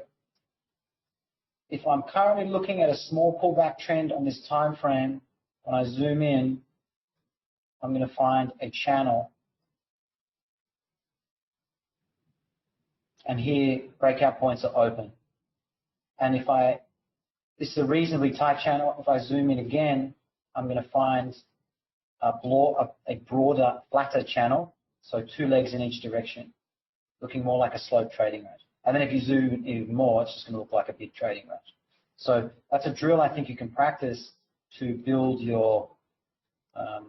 if I'm currently looking at a small pullback trend on this time frame, when I zoom in, I'm going to find a channel. And here, breakout points are open. And if this is a reasonably tight channel, if I zoom in again, I'm going to find a broader, flatter channel, so 2 legs in each direction, looking more like a slope trading range. And then if you zoom in even more, it's just going to look like a big trading range. So that's a drill I think you can practice to build your, I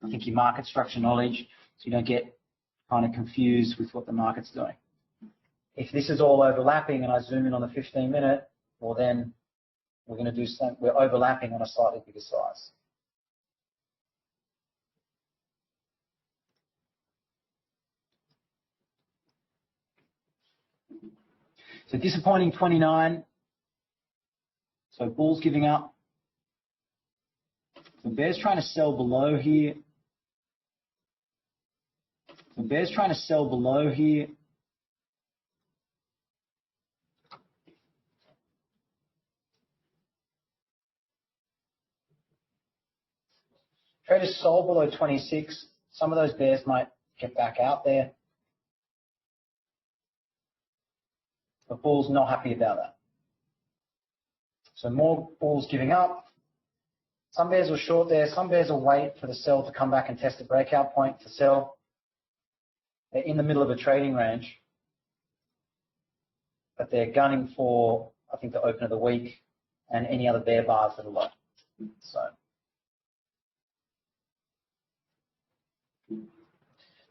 think your market structure knowledge, so you don't get kind of confused with what the market's doing. If this is all overlapping and I zoom in on the 15-minute, well then we're going to do something, we're overlapping on a slightly bigger size. So disappointing 29. So bulls giving up. The bear's trying to sell below here. The bear's trying to sell below here. Traders sold below 26. Some of those bears might get back out there. But bulls not happy about that. So more bulls giving up. Some bears will short there. Some bears will wait for the sell to come back and test the breakout point to sell. They're in the middle of a trading range, but they're gunning for, I think, the open of the week and any other bear bars that are low. So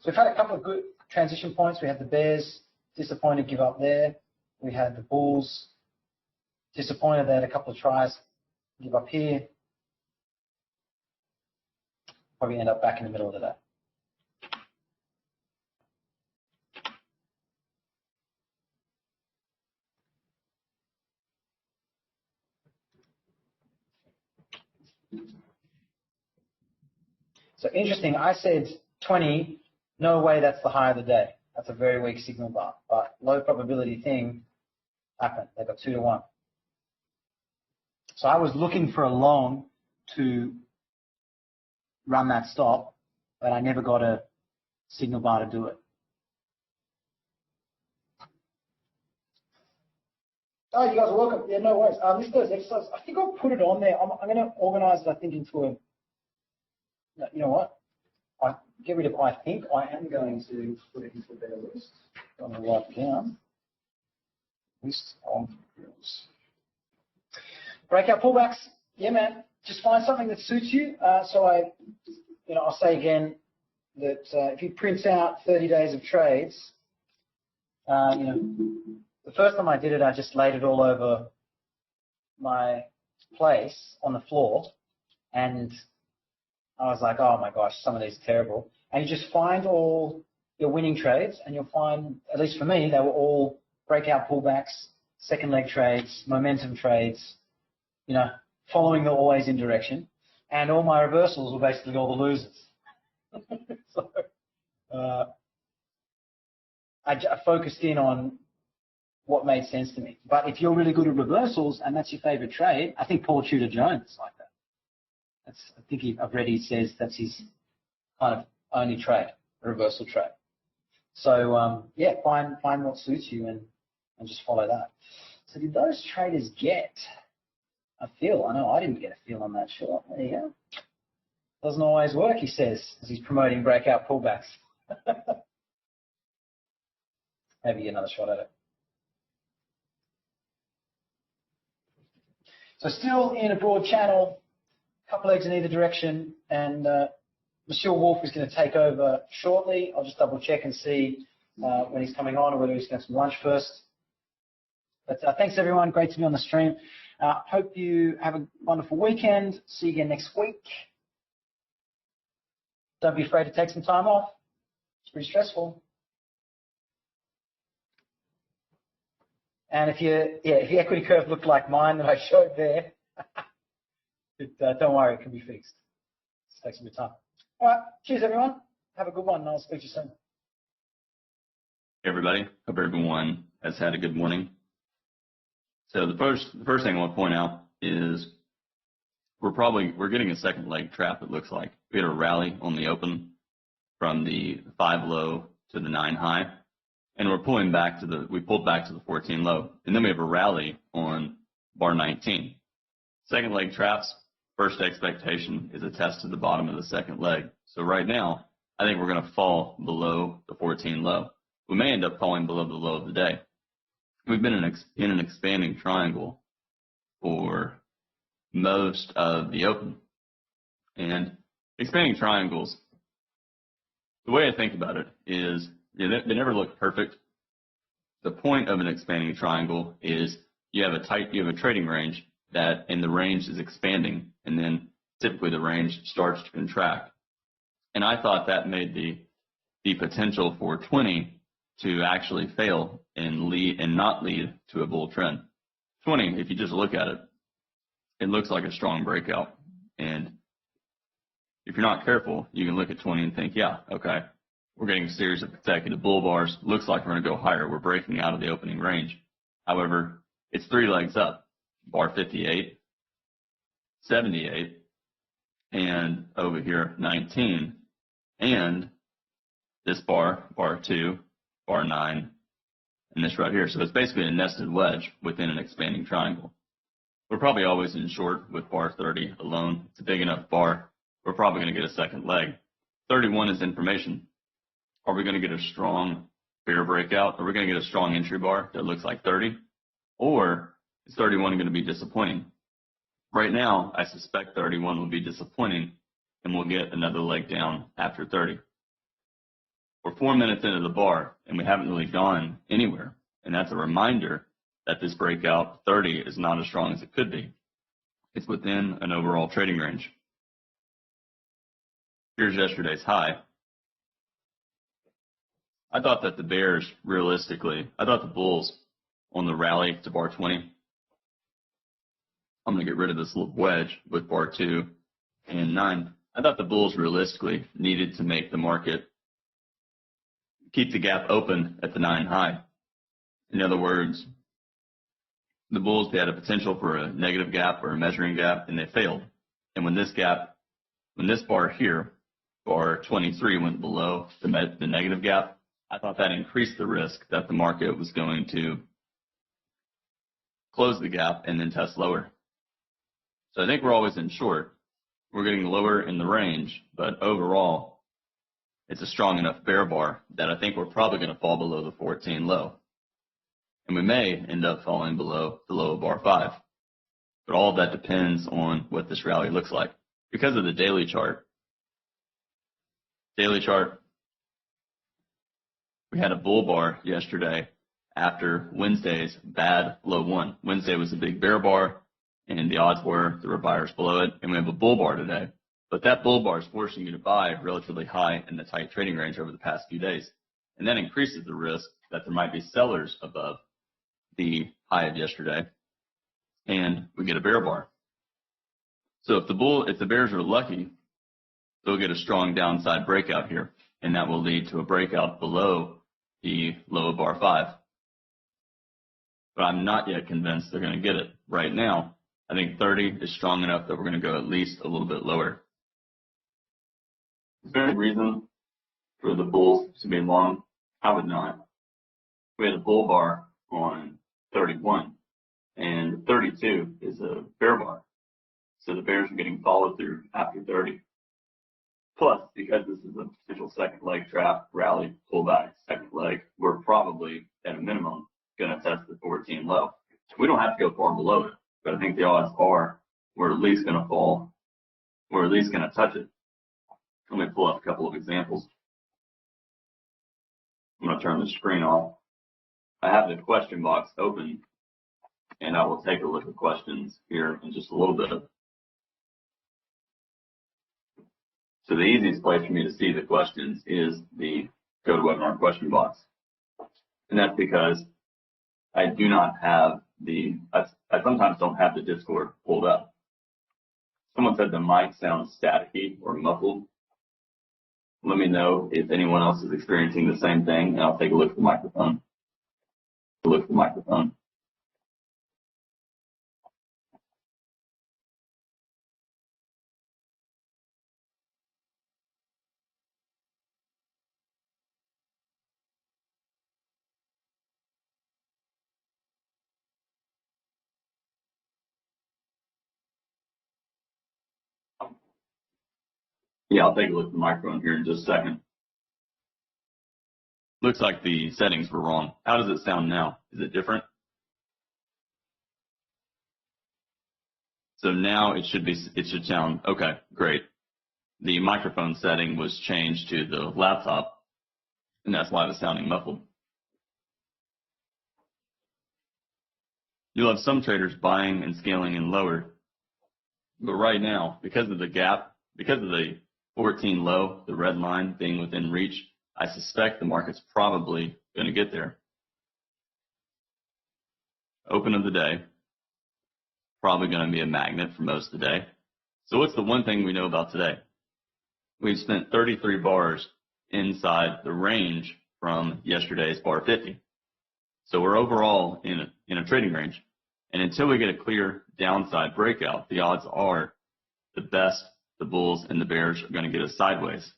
we've had a couple of good transition points. We had the bears disappointed, give up there. We had the bulls disappointed. They had a couple of tries, give up here. Probably end up back in the middle of the day. So interesting, I said 20, no way that's the high of the day. That's a very weak signal bar, but low probability thing happened. They got 2 to 1. So I was looking for a long to run that stop, but I never got a signal bar to do it. Oh, you guys are welcome. Yeah, no worries. List those exercises. I think I'll put it on there. I'm going to organize it, I think, into a, you know what? I get rid of I think. I am going to put it into their list. I'm going to write it down. List of drills. Breakout pullbacks. Yeah, man. Just find something that suits you. So I'll say again that if you print out 30 days of trades, the first time I did it, I just laid it all over my place on the floor, and I was like, oh my gosh, some of these are terrible. And you just find all your winning trades, and you'll find, at least for me, they were all breakout pullbacks, second leg trades, momentum trades, you know, following the always in direction. And all my reversals were basically all the losers. So I focused in on what made sense to me. But if you're really good at reversals and that's your favorite trade, I think Paul Tudor Jones is like that. I think I've read he says that's his kind of only trade, a reversal trade. So yeah, find what suits you and just follow that. So did those traders get a feel? I know I didn't get a feel on that short. There you go. Doesn't always work, he says, as he's promoting breakout pullbacks. Maybe another shot at it. So still in a broad channel, couple legs in either direction, and Monsieur Wolf is going to take over shortly. I'll just double check and see when he's coming on or whether he's going to have some lunch first. But thanks everyone, great to be on the stream. Hope you have a wonderful weekend. See you again next week. Don't be afraid to take some time off. It's pretty stressful. And if your equity curve looked like mine that I showed there, don't worry, it can be fixed. Just take some time. All right, cheers everyone. Have a good one, and I'll speak to you soon. Hey everybody, hope everyone has had a good morning. So the first thing I want to point out is we're getting a second leg trap. It looks like we had a rally on the open from the 5 low to the 9 high, and we pulled back to the 14 low, and then we have a rally on bar 19. Second leg traps. First expectation is a test to the bottom of the second leg. So right now, I think we're going to fall below the 14 low. We may end up falling below the low of the day. We've been in an expanding triangle for most of the open. And expanding triangles, the way I think about it is they never look perfect. The point of an expanding triangle is you have a trading range and the range is expanding, and then typically the range starts to contract. And I thought that made the potential for 20 to actually fail and not lead to a bull trend. 20, if you just look at it, it looks like a strong breakout. And if you're not careful, you can look at 20 and think, yeah, okay, we're getting a series of consecutive bull bars. Looks like we're going to go higher. We're breaking out of the opening range. However, it's 3 legs up. Bar 58, 78, and over here 19, and this bar 2, bar 9, and this right here. So it's basically a nested wedge within an expanding triangle. We're probably always in short with bar 30 alone. It's a big enough bar. We're probably going to get a second leg. 31 is information. Are we going to get a strong bear breakout? Are we going to get a strong entry bar that looks like 30? Or is 31 going to be disappointing? Right now, I suspect 31 will be disappointing, and we'll get another leg down after 30. We're 4 minutes into the bar, and we haven't really gone anywhere. And that's a reminder that this breakout 30 is not as strong as it could be. It's within an overall trading range. Here's yesterday's high. I thought that the bears, I thought the bulls on the rally to bar 20, I'm going to get rid of this little wedge with bar 2 and 9. I thought the bulls realistically needed to make the market keep the gap open at the 9 high. In other words, the bulls, they had a potential for a negative gap or a measuring gap, and they failed. And when this bar here, bar 23, went below the negative gap, I thought that increased the risk that the market was going to close the gap and then test lower. So I think we're always in short. We're getting lower in the range, but overall, it's a strong enough bear bar that I think we're probably going to fall below the 14 low. And we may end up falling below the low of bar 5. But all of that depends on what this rally looks like. Because of the daily chart, we had a bull bar yesterday after Wednesday's bad low 1. Wednesday was a big bear bar, and the odds were there were buyers below it, and we have a bull bar today. But that bull bar is forcing you to buy relatively high in the tight trading range over the past few days. And that increases the risk that there might be sellers above the high of yesterday, and we get a bear bar. So if the bears are lucky, they'll get a strong downside breakout here, and that will lead to a breakout below the low of bar 5. But I'm not yet convinced they're going to get it. Right now, I think 30 is strong enough that we're going to go at least a little bit lower. Is there any reason for the bulls to be long? I would not. We had a bull bar on 31, and 32 is a bear bar. So the bears are getting followed through after 30. Plus, because this is a potential second leg trap, rally, pullback, second leg, we're probably, at a minimum, going to test the 14 low. We don't have to go far below it, but I think the odds are we're at least going to fall. We're at least going to touch it. Let me pull up a couple of examples. I'm going to turn the screen off. I have the question box open, and I will take a look at questions here in just a little bit. So the easiest place for me to see the questions is the GoToWebinar question box. And that's because I do not have I sometimes don't have the Discord pulled up. Someone said the mic sounds staticky or muffled. Let me know if anyone else is experiencing the same thing, and I'll take a look at the microphone. Yeah, I'll take a look at the microphone here in just a second. Looks like the settings were wrong. How does it sound now? Is it different? So now it should sound okay, great. The microphone setting was changed to the laptop, and that's why it was sounding muffled. You'll have some traders buying and scaling in lower, but right now, because of the gap, because of the 14 low, the red line being within reach, I suspect the market's probably going to get there. Open of the day, probably going to be a magnet for most of the day. So what's the one thing we know about today? We've spent 33 bars inside the range from yesterday's bar 50. So we're overall in a trading range. And until we get a clear downside breakout, the odds are the best, the bulls and the bears are going to get us sideways.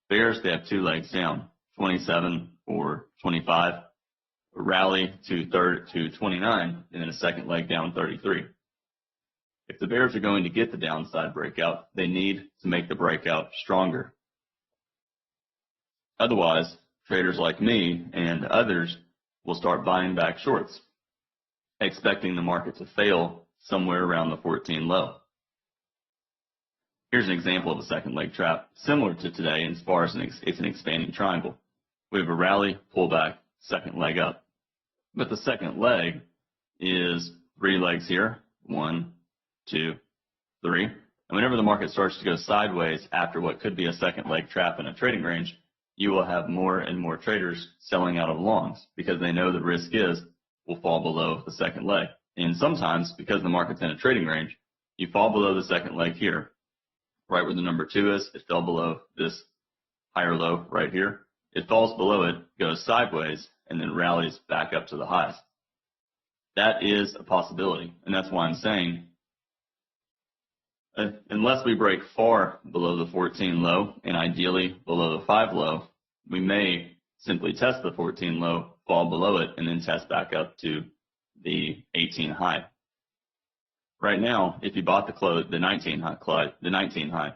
Bears, they have 2 legs down, 27 or 25, a rally to 29, and then a second leg down 33. If the bears are going to get the downside breakout, they need to make the breakout stronger. Otherwise, traders like me and others will start buying back shorts, expecting the market to fail somewhere around the 14 low. Here's an example of a second leg trap, similar to today as far as it's an expanding triangle. We have a rally, pullback, second leg up. But the second leg is 3 legs here, 1, 2, 3. And whenever the market starts to go sideways after what could be a second leg trap in a trading range, you will have more and more traders selling out of longs because they know the risk is will fall below the second leg. And sometimes, because the market's in a trading range, you fall below the second leg here, right where the number 2 is. It fell below this higher low right here. It falls below it, goes sideways, and then rallies back up to the highs. That is a possibility, and that's why I'm saying unless we break far below the 14 low and ideally below the 5 low, we may simply test the 14 low, fall below it, and then test back up to the 18 high. Right now, if you bought the 19 high,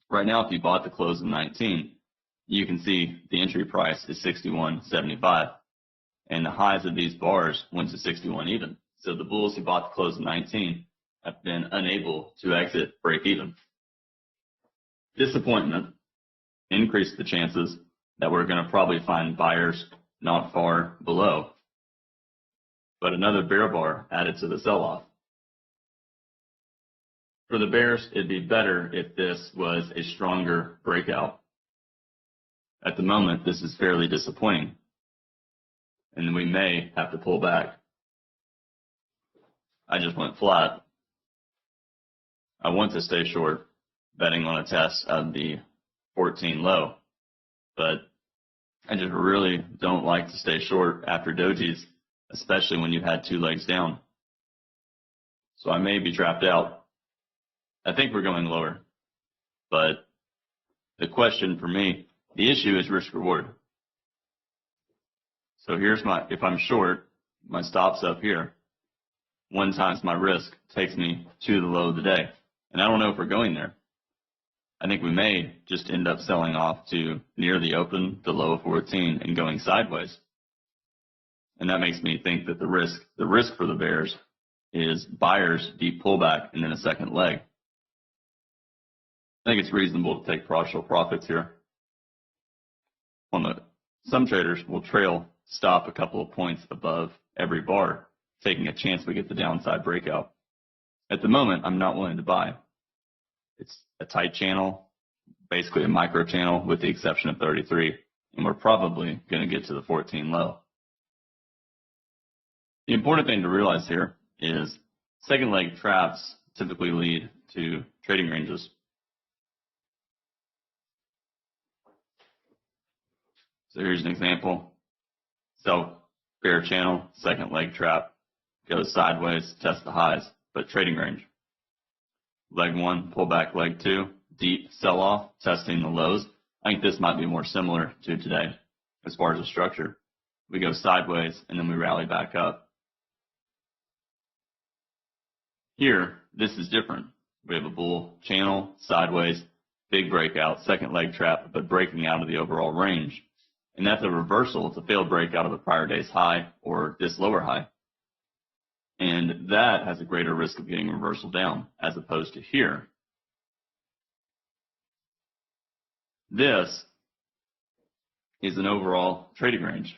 right now if you bought the close of 19, you can see the entry price is 61.75, and the highs of these bars went to 61 even. So the bulls who bought the close of 19 have been unable to exit break even. Disappointment increased the chances that we're going to probably find buyers not far below, but another bear bar added to the sell-off. For the bears, it'd be better if this was a stronger breakout. At the moment, this is fairly disappointing, and we may have to pull back. I just went flat. I want to stay short, betting on a test of the 14 low, but I just really don't like to stay short after dojis, especially when you've had 2 legs down. So I may be trapped out. I think we're going lower, but the question for me, the issue is risk reward. So here's if I'm short, my stop's up here. 1 times my risk takes me to the low of the day. And I don't know if we're going there. I think we may just end up selling off to near the open, the low of 14, and going sideways. And that makes me think that the risk for the bears is buyers deep pullback and then a second leg. I think it's reasonable to take partial profits here. Some traders will trail stop a couple of points above every bar, taking a chance we get the downside breakout. At the moment, I'm not willing to buy. It's a tight channel, basically a micro channel with the exception of 33, and we're probably going to get to the 14 low. The important thing to realize here is second leg traps typically lead to trading ranges. So here's an example. So bear channel, second leg trap, goes sideways, test the highs, but trading range. Leg 1, pull back leg 2, deep sell off, testing the lows. I think this might be more similar to today as far as the structure. We go sideways and then we rally back up. Here, this is different. We have a bull channel, sideways, big breakout, second leg trap, but breaking out of the overall range. And that's a reversal. It's a failed breakout of the prior day's high or this lower high. And that has a greater risk of getting reversal down as opposed to here. This is an overall trading range.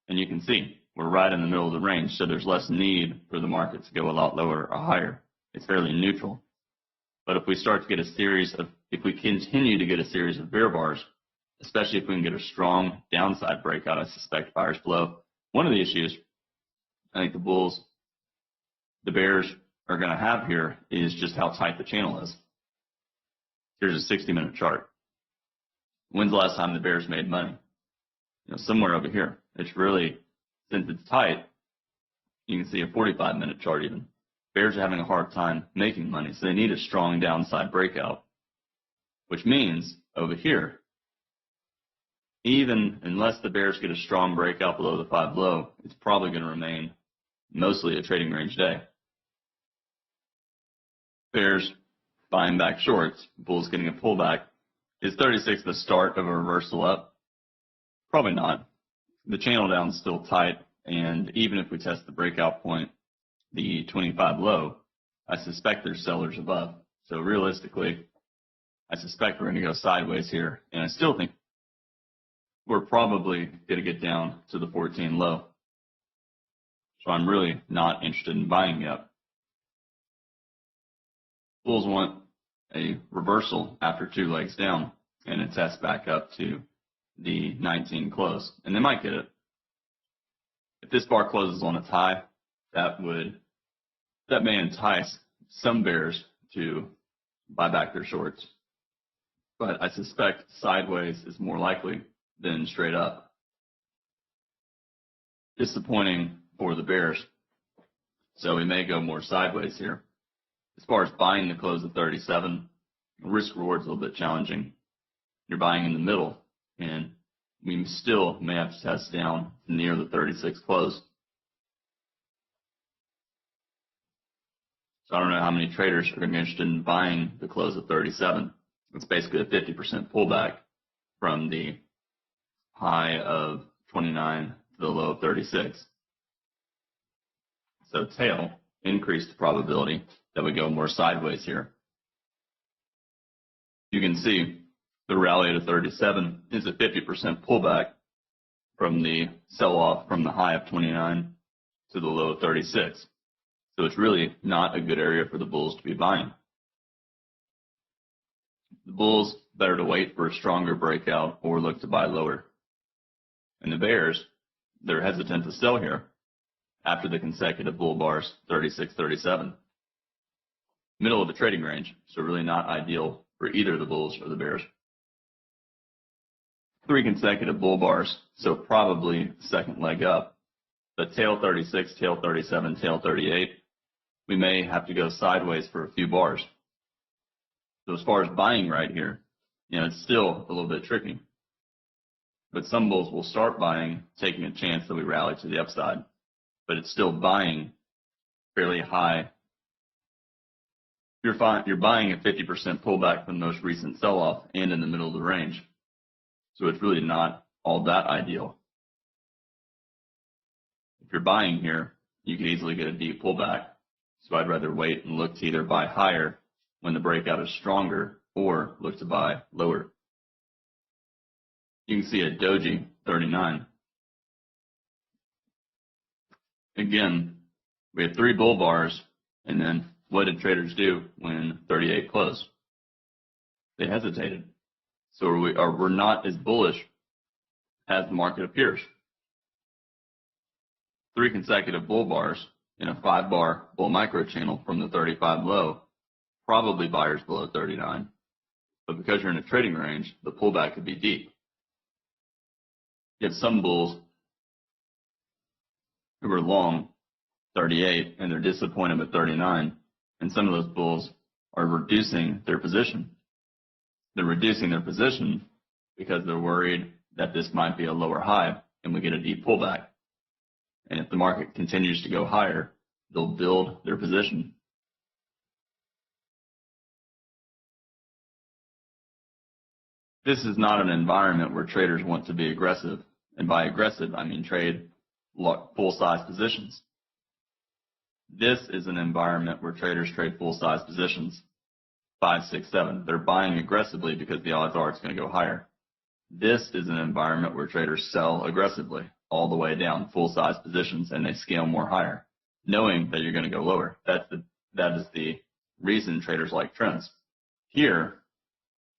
And you can see we're right in the middle of the range, so there's less need for the market to go a lot lower or higher. It's fairly neutral. But if we start to get if we continue to get a series of bear bars, especially if we can get a strong downside breakout, I suspect buyers blow. One of the issues I think the bears are going to have here is just how tight the channel is. Here's a 60-minute chart. When's the last time the bears made money? Somewhere over here. It's really, since it's tight, you can see a 45-minute chart even. Bears are having a hard time making money, so they need a strong downside breakout, which means over here, even unless the bears get a strong breakout below the 5 low, it's probably going to remain mostly a trading range day. Bears buying back shorts, bulls getting a pullback. Is 36 the start of a reversal up? Probably not. The channel down is still tight, and even if we test the breakout point, the 25 low, I suspect there's sellers above. So realistically, I suspect we're going to go sideways here, and I still think we're probably going to get down to the 14 low. So I'm really not interested in buying yet. Bulls want a reversal after 2 legs down and a test back up to the 19 close, and they might get it. If this bar closes on its high, that may entice some bears to buy back their shorts. But I suspect sideways is more likely than straight up. Disappointing for the bears. So we may go more sideways here. As far as buying the close of 37, risk reward is a little bit challenging. You're buying in the middle, and we still may have to test down near the 36 close. So I don't know how many traders are going to be interested in buying the close of 37. It's basically a 50% pullback from the high of 29 to the low of 36. So tail increased the probability that we go more sideways here. You can see the rally to 37 is a 50% pullback from the sell-off from the high of 29 to the low of 36. So it's really not a good area for the bulls to be buying. The bulls, better to wait for a stronger breakout or look to buy lower. And the bears, they're hesitant to sell here after the consecutive bull bars 36, 37. Middle of the trading range, so really not ideal for either the bulls or the bears. 3 consecutive bull bars, so probably second leg up. But tail 36, tail 37, tail 38, we may have to go sideways for a few bars. So as far as buying right here, it's still a little bit tricky. But some bulls will start buying, taking a chance that we rally to the upside. But it's still buying fairly high. You're buying a 50% pullback from the most recent sell-off and in the middle of the range. So it's really not all that ideal. If you're buying here, you could easily get a deep pullback. So I'd rather wait and look to either buy higher when the breakout is stronger or look to buy lower. You can see a doji 39. Again, we had 3 bull bars, and then what did traders do when 38 closed? They hesitated. So we're not as bullish as the market appears. 3 consecutive bull bars in a 5-bar bull micro channel from the 35 low, probably buyers below 39. But because you're in a trading range, the pullback could be deep. You have some bulls who are long 38 and they're disappointed with 39, and some of those bulls are reducing their position. They're reducing their position because they're worried that this might be a lower high and we get a deep pullback. And if the market continues to go higher, they'll build their position. This is not an environment where traders want to be aggressive. And by aggressive, I mean trade full-size positions. This is an environment where traders trade full-size positions, 5, 6, 7. They're buying aggressively because the odds are it's going to go higher. This is an environment where traders sell aggressively all the way down full-size positions, and they scale more higher, knowing that you're going to go lower. That is the reason traders like trends. Here,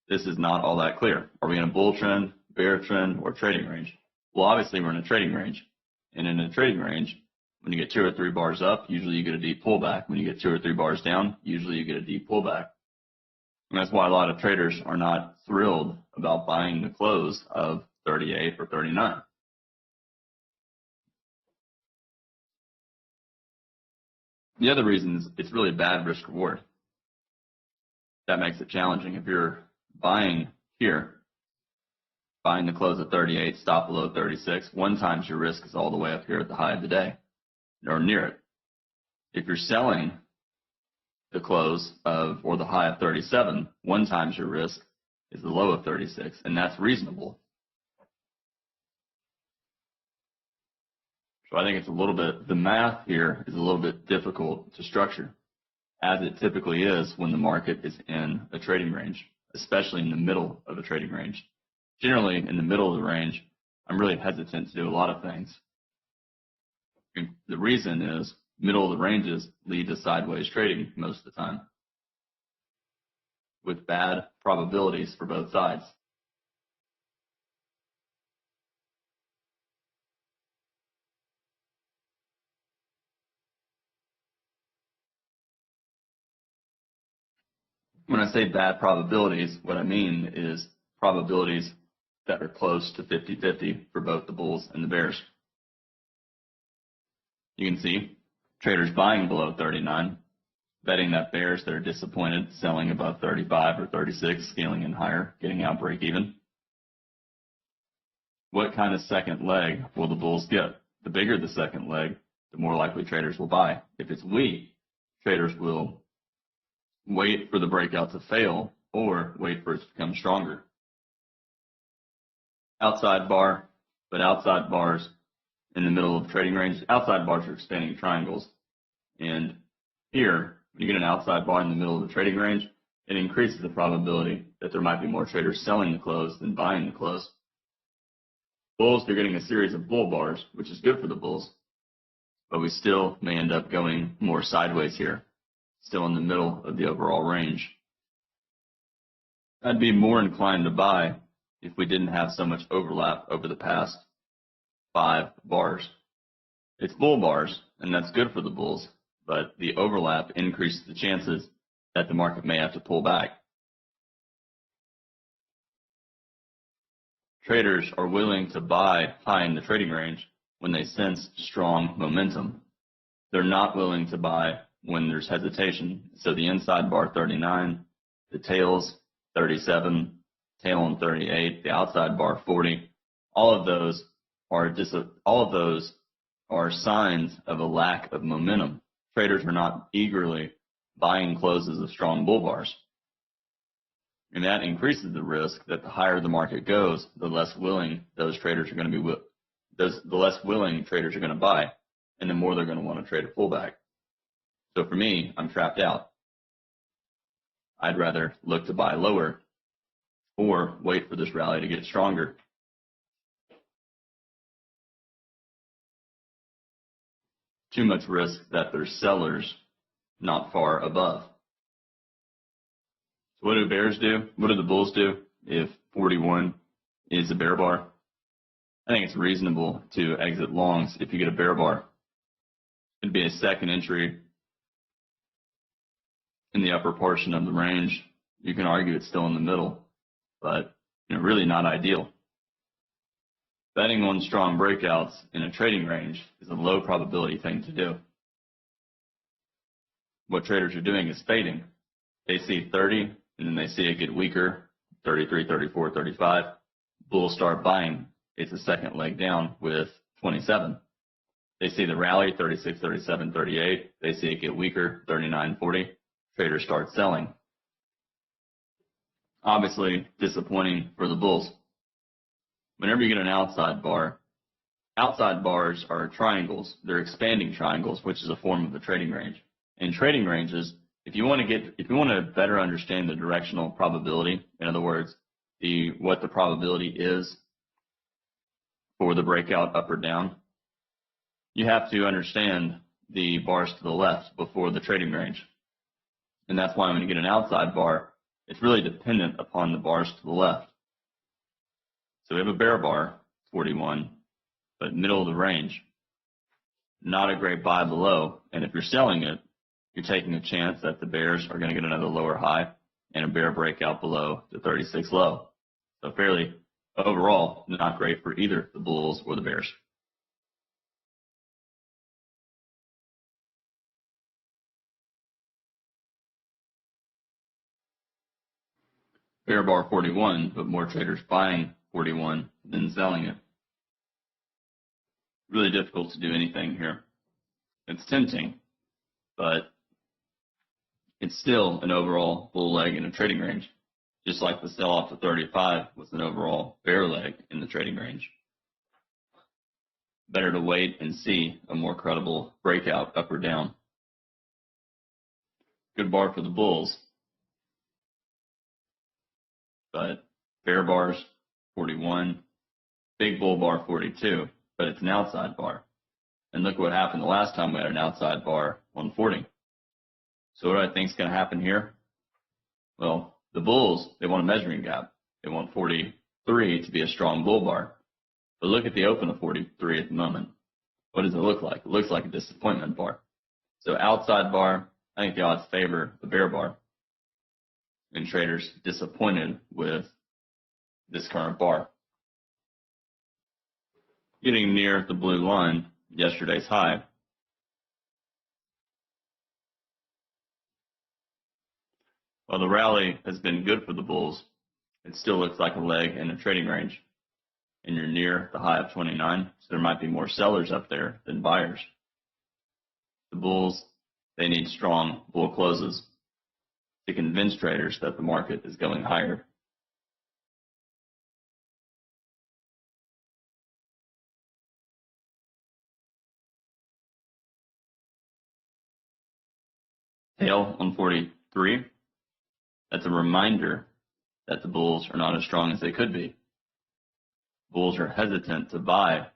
this is not all that clear. Are we in a bull trend, bear trend, or trading range? Well, obviously we're in a trading range. And in a trading range, when you get 2 or 3 bars up, usually you get a deep pullback. When you get 2 or 3 bars down, usually you get a deep pullback. And that's why a lot of traders are not thrilled about buying the close of 38 or 39. The other reason is it's really bad risk reward. That makes it challenging. If you're buying here, buying the close at 38, stop below 36, 1 times your risk is all the way up here at the high of the day, or near it. If you're selling the close of, or the high of 37, 1 times your risk is the low of 36, and that's reasonable. So I think it's a little bit, the math here is a little bit difficult to structure, as it typically is when the market is in a trading range, especially in the middle of a trading range. Generally, in the middle of the range, I'm really hesitant to do a lot of things. And the reason is middle of the ranges lead to sideways trading most of the time, with bad probabilities for both sides. When I say bad probabilities, what I mean is probabilities that are close to 50-50 for both the bulls and the bears. You can see traders buying below 39, betting that bears that are disappointed, selling above 35 or 36, scaling in higher, getting out break even. What kind of second leg will the bulls get? The bigger the second leg, the more likely traders will buy. If it's weak, traders will wait for the breakout to fail or wait for it to become stronger. Outside bar, but outside bars in the middle of trading range, outside bars are expanding triangles. And here, when you get an outside bar in the middle of the trading range, it increases the probability that there might be more traders selling the close than buying the close. Bulls, they're getting a series of bull bars, which is good for the bulls, but we still may end up going more sideways here, still in the middle of the overall range. I'd be more inclined to buy if we didn't have so much overlap over the past 5 bars. It's bull bars, and that's good for the bulls, but the overlap increases the chances that the market may have to pull back. Traders are willing to buy high in the trading range when they sense strong momentum. They're not willing to buy when there's hesitation. So the inside bar 39, the tails 37, tail on 38, the outside bar 40, all of those are signs of a lack of momentum. Traders are not eagerly buying closes of strong bull bars. And that increases the risk that the higher the market goes, the less willing those traders are going to be, the less willing traders are going to buy, and the more they're going to want to trade a pullback. So for me, I'm trapped out. I'd rather look to buy lower or wait for this rally to get stronger. Too much risk that there's sellers not far above. So what do bears do? What do the bulls do if 41 is a bear bar? I think it's reasonable to exit longs if you get a bear bar. It'd be a second entry in the upper portion of the range. You can argue it's still in the middle, but really not ideal. Betting on strong breakouts in a trading range is a low probability thing to do. What traders are doing is fading. They see 30, and then they see it get weaker, 33, 34, 35. Bulls start buying. It's a second leg down with 27. They see the rally, 36, 37, 38. They see it get weaker, 39, 40. Traders start selling. Obviously, disappointing for the bulls. Whenever you get an outside bars are triangles. They're expanding triangles, which is a form of the trading range. In trading ranges, if you want to better understand the directional probability, in other words, what the probability is for the breakout up or down, you have to understand the bars to the left before the trading range. And that's why when you get an outside bar, it's really dependent upon the bars to the left. So we have a bear bar, 41, but middle of the range. Not a great buy below. And if you're selling it, you're taking a chance that the bears are going to get another lower high and a bear breakout below the 36 low. So fairly, overall, not great for either the bulls or the bears. Bear bar 41, but more traders buying 41 than selling it. Really difficult to do anything here. It's tempting, but it's still an overall bull leg in a trading range, just like the sell-off to 35 was an overall bear leg in the trading range. Better to wait and see a more credible breakout up or down. Good bar for the bulls, but bear bars 41, big bull bar 42, but it's an outside bar. And look what happened the last time we had an outside bar on 40. So what do I think is going to happen here? Well, the bulls, they want a measuring gap. They want 43 to be a strong bull bar. But look at the open of 43 at the moment. What does it look like? It looks like a disappointment bar. So outside bar, I think the odds favor the bear bar. And traders disappointed with this current bar. Getting near the blue line, yesterday's high. While the rally has been good for the bulls, it still looks like a leg in a trading range. And you're near the high of 29, so there might be more sellers up there than buyers. The bulls, they need strong bull closes to convince traders that the market is going higher. Tail on 43, that's a reminder that the bulls are not as strong as they could be. Bulls are hesitant to buy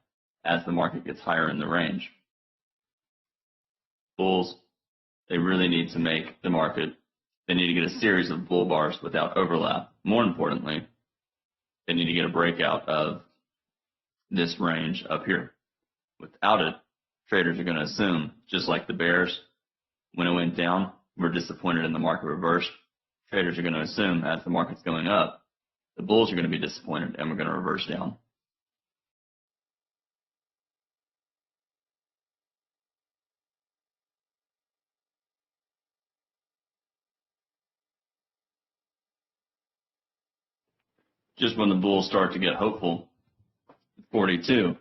as the market gets higher in the range. Bulls, they really need to make the market, they need to get a series of bull bars without overlap. More importantly, they need to get a breakout of this range up here. Without it, traders are going to assume, just like the bears, when it went down, we're disappointed in the market reverse. Traders are going to assume as the market's going up, the bulls are going to be disappointed and we're going to reverse down. Just when the bulls start to get hopeful, 42,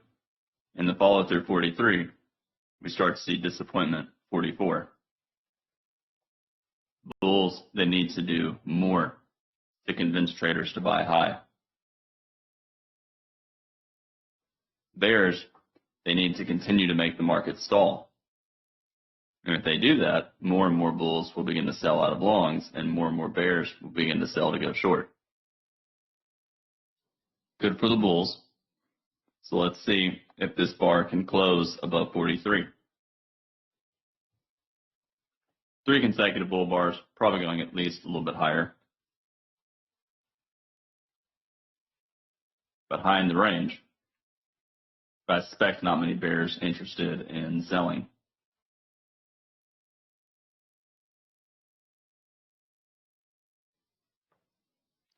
and the follow through 43, we start to see disappointment, 44. Bulls, they need to do more to convince traders to buy high. Bears, they need to continue to make the market stall. And if they do that, more and more bulls will begin to sell out of longs, and more bears will begin to sell to go short. Good for the bulls. So let's see if this bar can close above 43. 3 consecutive bull bars, probably going at least a little bit higher. But high in the range. But I suspect not many bears interested in selling.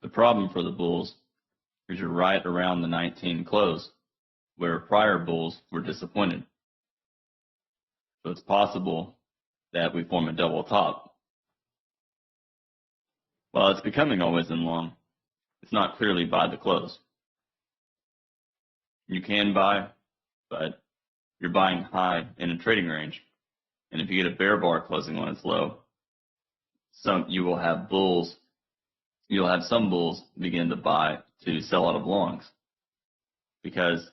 The problem for the bulls is you're right around the 19 close, where prior bulls were disappointed. So it's possible that we form a double top. While it's becoming always in long, it's not clearly by the close. You can buy, but you're buying high in a trading range. And if you get a bear bar closing on its low, you will have bulls, you'll have some bulls begin to buy to sell out of longs because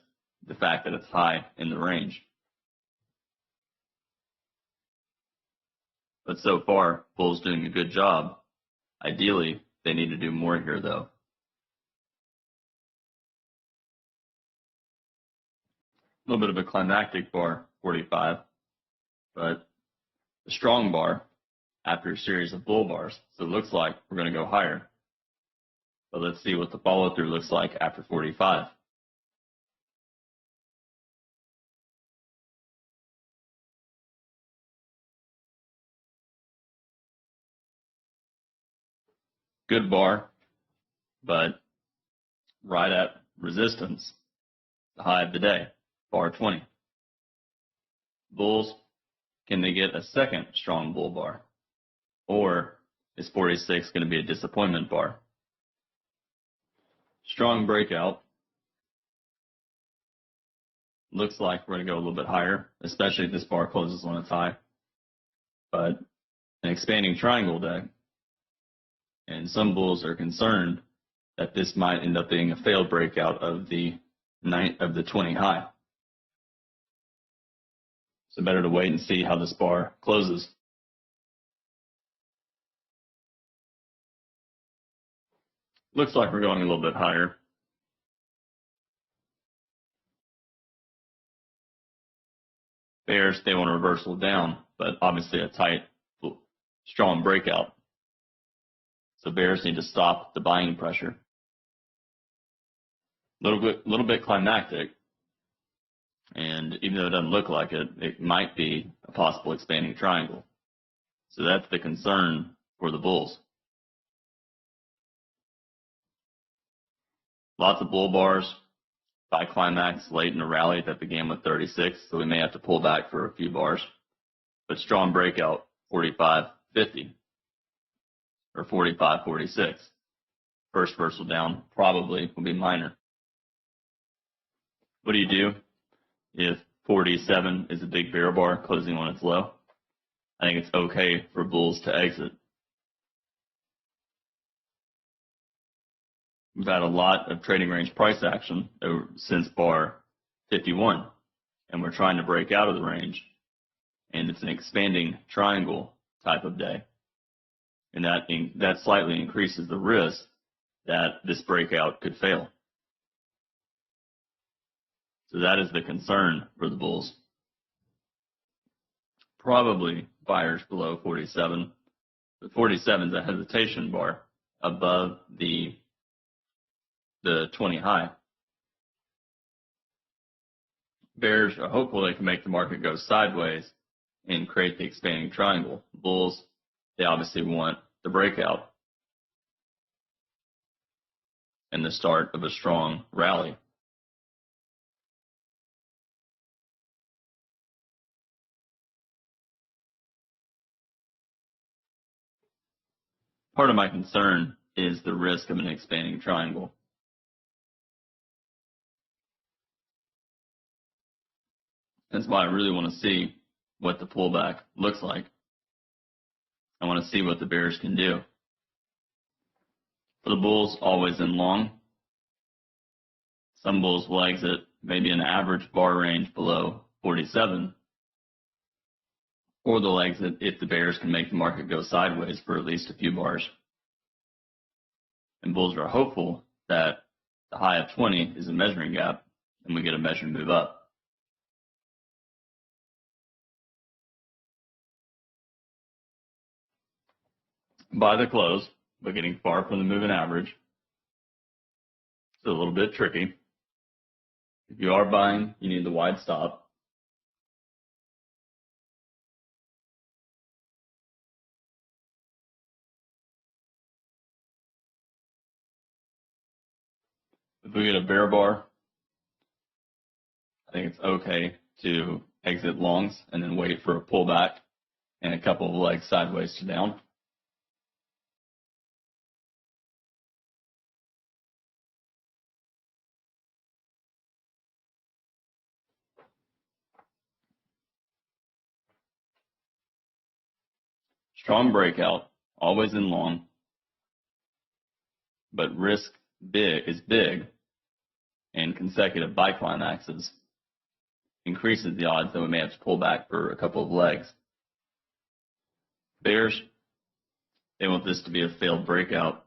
the fact that it's high in the range. But so far, bulls doing a good job. Ideally, they need to do more here though. A little bit of a climactic bar, 45, but a strong bar after a series of bull bars. So it looks like we're going to go higher. But let's see what the follow through looks like after 45. Good bar, but right at resistance, the high of the day, bar 20. Bulls, can they get a second strong bull bar? Or is 46 going to be a disappointment bar? Strong breakout. Looks like we're going to go a little bit higher, especially if this bar closes on its high. But an expanding triangle day. And some bulls are concerned that this might end up being a failed breakout of the 20 high. So better to wait and see how this bar closes. Looks like we're going a little bit higher. Bears, they want a reversal down, but obviously a tight, strong breakout. So bears need to stop the buying pressure. Little bit climactic, and even though it doesn't look like it, it might be a possible expanding triangle. So that's the concern for the bulls. Lots of bull bars by climax late in a rally that began with 36, so we may have to pull back for a few bars. But strong breakout, 45.50 or 45.46. First reversal down probably will be minor. What do you do if 47 is a big bear bar closing on its low? I think it's okay for bulls to exit. We've had a lot of trading range price action since bar 51, and we're trying to break out of the range, and it's an expanding triangle type of day, and that slightly increases the risk that this breakout could fail. So that is the concern for the bulls. Probably buyers below 47, but 47 is a hesitation bar above the 20 high. Bears are hopeful they can make the market go sideways and create the expanding triangle. Bulls, they obviously want the breakout and the start of a strong rally. Part of my concern is the risk of an expanding triangle. That's why I really want to see what the pullback looks like. I want to see what the bears can do. For the bulls, always in long. Some bulls will exit maybe an average bar range below 47, or they'll exit if the bears can make the market go sideways for at least a few bars. And bulls are hopeful that the high of 20 is a measuring gap and we get a measured move up. By the close, but getting far from the moving average. It's a little bit tricky. If you are buying, you need the wide stop. If we get a bear bar, I think it's okay to exit longs and then wait for a pullback and a couple of legs sideways to down. Strong breakout, always in long, but risk is big, and consecutive buy climaxes increases the odds that we may have to pull back for a couple of legs. Bears, they want this to be a failed breakout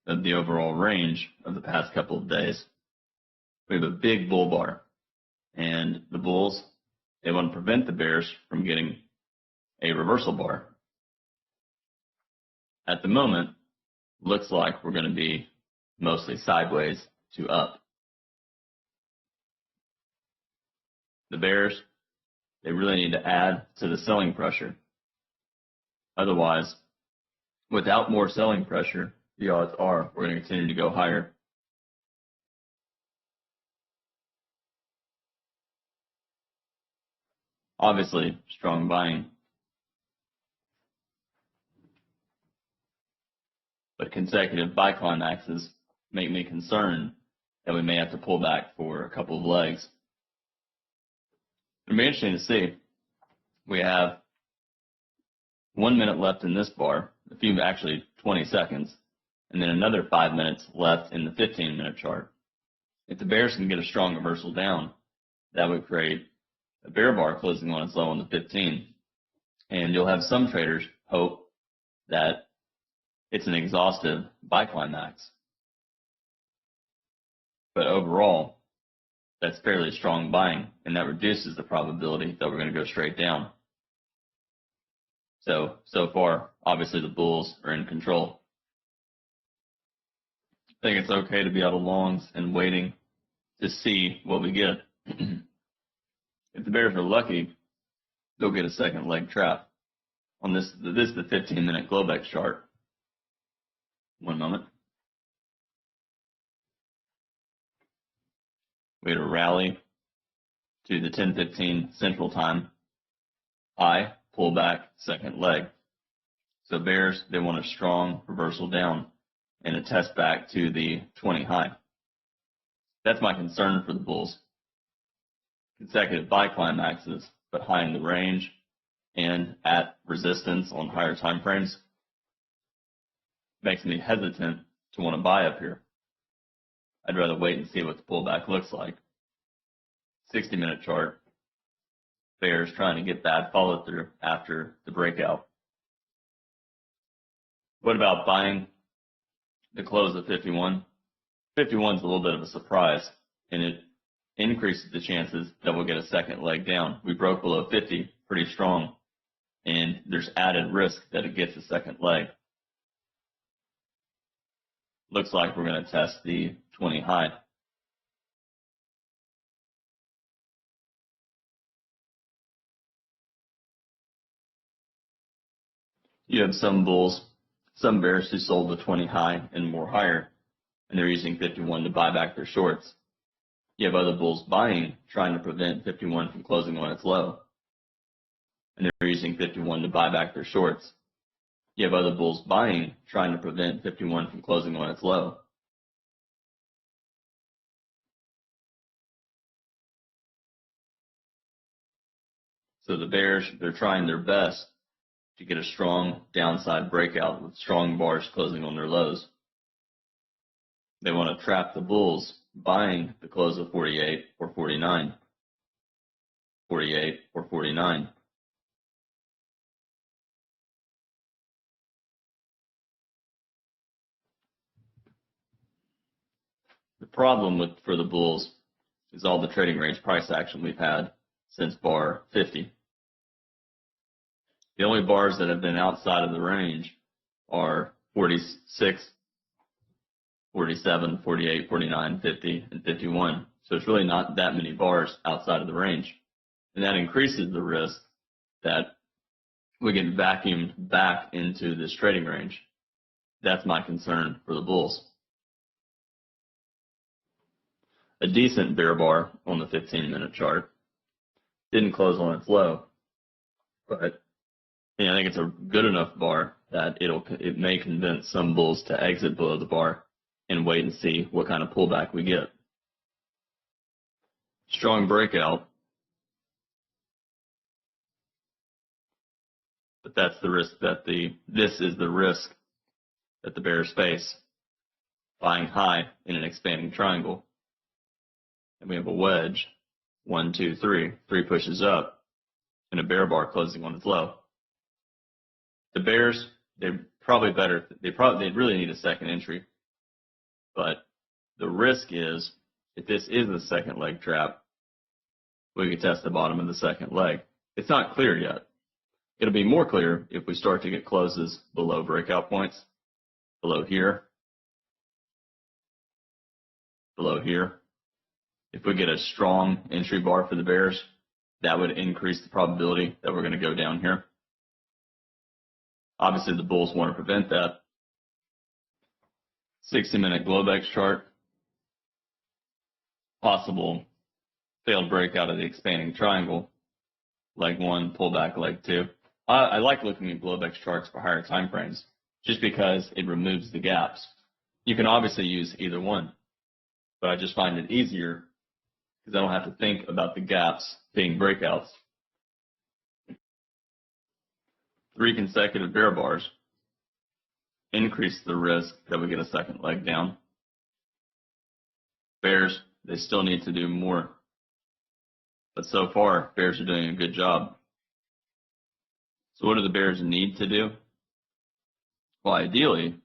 of the overall range of the past couple of days. We have a big bull bar, and the bulls, they want to prevent the bears from getting a reversal bar. At the moment, looks like we're going to be mostly sideways to up. The bears, they really need to add to the selling pressure. Otherwise, without more selling pressure, the odds are we're going to continue to go higher. Obviously, strong buying. But consecutive buy climaxes make me concerned that we may have to pull back for a couple of legs. It'll be interesting to see. We have 1 minute left in this bar, actually 20 seconds, and then another 5 minutes left in the 15-minute chart. If the bears can get a strong reversal down, that would create a bear bar closing on its low on the 15. And you'll have some traders hope that it's an exhaustive buy climax. But overall, that's fairly strong buying, and that reduces the probability that we're going to go straight down. So far, obviously the bulls are in control. I think it's okay to be out of longs and waiting to see what we get. If the bears are lucky, they'll get a second leg trap. On this is the 15-minute Globex chart. One moment. We had a rally to the 10:15 Central Time. High, pull back, second leg. So bears, they want a strong reversal down and a test back to the 20 high. That's my concern for the bulls. Consecutive buy climaxes, but high in the range and at resistance on higher time frames makes me hesitant to want to buy up here. I'd rather wait and see what the pullback looks like. 60-minute chart. Bears trying to get bad follow through after the breakout. What about buying the close of 51? 51 is a little bit of a surprise, and it increases the chances that we'll get a second leg down. We broke below 50 pretty strong, and there's added risk that it gets a second leg. Looks like we're going to test the 20 high. you have some bulls, some bears who sold the 20 high and more higher, and they're using 51 to buy back their shorts. You have other bulls buying, trying to prevent 51 from closing on its low, and they're using 51 to buy back their shorts. You have other bulls buying, trying to prevent 51 from closing on its low. So the bears, they're trying their best to get a strong downside breakout with strong bars closing on their lows. They want to trap the bulls buying the close of 48 or 49. 48 or 49. The problem for the bulls is all the trading range price action we've had since bar 50. The only bars that have been outside of the range are 46, 47, 48, 49, 50, and 51. So it's really not that many bars outside of the range. And that increases the risk that we get vacuumed back into this trading range. That's my concern for the bulls. A decent bear bar on the 15-minute chart didn't close on its low, but I think it's a good enough bar that it may convince some bulls to exit below the bar and wait and see what kind of pullback we get. Strong breakout, but that's the risk that this is the risk that the bears face, buying high in an expanding triangle. And we have a wedge, 1, 2, 3, 3 pushes up, and a bear bar closing on its low. The bears, they're probably better. They really need a second entry, but the risk is if this is a second leg trap, we could test the bottom of the second leg. It's not clear yet. It'll be more clear if we start to get closes below breakout points, below here, below here. If we get a strong entry bar for the bears, that would increase the probability that we're going to go down here. Obviously, the bulls want to prevent that. 60-minute Globex chart, possible failed breakout of the expanding triangle, leg 1, pullback leg 2. I like looking at Globex charts for higher time frames just because it removes the gaps. You can obviously use either one, but I just find it easier because I don't have to think about the gaps being breakouts. 3 consecutive bear bars increase the risk that we get a second leg down. Bears, they still need to do more. But so far, bears are doing a good job. So what do the bears need to do? Well, ideally,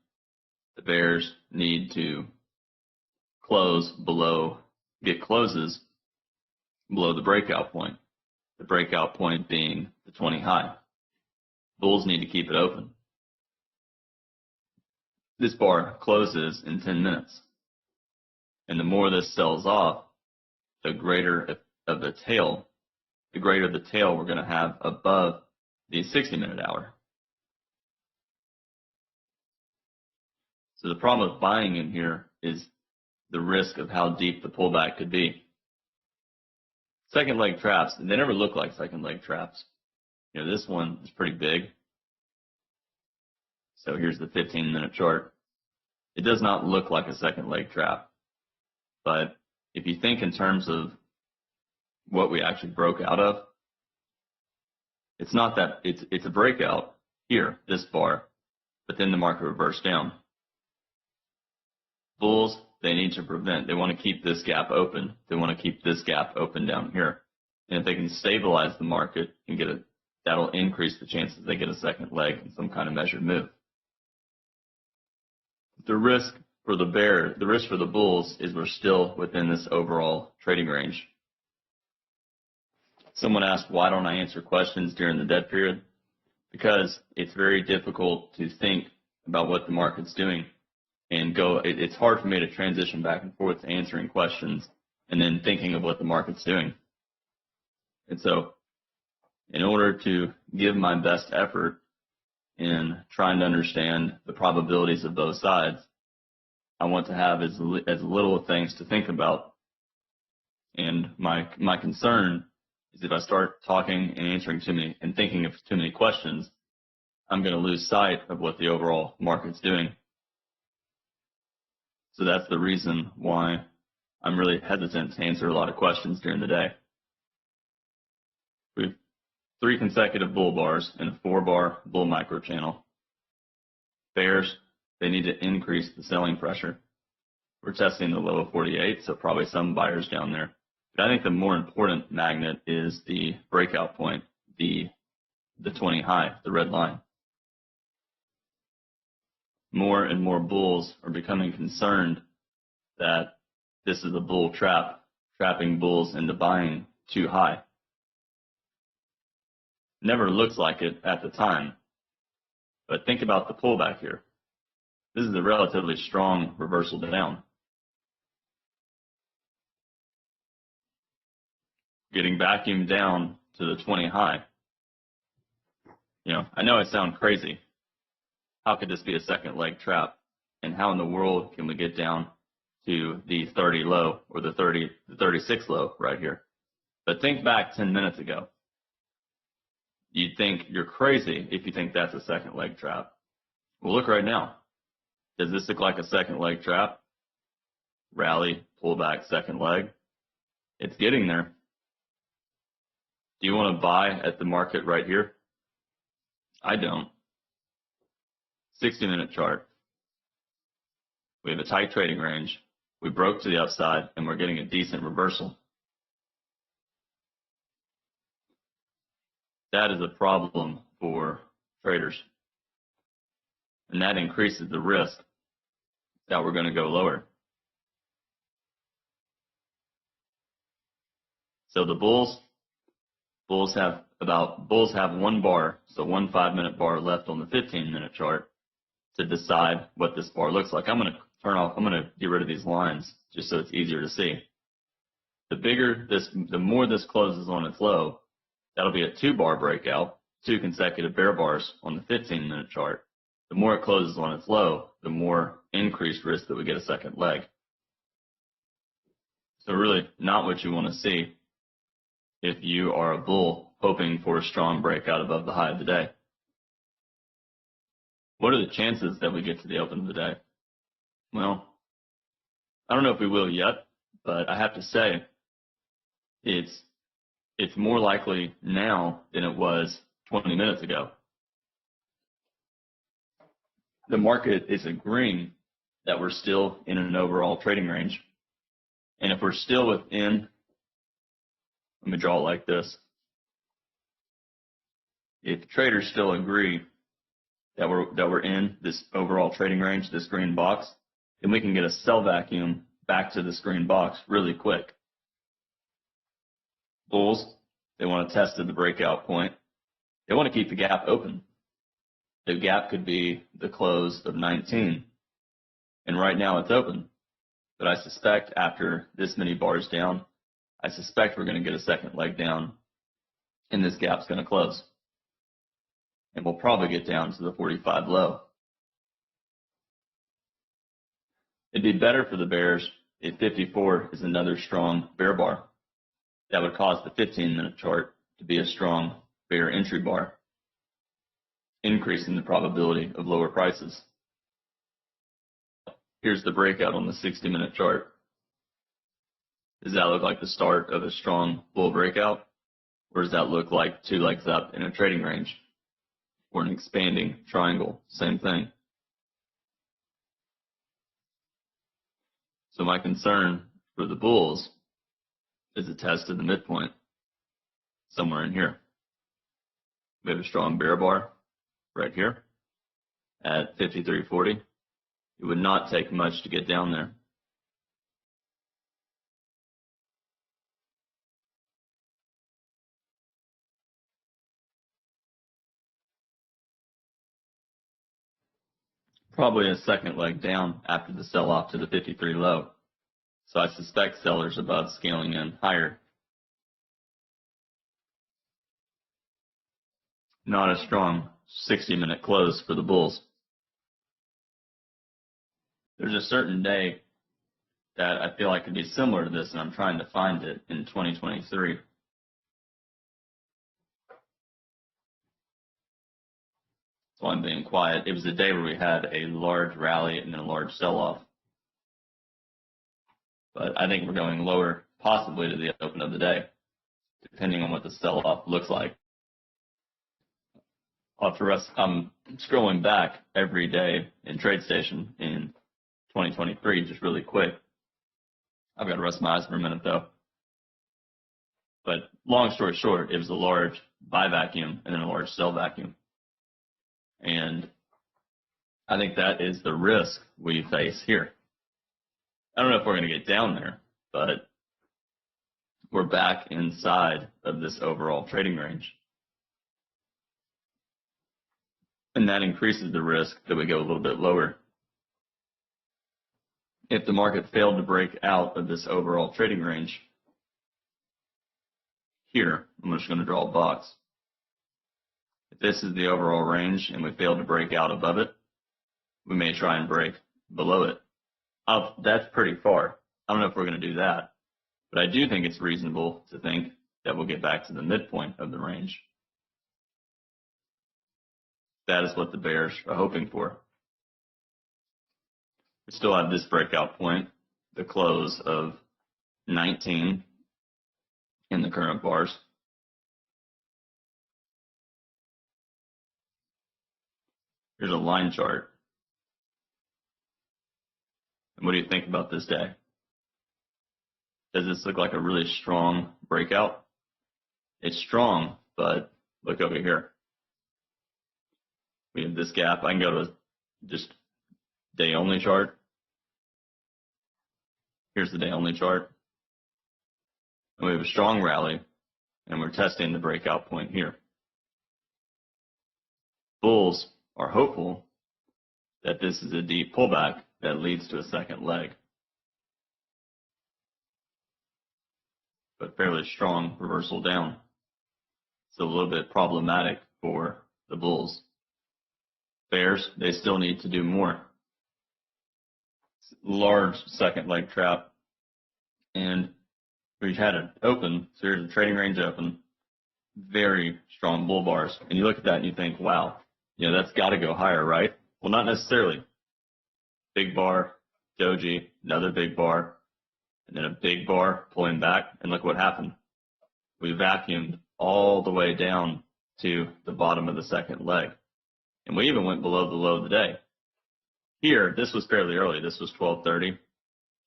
the bears need to close below, get closes below the breakout point. The breakout point being the 20 high. Bulls need to keep it open. This bar closes in 10 minutes. And the more this sells off, the greater of the tail, the greater the tail we're going to have above the 60-minute hour. So the problem with buying in here is the risk of how deep the pullback could be. Second leg traps, they never look like second leg traps. This one is pretty big. So here's the 15-minute chart. It does not look like a second leg trap. But if you think in terms of what we actually broke out of, it's not that, it's a breakout here, this bar, but then the market reversed down. Bulls, they need to prevent, they want to keep this gap open. They want to keep this gap open down here. And if they can stabilize the market and get that'll increase the chances they get a second leg in some kind of measured move. The risk for the bulls is we're still within this overall trading range. Someone asked, why don't I answer questions during the dead period? Because it's very difficult to think about what the market's doing and it's hard for me to transition back and forth to answering questions and then thinking of what the market's doing. And so in order to give my best effort in trying to understand the probabilities of both sides. I want to have as little things to think about. And my concern is if I start talking and answering too many and thinking of too many questions, I'm going to lose sight of what the overall market's doing. So that's the reason why I'm really hesitant to answer a lot of questions during the day. We have 3 consecutive bull bars and a 4-bar bull micro channel. Bears, they need to increase the selling pressure. We're testing the low of 48, so probably some buyers down there. But I think the more important magnet is the breakout point, the 20 high, the red line. More and more bulls are becoming concerned that this is a bull trap, trapping bulls into buying too high. Never looks like it at the time, but think about the pullback here. This is a relatively strong reversal down. Getting vacuumed down to the 20 high. You know, I know I sound crazy. How could this be a second leg trap? And how in the world can we get down to the 30 low or the 36 low right here? But think back 10 minutes ago. You'd think you're crazy if you think that's a second leg trap. Well, look right now. Does this look like a second leg trap? Rally, pullback, second leg. It's getting there. Do you want to buy at the market right here? I don't. 60-minute chart. We have a tight trading range. We broke to the upside, and we're getting a decent reversal. That is a problem for traders. And that increases the risk that we're going to go lower. So the bulls have 1 bar, so 1 5-minute bar left on the 15-minute chart to decide what this bar looks like. I'm going to get rid of these lines just so it's easier to see. The more this closes on its low, that'll be a 2-bar breakout, 2 consecutive bear bars on the 15-minute chart. The more it closes on its low, the more increased risk that we get a second leg. So really not what you want to see if you are a bull hoping for a strong breakout above the high of the day. What are the chances that we get to the open of the day? Well, I don't know if we will yet, but I have to say it's more likely now than it was 20 minutes ago. The market is agreeing that we're still in an overall trading range. And if we're still within, let me draw it like this. If traders still agree that we're in this overall trading range, this green box, then we can get a sell vacuum back to this green box really quick. Bulls, they want to test at the breakout point. They want to keep the gap open. The gap could be the close of 19. And right now it's open. But I suspect after this many bars down, I suspect we're going to get a second leg down and this gap's going to close. And we'll probably get down to the 45 low. It'd be better for the bears if 54 is another strong bear bar. That would cause the 15-minute chart to be a strong bear entry bar, increasing the probability of lower prices. Here's the breakout on the 60-minute chart. Does that look like the start of a strong bull breakout? Or does that look like 2 legs up in a trading range? Or an expanding triangle? Same thing. So my concern for the bulls is a test of the midpoint, somewhere in here. We have a strong bear bar right here at 53.40. It would not take much to get down there. Probably a second leg down after the sell-off to the 53 low. So I suspect sellers above scaling in higher. not a strong 60-minute close for the bulls. There's a certain day that I feel like could be similar to this, and I'm trying to find it in 2023. So I'm being quiet. It was a day where we had a large rally and then a large sell-off. But I think we're going lower, possibly to the open of the day, depending on what the sell-off looks like. I'm scrolling back every day in TradeStation in 2023, just really quick. I've got to rest my eyes for a minute, though. But long story short, it was a large buy vacuum and then a large sell vacuum. And I think that is the risk we face here. I don't know if we're going to get down there, but we're back inside of this overall trading range. And that increases the risk that we go a little bit lower. If the market failed to break out of this overall trading range, here, I'm just going to draw a box. If this is the overall range and we fail to break out above it, we may try and break below it. That's pretty far. I don't know if we're going to do that, but I do think it's reasonable to think that we'll get back to the midpoint of the range. That is what the bears are hoping for. We still have this breakout point, the close of 19 in the current bars. Here's a line chart. And what do you think about this day? Does this look like a really strong breakout? It's strong, but look over here. We have this gap. I can go to just day only chart. Here's the day only chart. And we have a strong rally, and we're testing the breakout point here. Bulls are hopeful that this is a deep pullback that leads to a second leg. But fairly strong reversal down. It's a little bit problematic for the bulls. Bears, they still need to do more. Large second leg trap. And we've had it open, so here's a trading range open. Very strong bull bars. And you look at that and you think, wow, that's got to go higher, right? Well, not necessarily. Big bar, doji, another big bar, and then a big bar pulling back. And look what happened. We vacuumed all the way down to the bottom of the second leg. And we even went below the low of the day. Here, this was fairly early. This was 12:30.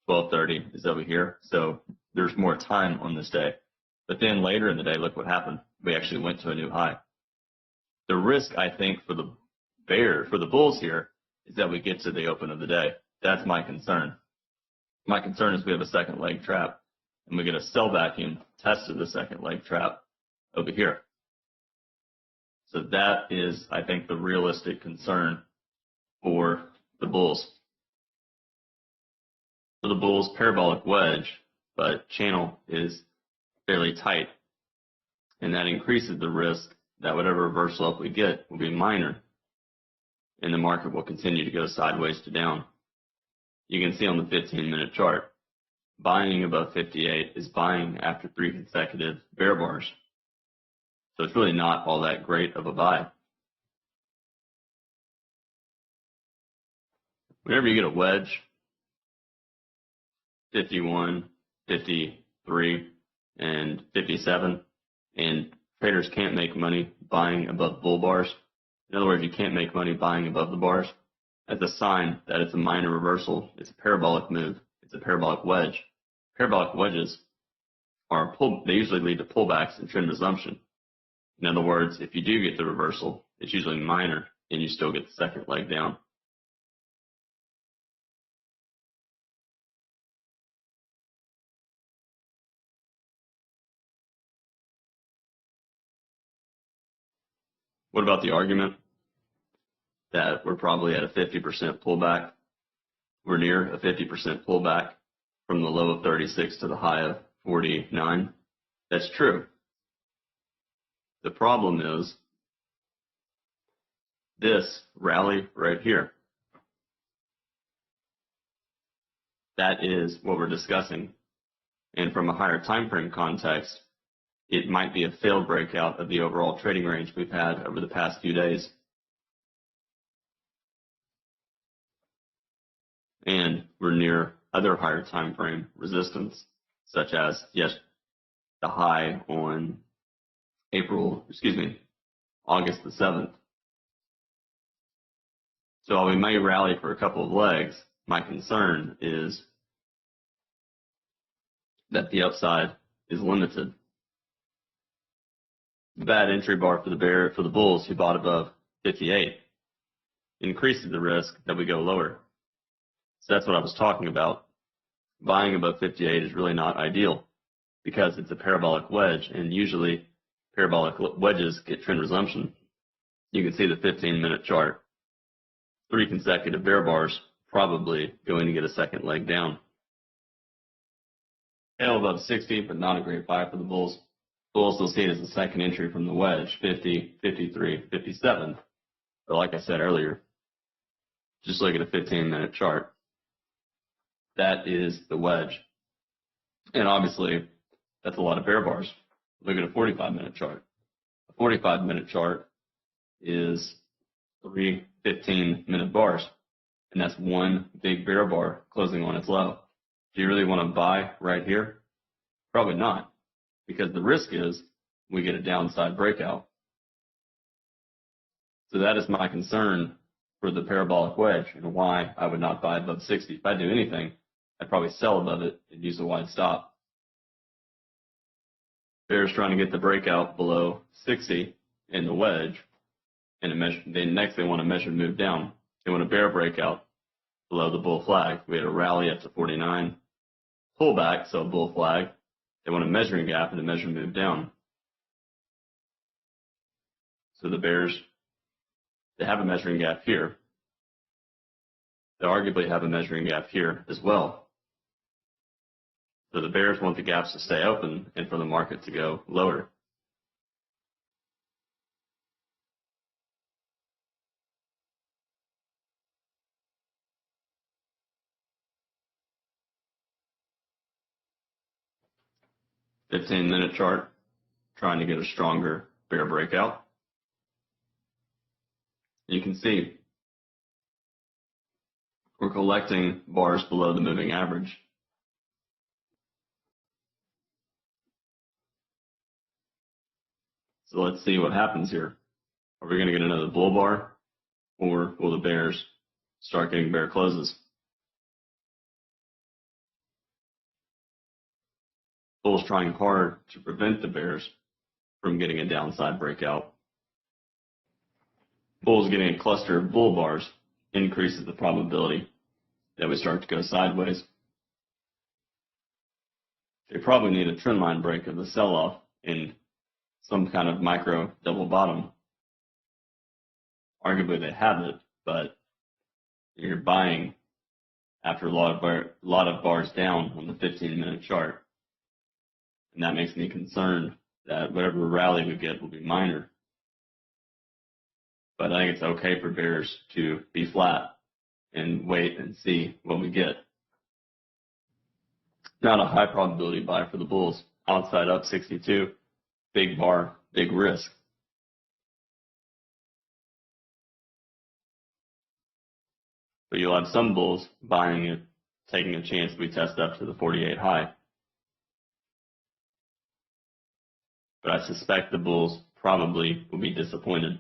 12:30 is over here. So there's more time on this day. But then later in the day, look what happened. We actually went to a new high. The risk, I think, for the bulls here is that we get to the open of the day. That's my concern. My concern is we have a second leg trap and we get a sell vacuum test of the second leg trap over here. So that is, I think, the realistic concern for the bulls. For the bulls, parabolic wedge, but channel is fairly tight. And that increases the risk that whatever reversal up we get will be minor. And the market will continue to go sideways to down. You can see on the 15-minute chart, buying above 58 is buying after 3 consecutive bear bars. So it's really not all that great of a buy. Whenever you get a wedge, 51, 53, and 57, and traders can't make money buying above bull bars. In other words, you can't make money buying above the bars. That's a sign that it's a minor reversal. It's a parabolic move. It's a parabolic wedge. Parabolic wedges they usually lead to pullbacks and trend resumption. In other words, if you do get the reversal, it's usually minor and you still get the second leg down. What about the argument that we're probably at a 50% pullback? We're near a 50% pullback from the low of 36 to the high of 49. That's true. The problem is this rally right here. That is what we're discussing. And from a higher time frame context, it might be a failed breakout of the overall trading range we've had over the past few days. And we're near other higher time frame resistance, such as, yes, the high on August the 7th. So while we may rally for a couple of legs, my concern is that the upside is limited. The bad entry bar for the bulls who bought above 58 increases the risk that we go lower. So that's what I was talking about. Buying above 58 is really not ideal because it's a parabolic wedge, and usually parabolic wedges get trend resumption. You can see the 15-minute chart. 3 consecutive bear bars, probably going to get a second leg down. Tail above 60, but not a great buy for the bulls. Bulls still see it as a second entry from the wedge, 50, 53, 57. But like I said earlier, just look at a 15-minute chart. That is the wedge. And obviously, that's a lot of bear bars. Look at a 45-minute chart. A 45-minute chart is 3 15-minute bars, and that's one big bear bar closing on its low. Do you really want to buy right here? Probably not, because the risk is we get a downside breakout. So that is my concern for the parabolic wedge and why I would not buy above 60. If I do anything, I'd probably sell above it and use a wide stop. Bears trying to get the breakout below 60 in the wedge, and next they want a measured move down. They want a bear breakout below the bull flag. We had a rally up to 49, pullback, so a bull flag. They want a measuring gap and a measured move down. So the bears, they have a measuring gap here. They arguably have a measuring gap here as well. So the bears want the gaps to stay open and for the market to go lower. $15-minute chart, trying to get a stronger bear breakout. You can see we're collecting bars below the moving average. So let's see what happens here. Are we going to get another bull bar, or will the bears start getting bear closes? Bulls trying hard to prevent the bears from getting a downside breakout. Bulls getting a cluster of bull bars increases the probability that we start to go sideways. They probably need a trend line break of the sell-off in some kind of micro double bottom. Arguably they have it, but you're buying after a lot of bars down on the 15-minute chart. And that makes me concerned that whatever rally we get will be minor. But I think it's okay for bears to be flat and wait and see what we get. Not a high probability buy for the bulls. Outside up 62, big bar, big risk. But you'll have some bulls buying it, taking a chance we test up to the 48 high. But I suspect the bulls probably will be disappointed.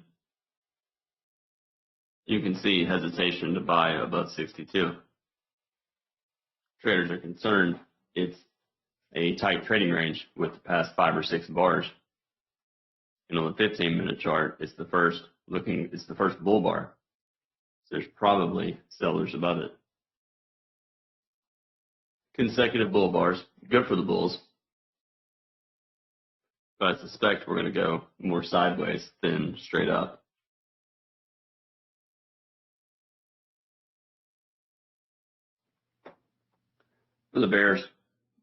You can see hesitation to buy above 62. Traders are concerned it's a tight trading range with the past 5 or 6 bars. And on the 15-minute chart, it's the first bull bar. So there's probably sellers above it. Consecutive bull bars, good for the bulls. But I suspect we're going to go more sideways than straight up. For the bears,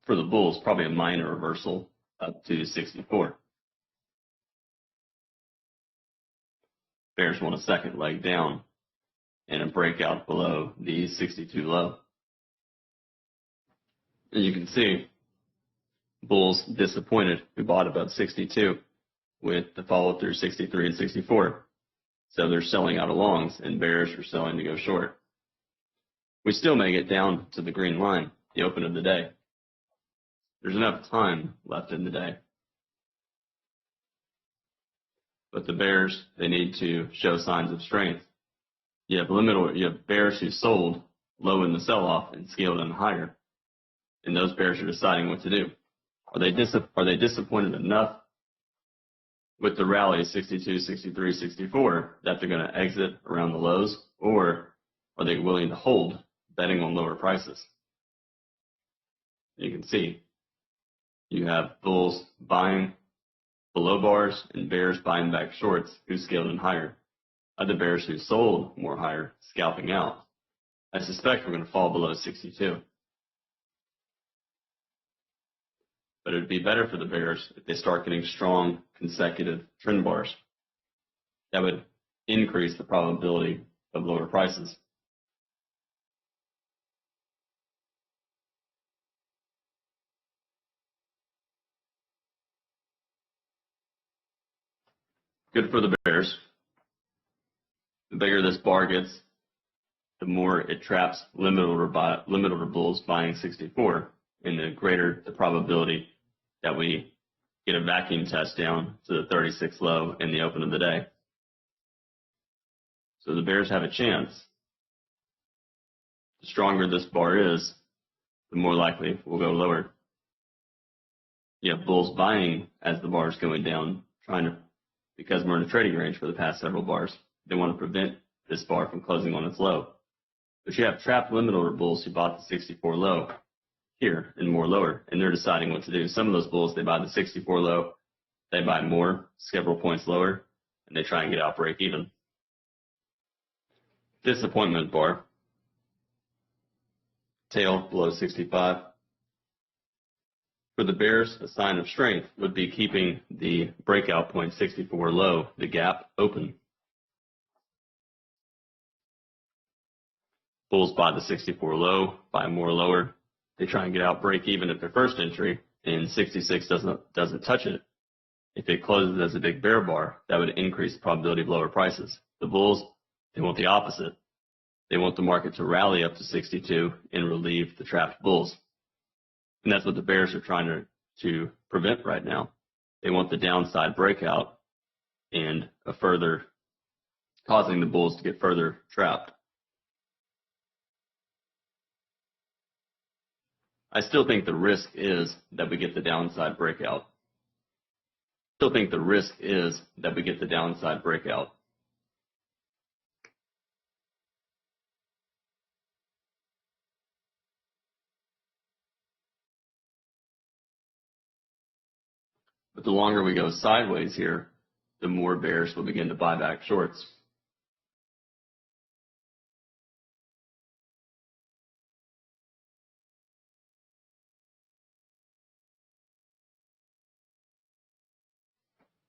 for the bulls, probably a minor reversal up to 64. bears want a second leg down and a breakout below the 62 low. And you can see bulls disappointed who bought above 62 with the follow through 63 and 64. So they're selling out of longs and bears are selling to go short. We still may get down to the green line, the open of the day. There's enough time left in the day. But the bears, they need to show signs of strength. You have bears who sold low in the sell-off and scaled in higher. And those bears are deciding what to do. Are they disappointed enough with the rally 62, 63, 64 that they're going to exit around the lows, or are they willing to hold, betting on lower prices? You can see you have bulls buying below bars and bears buying back shorts who scaled in higher. Other bears who sold more higher, scalping out. I suspect we're going to fall below 62. But it would be better for the bears if they start getting strong consecutive trend bars. That would increase the probability of lower prices. Good for the bears. The bigger this bar gets, the more it traps limit order bulls buying 64, and the greater the probability that we get a vacuum test down to the 36 low in the open of the day. So the bears have a chance. The stronger this bar is, the more likely we'll go lower. You have bulls buying as the bar is going down, because we're in a trading range for the past several bars. They want to prevent this bar from closing on its low. But you have trapped limit order bulls who bought the 64 low here and more lower, and they're deciding what to do. Some of those bulls, they buy the 64 low, they buy more, several points lower, and they try and get out break even. Disappointment bar, tail below 65. For the bears, a sign of strength would be keeping the breakout point 64 low, the gap, open. Bulls buy the 64 low, buy more lower. They try and get out break even at their first entry, and 66 doesn't touch it. If it closes as a big bear bar, that would increase the probability of lower prices. The bulls, they want the opposite. They want the market to rally up to 62 and relieve the trapped bulls. And that's what the bears are trying to prevent right now. They want the downside breakout and causing the bulls to get further trapped. I still think the risk is that we get the downside breakout. But the longer we go sideways here, the more bears will begin to buy back shorts.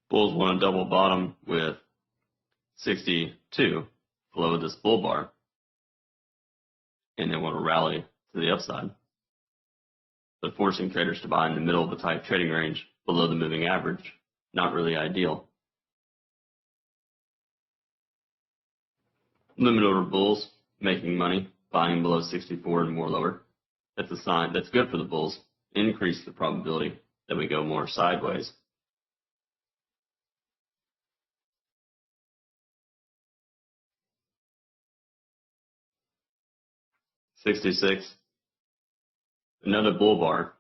Bulls want to double bottom with 62 below this bull bar, and they want to rally to the upside. But forcing traders to buy in the middle of the tight trading range below the moving average, not really ideal. Limit order bulls making money, buying below 64 and more lower. That's a sign that's good for the bulls. Increase the probability that we go more sideways. $66, another bull bar,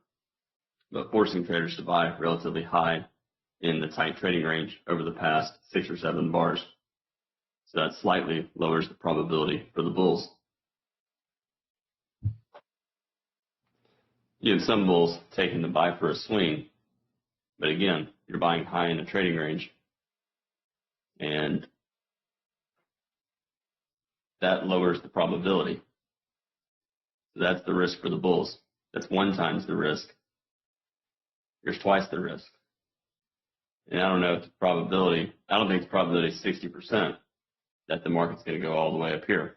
but forcing traders to buy relatively high in the tight trading range over the past 6 or 7 bars. So that slightly lowers the probability for the bulls. You have some bulls taking the buy for a swing, but again, you're buying high in the trading range, and that lowers the probability. So that's the risk for the bulls. That's 1 times the risk. Here's twice the risk. And I don't know if I don't think the probability is 60%, that the market's going to go all the way up here.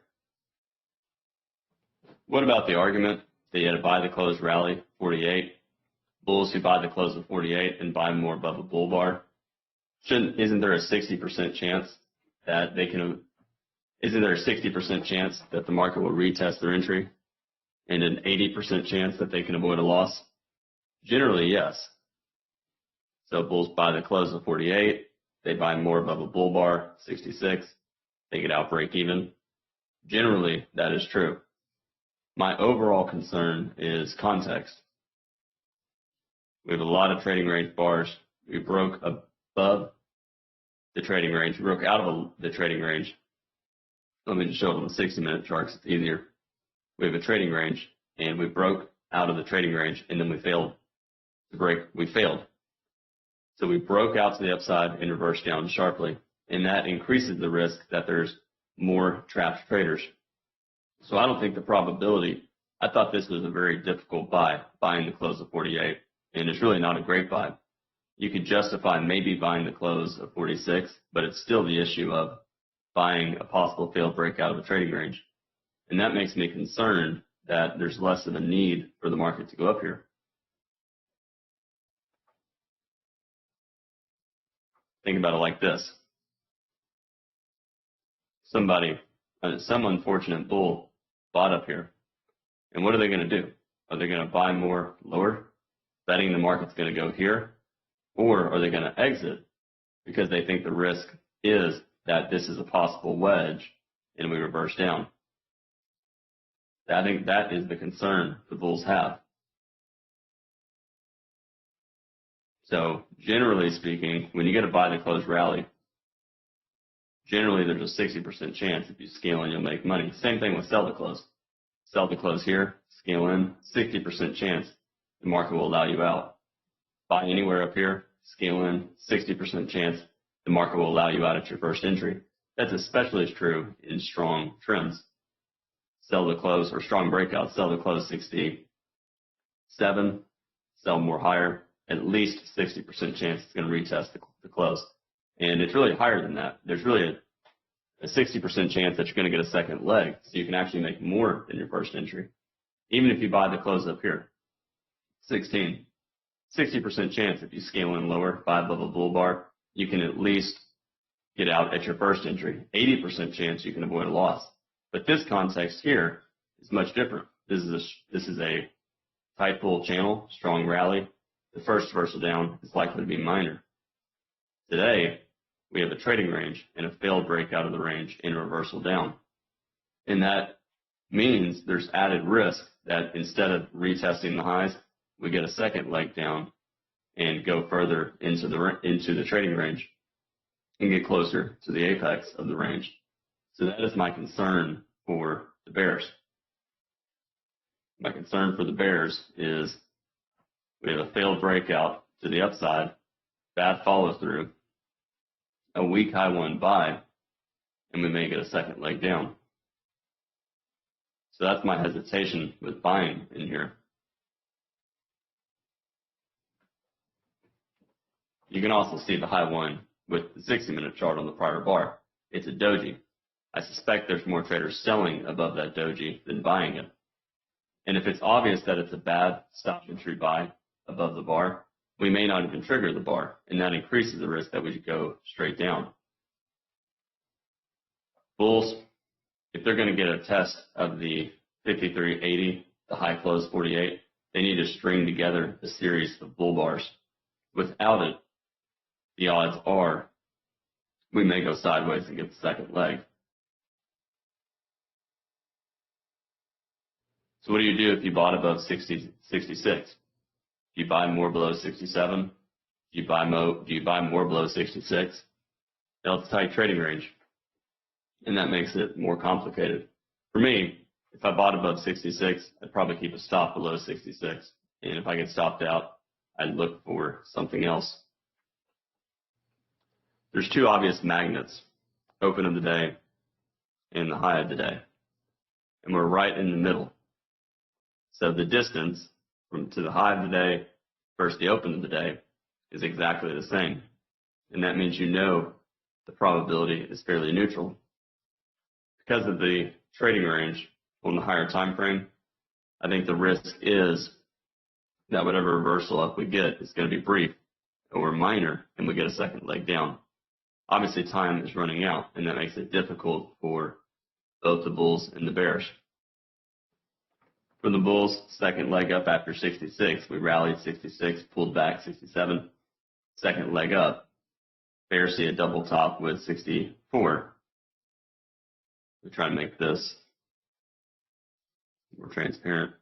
What about the argument that you had to buy the close rally 48? Bulls who buy the close of 48 and buy more above a bull bar. Isn't there a 60% chance that isn't there a 60% chance that the market will retest their entry and an 80% chance that they can avoid a loss? Generally, yes. So bulls buy the close of 48, they buy more above a bull bar, 66, they get out break even. Generally, that is true. My overall concern is context. We have a lot of trading range bars. We broke above the trading range. We broke out of the trading range. Let me just show it on the 60-minute charts. It's easier. We have a trading range, and we broke out of the trading range, and then we failed to break. We failed. So we broke out to the upside and reversed down sharply, and that increases the risk that there's more trapped traders. So I don't think the probability, I thought this was a very difficult buy, buying the close of 48, and it's really not a great buy. You could justify maybe buying the close of 46, but it's still the issue of buying a possible failed breakout of a trading range. And that makes me concerned that there's less of a need for the market to go up here. Think about it like this. Some unfortunate bull bought up here. And what are they going to do? Are they going to buy more lower, betting the market's going to go here? Or are they going to exit because they think the risk is that this is a possible wedge and we reverse down? I think that is the concern the bulls have. So generally speaking, when you get a buy the close rally, generally there's a 60% chance if you scale in, you'll make money. Same thing with sell the close. Sell the close here, scale in, 60% chance the market will allow you out. Buy anywhere up here, scale in, 60% chance the market will allow you out at your first entry. That's especially true in strong trends. Sell the close or strong breakouts, sell the close 67, sell more higher, at least 60% chance it's going to retest the close. And it's really higher than that. There's really a 60% chance that you're going to get a second leg, so you can actually make more than your first entry. Even if you buy the close up here, 60% chance if you scale in lower, buy above a bull bar, you can at least get out at your first entry. 80% chance you can avoid a loss. But this context here is much different. This is a tight bull channel, strong rally. The first reversal down is likely to be minor. Today, we have a trading range and a failed breakout of the range and a reversal down. And that means there's added risk that instead of retesting the highs, we get a second leg down and go further into the trading range and get closer to the apex of the range. So that is my concern for the bears. My concern for the bears is we have a failed breakout to the upside, bad follow through, a weak high one buy, and we may get a second leg down. So that's my hesitation with buying in here. You can also see the high one with the 60-minute chart on the prior bar. It's a doji. I suspect there's more traders selling above that doji than buying it. And if it's obvious that it's a bad stop entry buy above the bar, we may not even trigger the bar, and that increases the risk that we could go straight down. Bulls, if they're going to get a test of the 53.80, the high close 48, they need to string together a series of bull bars. Without it, the odds are we may go sideways and get the second leg. So what do you do if you bought above 66? Do you buy more below 67? Do you buy more below 66? Now it's a tight trading range, and that makes it more complicated. For me, if I bought above 66, I'd probably keep a stop below 66. And if I get stopped out, I'd look for something else. There's two obvious magnets, open of the day and the high of the day. And we're right in the middle. So the distance to the high of the day versus the open of the day is exactly the same. And that means you know the probability is fairly neutral. because of the trading range on the higher time frame, I think the risk is that whatever reversal up we get is going to be brief or minor, and we get a second leg down. Obviously, time is running out, and that makes it difficult for both the bulls and the bears. For the bulls, second leg up after 66, we rallied 66, pulled back 67, second leg up. Bears see a double top with 64. We try to make this more transparent.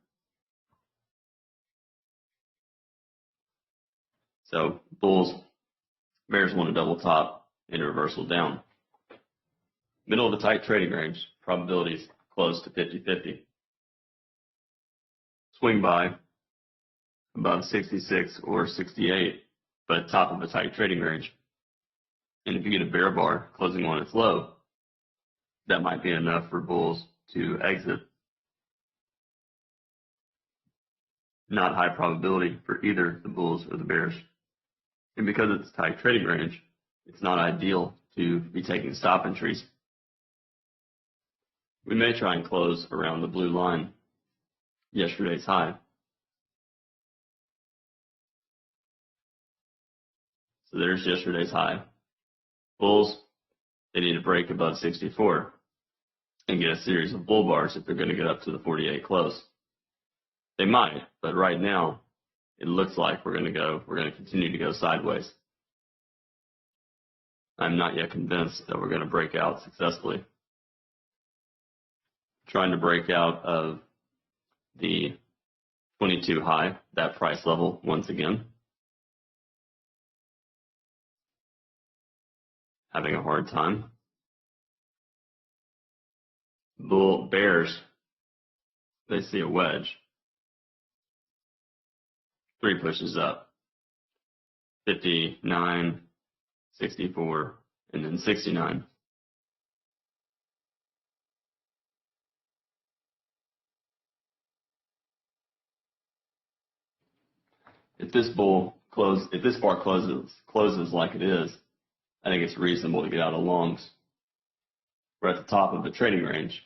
So bulls, bears want a double top and a reversal down. Middle of the tight trading range, probabilities close to 50-50. Swing by above 66 or 68, but top of a tight trading range. And if you get a bear bar closing on its low, that might be enough for bulls to exit. Not high probability for either the bulls or the bears. And because it's tight trading range, it's not ideal to be taking stop entries. We may try and close around the blue line, yesterday's high. So there's yesterday's high. Bulls, they need to break above 64 and get a series of bull bars if they're going to get up to the 48 close. They might, but right now it looks like we're going to continue to go sideways. I'm not yet convinced that we're going to break out successfully. Trying to break out of the 22 high, that price level once again. Having a hard time. Bears, they see a wedge. 3 pushes up. 59, 64, and then 69. If this bar closes like it is, I think it's reasonable to get out of longs. We're at the top of the trading range,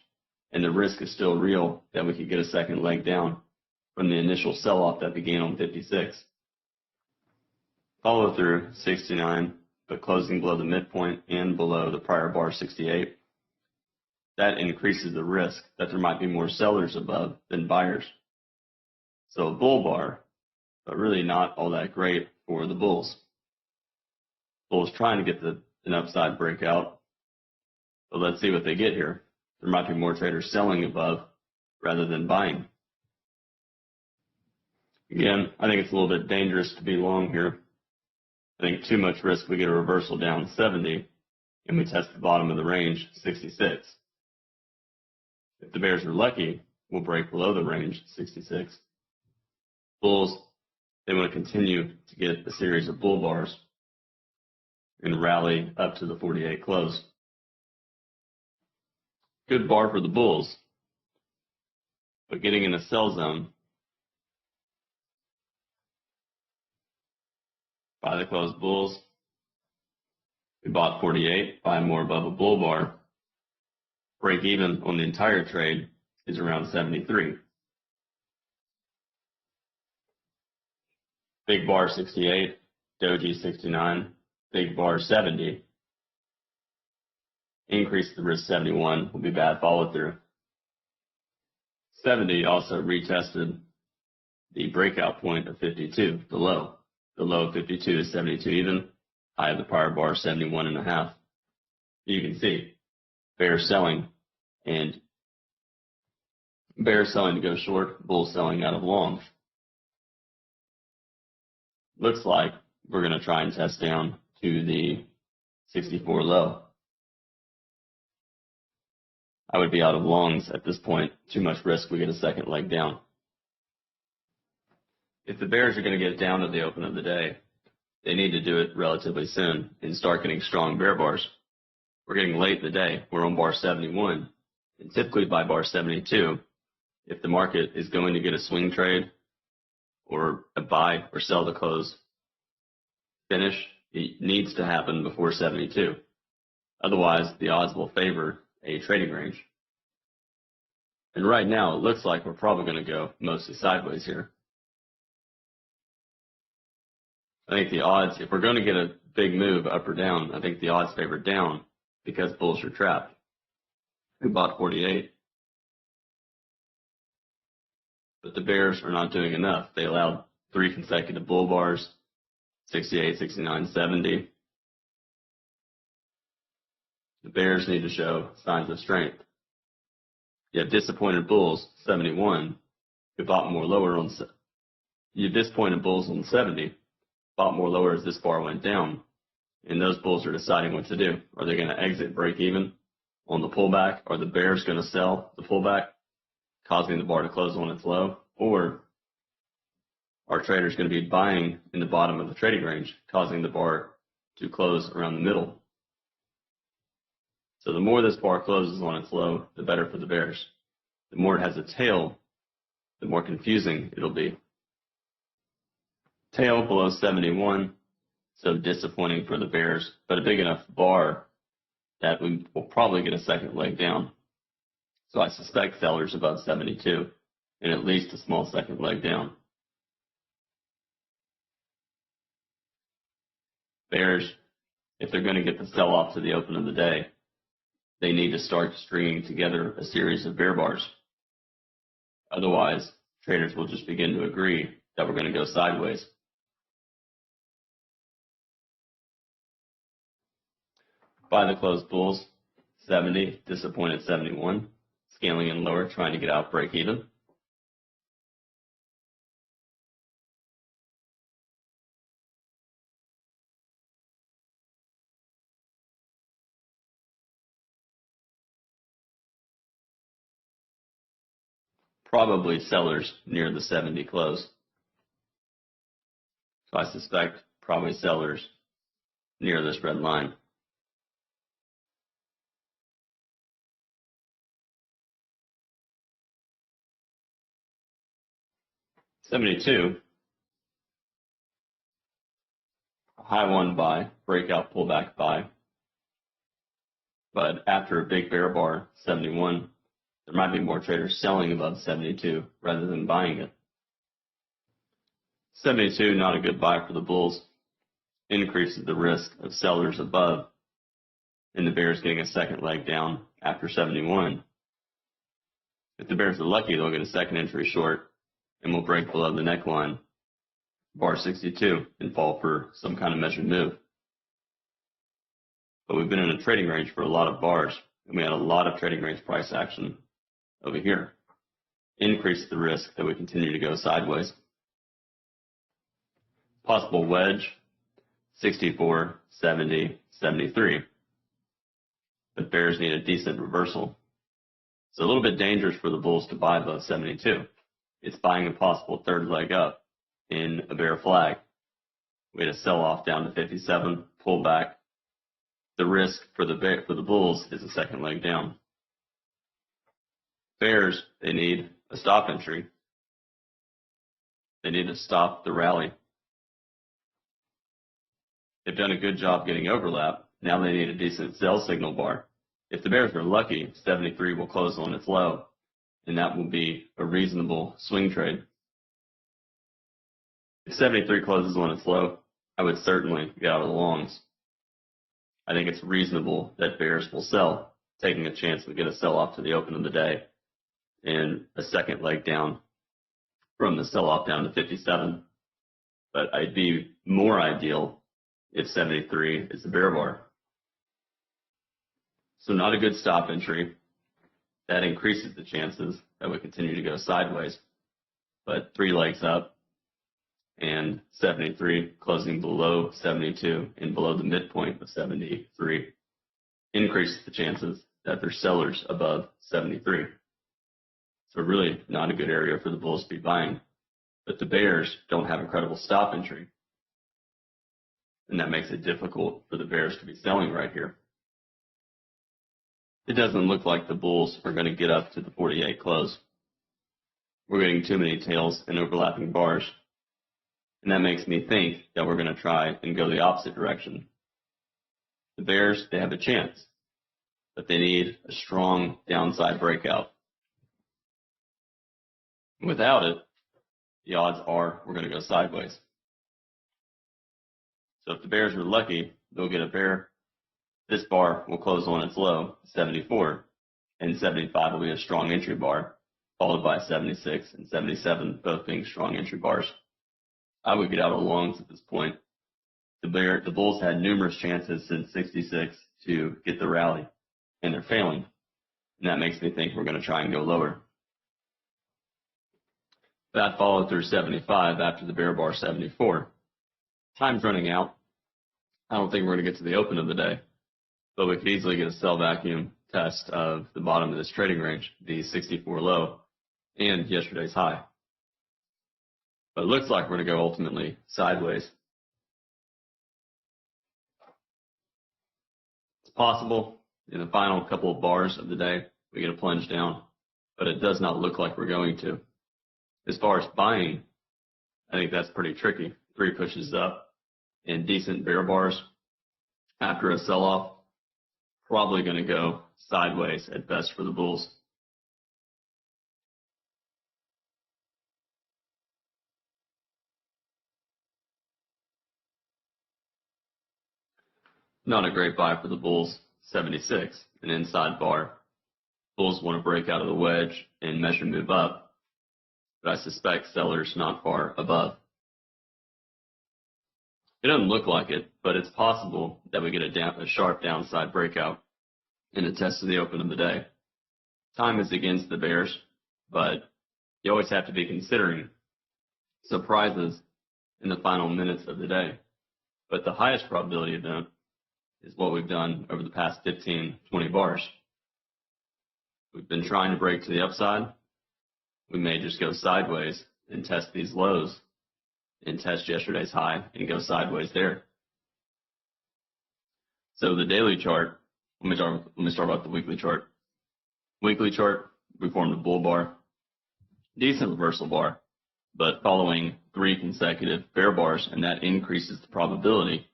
and the risk is still real that we could get a second leg down from the initial sell-off that began on 56. Follow through 69, but closing below the midpoint and below the prior bar 68. That increases the risk that there might be more sellers above than buyers. So a bull bar, but really not all that great for the bulls. Bulls trying to get an upside breakout, but let's see what they get here. There might be more traders selling above rather than buying. Again, I think it's a little bit dangerous to be long here. I think too much risk we get a reversal down 70 and we test the bottom of the range 66. If the bears are lucky, we'll break below the range 66. Bulls, they want to continue to get a series of bull bars and rally up to the 48 close. Good bar for the bulls, but getting in a sell zone. Buy the close bulls. We bought 48, buy more above a bull bar. Break even on the entire trade is around 73. Big bar 68, doji 69, big bar 70. Increase the risk 71 will be bad follow through. 70 also retested the breakout point of 52, the low. The low of 52 is 72 even. High of the prior bar 71.5. You can see bears selling and bears selling to go short, bulls selling out of longs. Looks like we're going to try and test down to the 64 low. I would be out of longs at this point. Too much risk we get a second leg down. If the bears are going to get down to the open of the day, they need to do it relatively soon and start getting strong bear bars. We're getting late in the day. We're on bar 71. And typically by bar 72, if the market is going to get a swing trade or a buy or sell to close finish, it needs to happen before 72. Otherwise, the odds will favor a trading range. And right now, it looks like we're probably going to go mostly sideways here. I think the odds, if we're going to get a big move up or down, I think the odds favor down because bulls are trapped. We bought 48. But the bears are not doing enough. They allowed 3 consecutive bull bars, 68, 69, 70. The bears need to show signs of strength. You have disappointed bulls, 71, who bought more lower on. You have disappointed bulls on 70, bought more lower as this bar went down, and those bulls are deciding what to do. Are they going to exit break even on the pullback? Are the bears going to sell the pullback, causing the bar to close on its low? Or are traders going to be buying in the bottom of the trading range, causing the bar to close around the middle? So the more this bar closes on its low, the better for the bears. The more it has a tail, the more confusing it'll be. Tail below 71, so disappointing for the bears, but a big enough bar that we will probably get a second leg down. So I suspect sellers above 72 and at least a small second leg down. Bears, if they're going to get the sell-off to the open of the day, they need to start stringing together a series of bear bars. Otherwise, traders will just begin to agree that we're going to go sideways. Buy the closed bulls, 70, disappointed 71, scaling in lower, trying to get out break even. Probably sellers near the 70 close. So I suspect probably sellers near this red line. $72, high one buy, breakout pullback buy. But after a big bear bar, 71, there might be more traders selling above 72 rather than buying it. 72, not a good buy for the bulls. Increases the risk of sellers above and the bears getting a second leg down after 71. If the bears are lucky, they'll get a second entry short and will break below the neckline, bar 62, and fall for some kind of measured move. But we've been in a trading range for a lot of bars, and we had a lot of trading range price action over here. Increase the risk that we continue to go sideways. Possible wedge, 64, 70, 73. But bears need a decent reversal. It's a little bit dangerous for the bulls to buy above 72. It's buying a possible third leg up in a bear flag. We had a sell-off down to 57, pull back. The risk for the bulls is a second leg down. Bears, they need a stop entry. They need to stop the rally. They've done a good job getting overlap. Now they need a decent sell signal bar. If the bears are lucky, 73 will close on its low, and that will be a reasonable swing trade. If 73 closes on its low, I would certainly get out of the longs. I think it's reasonable that bears will sell, taking a chance to get a sell-off to the open of the day and a second leg down from the sell-off down to 57. But I'd be more ideal if 73 is the bear bar. So not a good stop entry. That increases the chances that we continue to go sideways. But 3 legs up and 73 closing below 72 and below the midpoint of 73 increases the chances that there's sellers above 73. So really not a good area for the bulls to be buying. But the bears don't have a credible stop entry. And that makes it difficult for the bears to be selling right here. It doesn't look like the bulls are going to get up to the 48 close. We're getting too many tails and overlapping bars. And that makes me think that we're going to try and go the opposite direction. The bears, they have a chance, but they need a strong downside breakout. Without it, the odds are we're going to go sideways. So if the bears are lucky, they'll get a bear. This bar will close on its low, 74, and 75 will be a strong entry bar, followed by 76 and 77, both being strong entry bars. I would get out of longs at this point. The bulls had numerous chances since 66 to get the rally, and they're failing. And that makes me think we're going to try and go lower. That followed through 75 after the bear bar 74. Time's running out. I don't think we're going to get to the open of the day, but we could easily get a sell vacuum test of the bottom of this trading range, the 64 low, and yesterday's high. But it looks like we're going to go ultimately sideways. It's possible in the final couple of bars of the day we get a plunge down, but it does not look like we're going to. As far as buying, I think that's pretty tricky. 3 pushes up and decent bear bars after a sell-off, probably going to go sideways at best for the bulls. Not a great buy for the bulls, 76, an inside bar. Bulls want to break out of the wedge and measure move up, but I suspect sellers not far above. It doesn't look like it, but it's possible that we get a sharp downside breakout in a test of the open of the day. Time is against the bears, but you always have to be considering surprises in the final minutes of the day. But the highest probability event is what we've done over the past 15, 20 bars. We've been trying to break to the upside. We may just go sideways and test these lows and test yesterday's high and go sideways there. So the daily chart, let me start about the weekly chart. Weekly chart, we formed a bull bar, decent reversal bar, but following 3 consecutive bear bars, and that increases the probability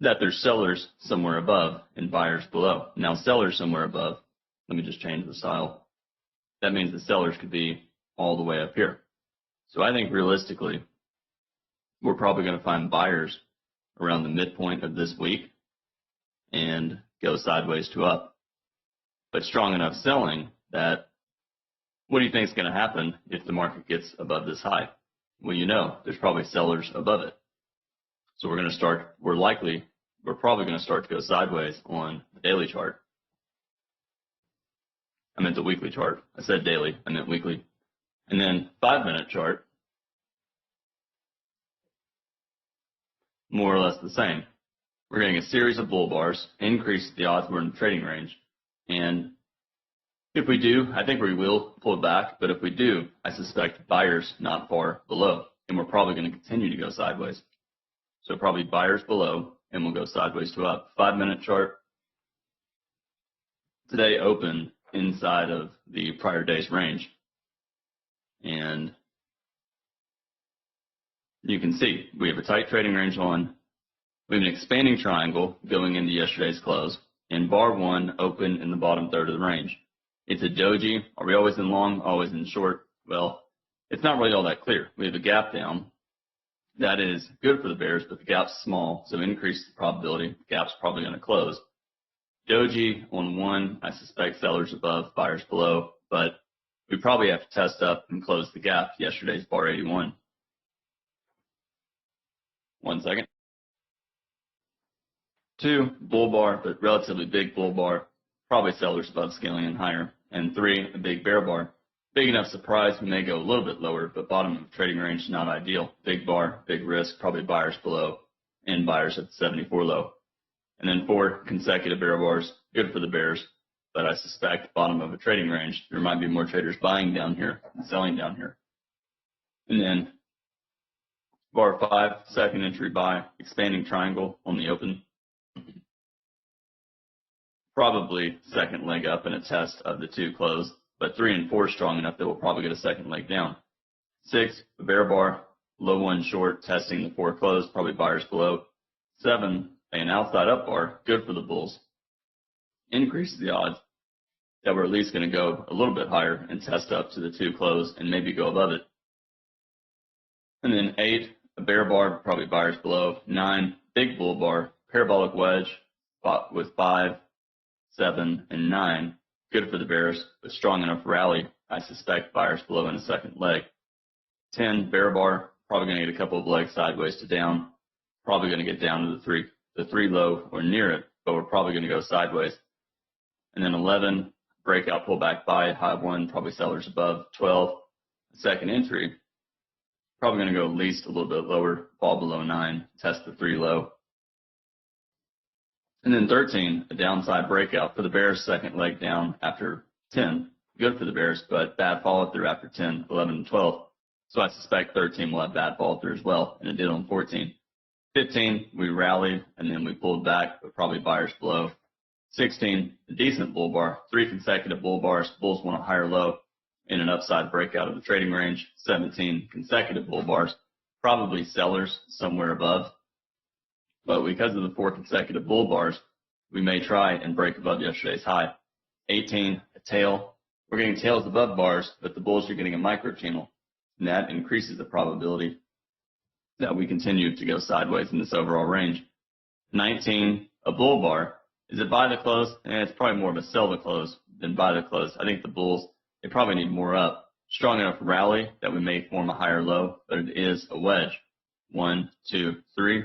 that there's sellers somewhere above and buyers below. Now, sellers somewhere above, let me just change the style. That means the sellers could be all the way up here. So I think realistically, we're probably going to find buyers around the midpoint of this week and go sideways to up. But strong enough selling that, what do you think is going to happen if the market gets above this high? Well, you know, there's probably sellers above it. So we're probably going to start to go sideways on the daily chart. I meant the weekly chart. I said daily, I meant weekly. And then 5-minute chart, more or less the same. We're getting a series of bull bars, increase the odds we're in the trading range. And if we do, I think we will pull back, but if we do, I suspect buyers not far below, and we're probably going to continue to go sideways. So probably buyers below, and we'll go sideways to up. 5-minute chart. Today opened inside of the prior day's range. And you can see we have a tight trading range on. We have an expanding triangle going into yesterday's close, and bar 1 open in the bottom third of the range. It's a doji. Are we always in long, always in short? Well, it's not really all that clear. We have a gap down. That is good for the bears, but the gap's small, so increase the probability. The gap's probably going to close. Doji on 1, I suspect sellers above, buyers below, but we probably have to test up and close the gap. Yesterday's bar 81. 1 second. 2, bull bar, but relatively big bull bar, probably sellers above scaling and higher. And 3, a big bear bar. Big enough surprise, we may go a little bit lower, but bottom of trading range, not ideal. Big bar, big risk, probably buyers below, and buyers at the 74 low. And then 4 consecutive bear bars, good for the bears, but I suspect bottom of a trading range, there might be more traders buying down here and selling down here. And then bar 5, second entry buy, expanding triangle on the open. Probably second leg up in a test of the 2 close, but 3 and 4 strong enough that we'll probably get a second leg down. 6, a bear bar, low 1 short, testing the 4 close, probably buyers below. 7, an outside up bar, good for the bulls. Increases the odds that we're at least going to go a little bit higher and test up to the 2 close and maybe go above it. And then 8, a bear bar, probably buyers below. 9, big bull bar, parabolic wedge with 5, 7, and 9. Good for the bears, with strong enough rally. I suspect buyers below in a second leg. 10, bear bar, probably going to get a couple of legs sideways to down. Probably going to get down to the 3 low or near it, but we're probably going to go sideways. And then 11, breakout pullback buy, high 1, probably sellers above. 12, second entry, probably going to go at least a little bit lower, fall below 9, test the 3 low. And then 13, a downside breakout for the bears, second leg down after 10. Good for the bears, but bad follow through after 10, 11, and 12. So I suspect 13 will have bad follow through as well, and it did on 14. 15, we rallied, and then we pulled back, but probably buyers below. 16, a decent bull bar, 3 consecutive bull bars. Bulls want a higher low in an upside breakout of the trading range. 17 consecutive bull bars, probably sellers somewhere above. But because of the 4 consecutive bull bars, we may try and break above yesterday's high. 18, a tail. We're getting tails above bars, but the bulls are getting a micro channel, and that increases the probability that we continue to go sideways in this overall range. 19, a bull bar. Is it buy the close? It's probably more of a sell the close than buy the close. I think the bulls, they probably need more up. Strong enough rally that we may form a higher low, but it is a wedge. 1, 2, 3.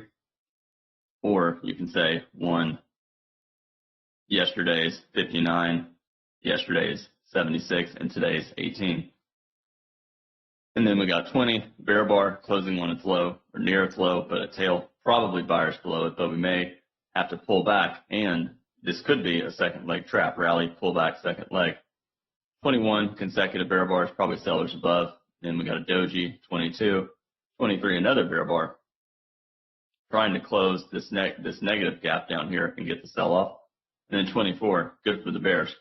Or you can say 1, yesterday's 59, yesterday's 76, and today's 18. And then we got 20, bear bar, closing on its low or near its low, but a tail, probably buyers below it, but we may have to pull back, and this could be a second leg trap, rally, pull back, second leg. 21, consecutive bear bars, probably sellers above. Then we got a doji, 22, 23, another bear bar, trying to close this negative gap down here and get the sell-off. And then 24, good for the bears.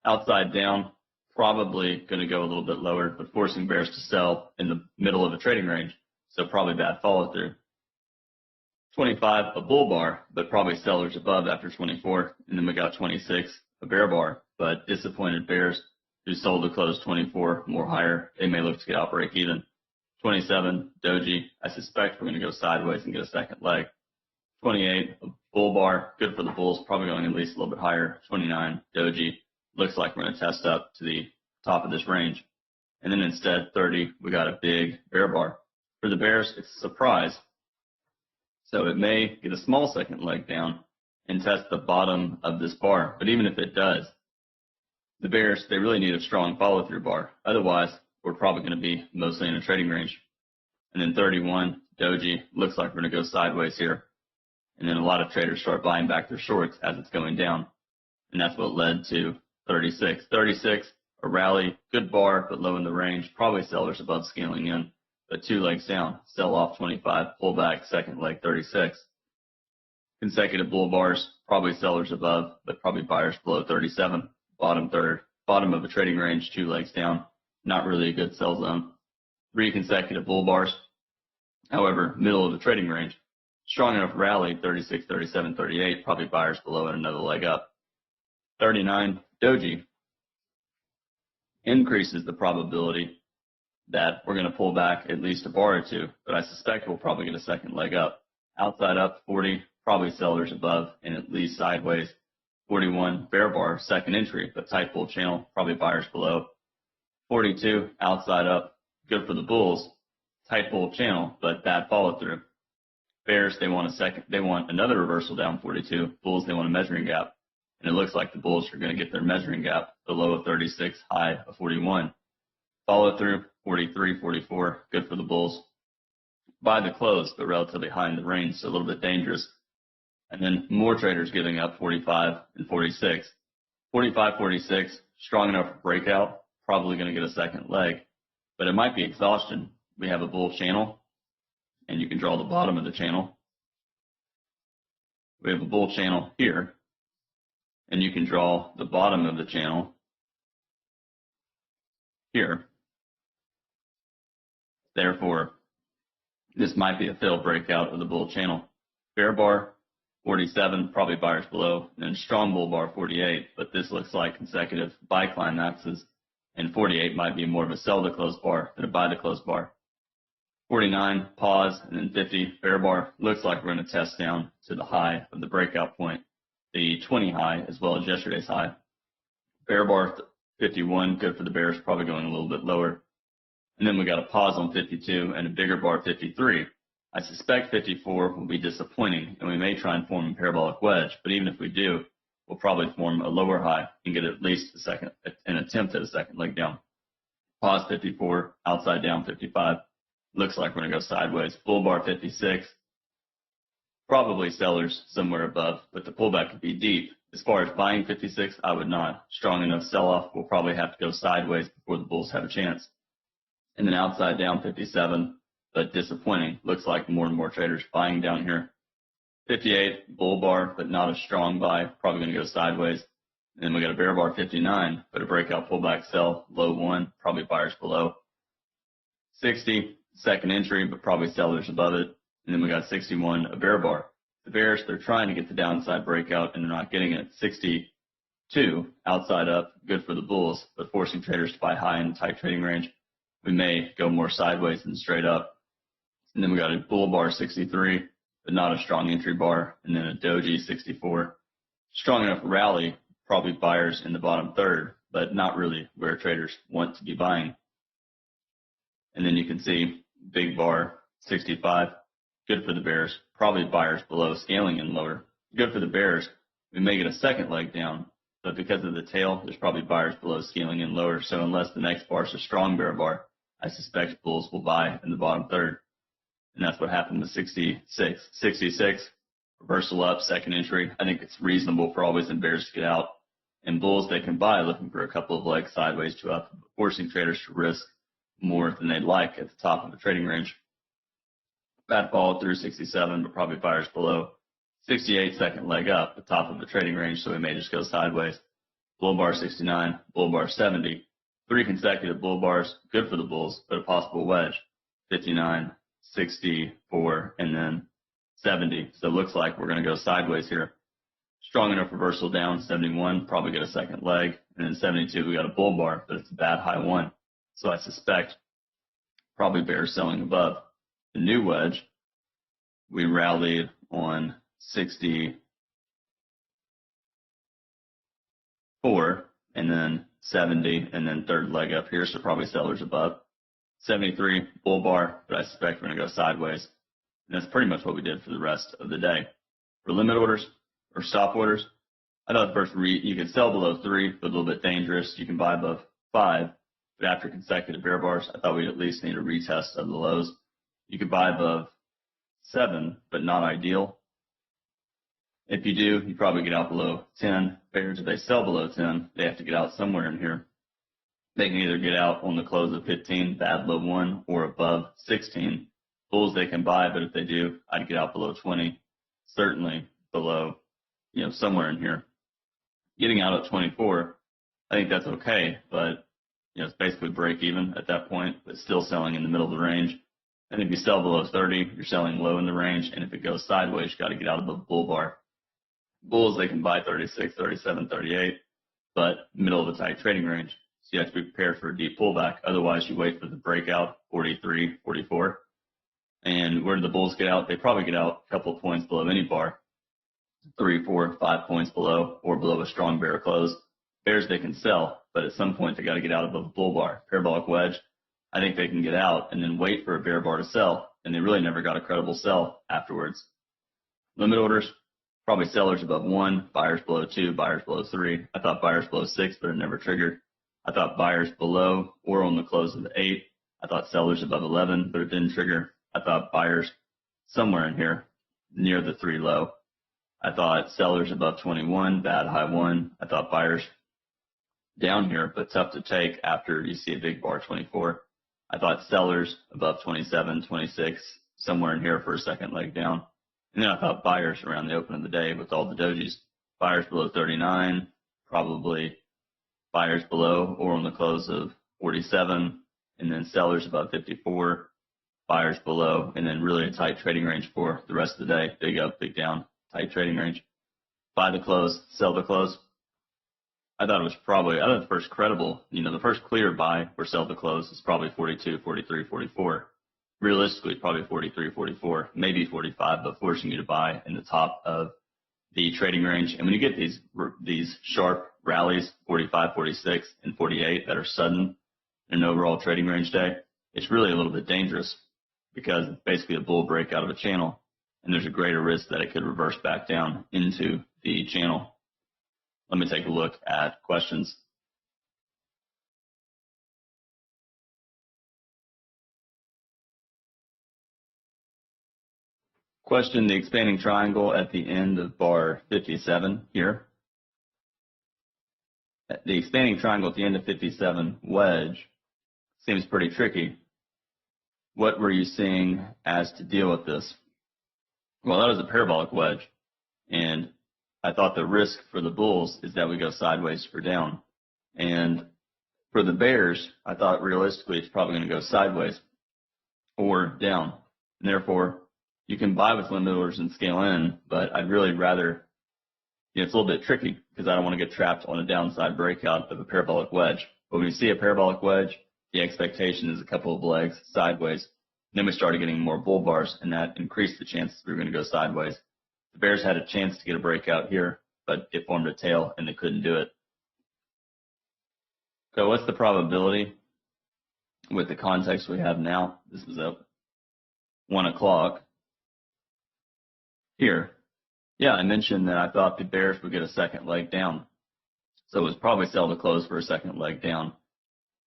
Outside down, probably going to go a little bit lower, but forcing bears to sell in the middle of a trading range, so probably bad follow-through. 25, a bull bar, but probably sellers above after 24. And then we got 26, a bear bar, but disappointed bears who sold to close 24 more higher. They may look to get out break even. 27, doji. I suspect we're going to go sideways and get a second leg. 28, a bull bar, good for the bulls, probably going at least a little bit higher. 29, doji. Looks like we're going to test up to the top of this range. And then instead, 30, we got a big bear bar. For the bears, it's a surprise. So it may get a small second leg down and test the bottom of this bar. But even if it does, the bears, they really need a strong follow-through bar. Otherwise, we're probably going to be mostly in a trading range. And then 31, doji, looks like we're going to go sideways here. And then a lot of traders start buying back their shorts as it's going down. And that's what led to 36. 36, a rally, good bar, but low in the range. Probably sellers above scaling in, but 2 legs down. Sell off 25, pull back, second leg 36. Consecutive bull bars, probably sellers above, but probably buyers below 37. Bottom third, bottom of a trading range, 2 legs down. Not really a good sell zone. 3 consecutive bull bars. However, middle of the trading range. Strong enough rally, 36, 37, 38, probably buyers below and another leg up. 39, doji, increases the probability that we're going to pull back at least a bar or 2, but I suspect we'll probably get a second leg up. Outside up, 40, probably sellers above and at least sideways. 41, bear bar, second entry, but tight bull channel, probably buyers below. 42, outside up, good for the bulls, tight bull channel, but bad follow through. Bears, they want another reversal down 42. Bulls, they want a measuring gap. And it looks like the bulls are going to get their measuring gap, the low of 36, high of 41. Follow through, 43, 44, good for the bulls. Buy the close, but relatively high in the range, so a little bit dangerous. And then more traders giving up 45 and 46. 45, 46, strong enough for breakout, probably going to get a second leg, but it might be exhaustion. We have a bull channel, and you can draw the bottom of the channel. We have a bull channel here, and you can draw the bottom of the channel here. Therefore, this might be a failed breakout of the bull channel. Bear bar, 47, probably buyers below, and then strong bull bar 48, but this looks like consecutive buy climaxes, and 48 might be more of a sell the close bar than a buy the close bar. 49, pause, and then 50, bear bar. Looks like we're going to test down to the high of the breakout point, the 20 high as well as yesterday's high. Bear bar 51, good for the bears, probably going a little bit lower. And then we got a pause on 52 and a bigger bar 53. I suspect 54 will be disappointing, and we may try and form a parabolic wedge, but even if we do, we'll probably form a lower high and get at least an attempt at a second leg down. Pause 54, outside down 55. Looks like we're going to go sideways. Bull bar 56, probably sellers somewhere above, but the pullback could be deep. As far as buying 56, I would not. Strong enough sell-off, we'll probably have to go sideways before the bulls have a chance. And then outside down 57, but disappointing. Looks like more and more traders buying down here. 58, bull bar, but not a strong buy. Probably going to go sideways. And then we got a bear bar 59, but a breakout pullback sell, low 1, probably buyers below. 60, second entry, but probably sellers above it. And then we got 61, a bear bar. The bears, they're trying to get the downside breakout, and they're not getting it. 62, outside up, good for the bulls, but forcing traders to buy high in the tight trading range. We may go more sideways than straight up. And then we got a bull bar 63, but not a strong entry bar. And then a doji 64. Strong enough rally, probably buyers in the bottom third, but not really where traders want to be buying. And then you can see big bar 65, good for the bears, probably buyers below, scaling in lower. Good for the bears. We may get a second leg down, but because of the tail, there's probably buyers below, scaling in lower. So unless the next bar is a strong bear bar, I suspect bulls will buy in the bottom third. And that's what happened with 66. 66, reversal up, second entry. I think it's reasonable for always in bears to get out. And bulls, they can buy looking for a couple of legs sideways to up, forcing traders to risk more than they'd like at the top of the trading range. Bad follow through 67, but probably buyers below. 68, second leg up, the top of the trading range, so we may just go sideways. Bull bar 69, bull bar 70. 3 consecutive bull bars, good for the bulls, but a possible wedge. 59, 64, and then 70. So it looks like we're going to go sideways here. Strong enough reversal down, 71, probably get a second leg. And then 72, we got a bull bar, but it's a bad high 1. So I suspect probably bears selling above. The new wedge, we rallied on 64, and then 70, and then third leg up here, so probably sellers above. 73, bull bar, but I suspect we're going to go sideways. And that's pretty much what we did for the rest of the day. For limit orders or stop orders, I thought the first you can sell below 3, but a little bit dangerous. You can buy above 5, but after consecutive bear bars, I thought we'd at least need a retest of the lows. You could buy above 7, but not ideal. If you do, you probably get out below 10. Bears, if they sell below 10, they have to get out somewhere in here. They can either get out on the close of 15, bad low 1, or above 16. Bulls they can buy, but if they do, I'd get out below 20. Certainly below, somewhere in here. Getting out at 24, I think that's okay, but it's basically break even at that point, but still selling in the middle of the range. And if you sell below 30, you're selling low in the range, and if it goes sideways, you got to get out of the bull bar. Bulls, they can buy 36, 37, 38, but middle of the tight trading range. So you have to be prepared for a deep pullback. Otherwise, you wait for the breakout, 43, 44. And where do the bulls get out? They probably get out a couple of points below any bar, 3, 4, 5 points below, or below a strong bear close. Bears, they can sell, but at some point, they got to get out above a bull bar. Parabolic wedge, I think they can get out and then wait for a bear bar to sell, and they really never got a credible sell afterwards. Limit orders, probably sellers above 1, buyers below 2, buyers below 3. I thought buyers below 6, but it never triggered. I thought buyers below or on the close of 8. I thought sellers above 11, but it didn't trigger. I thought buyers somewhere in here near the 3 low. I thought sellers above 21, bad high 1. I thought buyers down here, but tough to take after you see a big bar 24. I thought sellers above 27, 26, somewhere in here for a second leg down. And then I thought buyers around the open of the day with all the dojis. Buyers below 39, probably buyers below or on the close of 47, and then sellers above 54, buyers below, and then really a tight trading range for the rest of the day. Big up, big down, tight trading range. Buy the close, sell the close. I thought the first credible, the first clear buy or sell the close is probably 42, 43, 44. Realistically, probably 43, 44, maybe 45, but forcing you to buy in the top of the trading range. And when you get these sharp rallies, 45, 46, and 48 that are sudden in an overall trading range day, it's really a little bit dangerous because it's basically a bull breakout of a channel, and there's a greater risk that it could reverse back down into the channel. Let me take a look at questions. Question, the expanding triangle at the end of bar 57 here. The expanding triangle at the end of 57 wedge seems pretty tricky. What were you seeing as to deal with this? Well, that was a parabolic wedge, and I thought the risk for the bulls is that we go sideways or down. And for the bears, I thought realistically it's probably going to go sideways or down. And therefore, you can buy with limit orders and scale in, but I'd really rather, it's a little bit tricky because I don't want to get trapped on a downside breakout of a parabolic wedge. But when you see a parabolic wedge, the expectation is a couple of legs sideways. And then we started getting more bull bars, and that increased the chances we were going to go sideways. The bears had a chance to get a breakout here, but it formed a tail and they couldn't do it. So what's the probability with the context we have now? This is at 1 o'clock here. Yeah, I mentioned that I thought the bears would get a second leg down. So it was probably sell to close for a second leg down,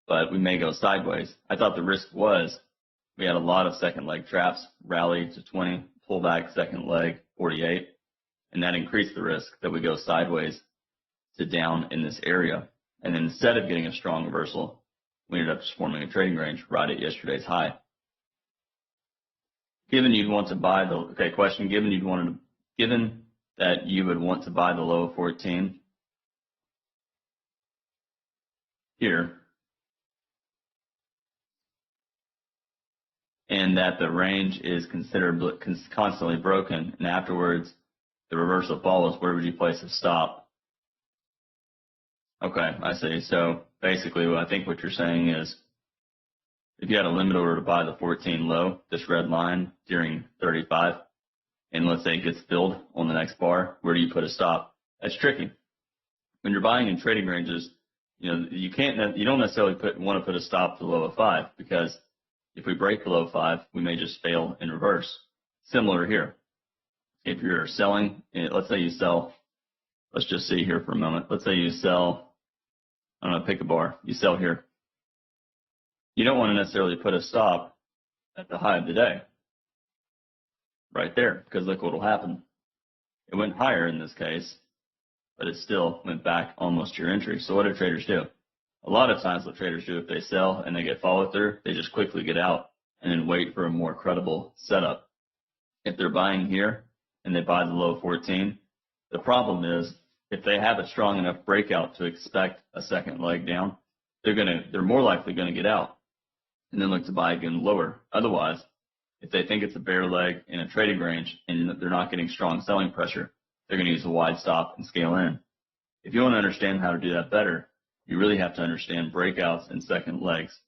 but we may go sideways. I thought the risk was we had a lot of second leg traps, rally to 20, pull back second leg, 48, and that increased the risk that we go sideways to down in this area. And then instead of getting a strong reversal, we ended up just forming a trading range right at yesterday's high. Given you'd want to buy the, question, given that you would want to buy the low of 14 here, and that the range is constantly broken, and afterwards the reversal follows, where would you place a stop? Okay, I see. So basically I think what you're saying is if you had a limit order to buy the 14 low, this red line during 35, and let's say it gets filled on the next bar, where do you put a stop? That's tricky. When you're buying in trading ranges, you don't necessarily want to put a stop to the low of 5, because if we break below 5, we may just fail in reverse. Similar here. If you're selling, let's say you sell, let's just see here for a moment. Let's say you sell, I'm going to pick a bar. You sell here. You don't want to necessarily put a stop at the high of the day. Right there, because look what will happen. It went higher in this case, but it still went back almost to your entry. So what do traders do? A lot of times what traders do, if they sell and they get follow through, they just quickly get out and then wait for a more credible setup. If they're buying here and they buy the low 14, the problem is if they have a strong enough breakout to expect a second leg down, they're more likely going to get out and then look to buy again lower. Otherwise, if they think it's a bear leg in a trading range and they're not getting strong selling pressure, they're going to use a wide stop and scale in. If you want to understand how to do that better, you really have to understand breakouts and second legs,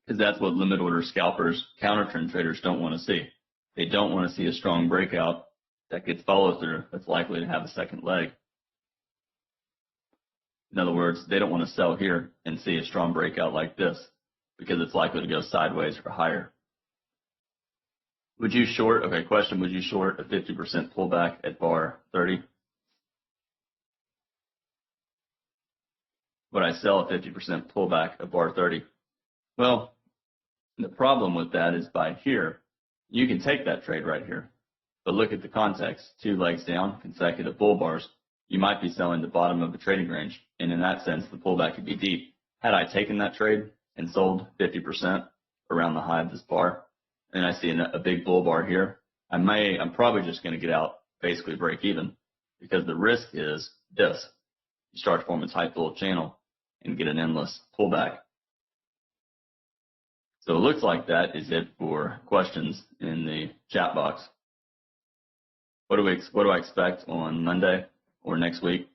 because that's what limit order scalpers, counter trend traders don't want to see. They don't want to see a strong breakout that gets follow through that's likely to have a second leg. In other words, they don't want to sell here and see a strong breakout like this, because it's likely to go sideways or higher. Would you short, question, would you short a 50% pullback at bar 30? Would I sell a 50% pullback at bar 30? Well, the problem with that is by here, you can take that trade right here, but look at the context. 2 legs down, consecutive bull bars. You might be selling the bottom of the trading range, and in that sense, the pullback could be deep. Had I taken that trade and sold 50% around the high of this bar, and I see a big bull bar here, I'm probably just going to get out, basically break even, because the risk is this. You start to form a tight bull channel and get an endless pullback. So it looks like that is it for questions in the chat box. what do I expect on Monday or next week?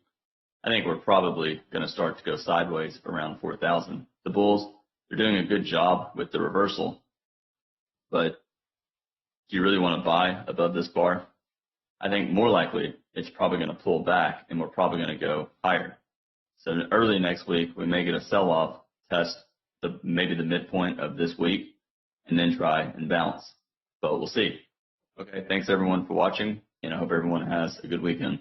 I think we're probably going to start to go sideways around 4,000. The bulls, they're doing a good job with the reversal, but do you really want to buy above this bar? I think more likely it's probably going to pull back and we're probably going to go higher. So early next week, we may get a sell-off, test maybe the midpoint of this week, and then try and bounce. But we'll see. Okay, thanks everyone for watching, and I hope everyone has a good weekend.